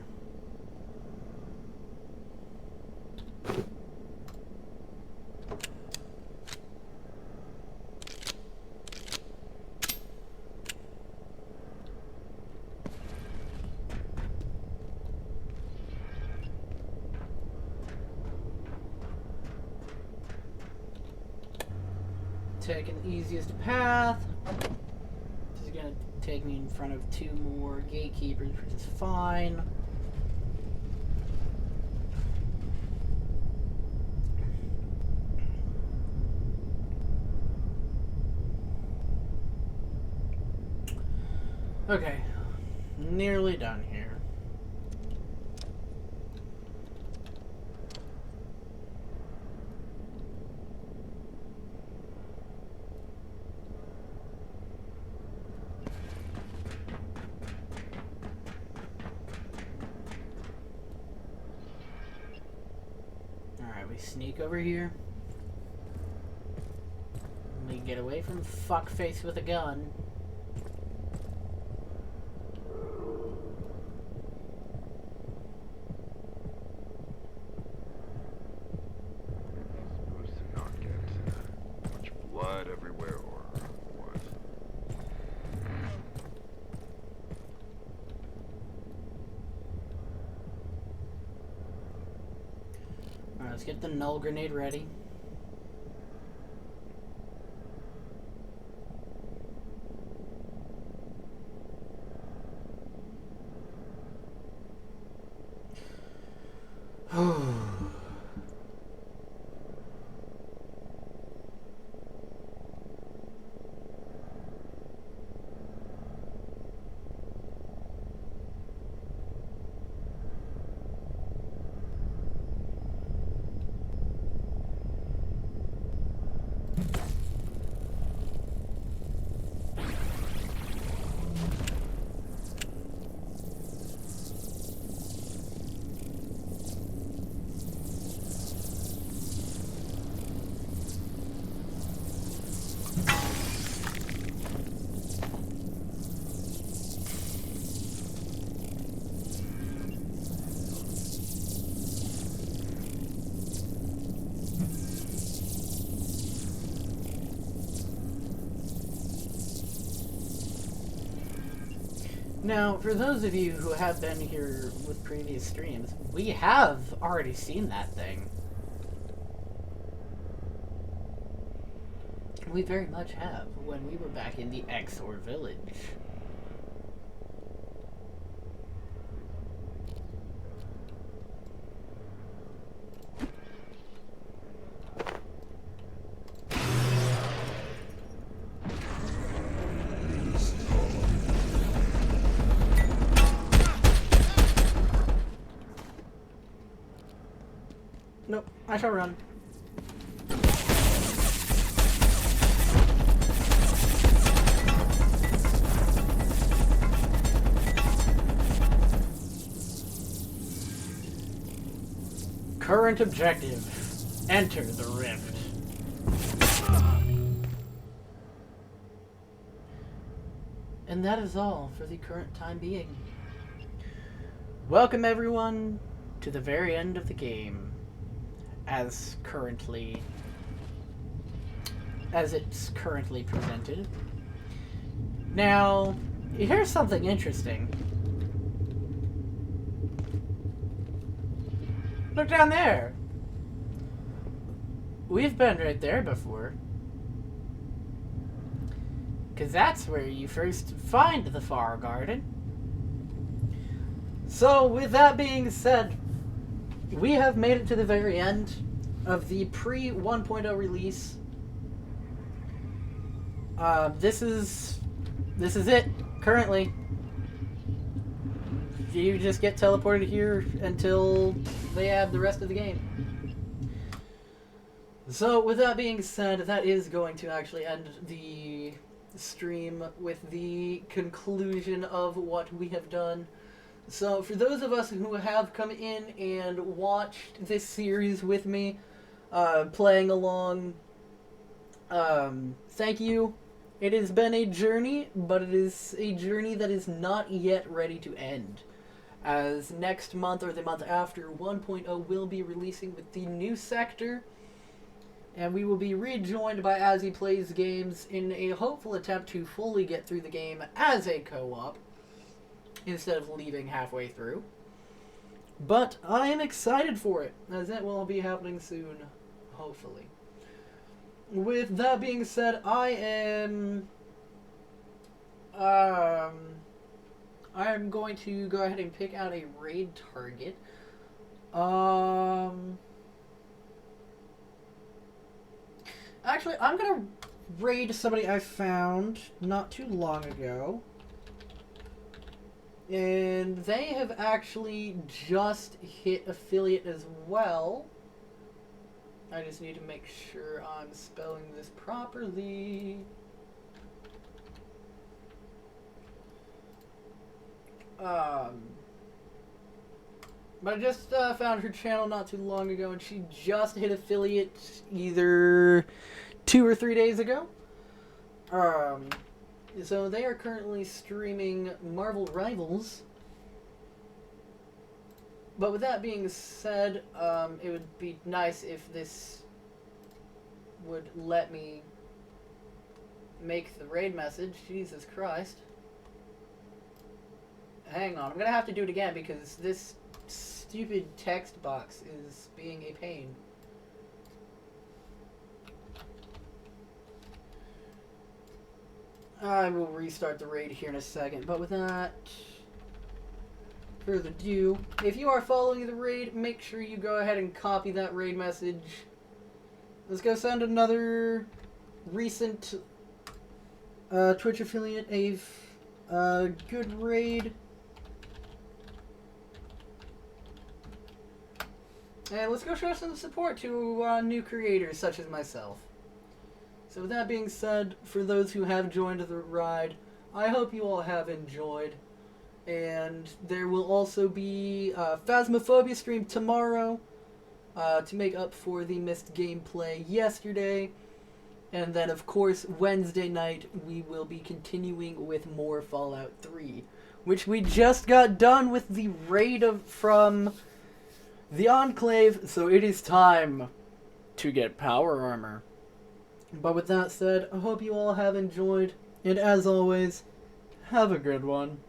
Taking the easiest path. This is gonna take me in front of 2 more gatekeepers, which is fine. Okay, nearly done here. We sneak over here. We get away from fuckface with a gun. Supposed to not get much blood everywhere or what? Alright, let's get the null grenade ready. Now, for those of you who have been here with previous streams, we have already seen that thing. We very much have, when we were back in the Exor village. Nope, I shall run. Current objective. Enter the rift. And that is all for the current time being. Welcome everyone to the very end of the game. As it's currently presented. Now, here's something interesting. Look down there. We've been right there before. Because that's where you first find the Far Garden. So, with that being said, we have made it to the very end of the pre-1.0 release. This is it, currently. You just get teleported here until they add the rest of the game. So, with that being said, that is going to actually end the stream with the conclusion of what we have done. So, for those of us who have come in and watched this series with me, playing along, thank you. It has been a journey, but it is a journey that is not yet ready to end. As next month or the month after, 1.0 will be releasing with the new sector, and we will be rejoined by As He Plays Games in a hopeful attempt to fully get through the game as a co-op, instead of leaving halfway through. But I am excited for it, as it will be happening soon, hopefully. With that being said, I am going to go ahead and pick out a raid target. Actually, I'm gonna raid somebody I found not too long ago. And they have actually just hit affiliate as well. I just need to make sure I'm spelling this properly. But I just found her channel not too long ago, and she just hit affiliate either 2 or 3 days ago. So they are currently streaming Marvel Rivals. But with that being said, it would be nice if this would let me make the raid message. Jesus Christ. Hang on, I'm gonna have to do it again because this stupid text box is being a pain. I will restart the raid here in a second, but without further ado, if you are following the raid, make sure you go ahead and copy that raid message. Let's go send another recent Twitch affiliate a good raid. And let's go show some support to new creators such as myself. So with that being said, for those who have joined the ride, I hope you all have enjoyed. And there will also be a Phasmophobia stream tomorrow to make up for the missed gameplay yesterday. And then, of course, Wednesday night, we will be continuing with more Fallout 3, which we just got done with the raid from the Enclave, so it is time to get power armor. But with that said, I hope you all have enjoyed, and as always, have a good one.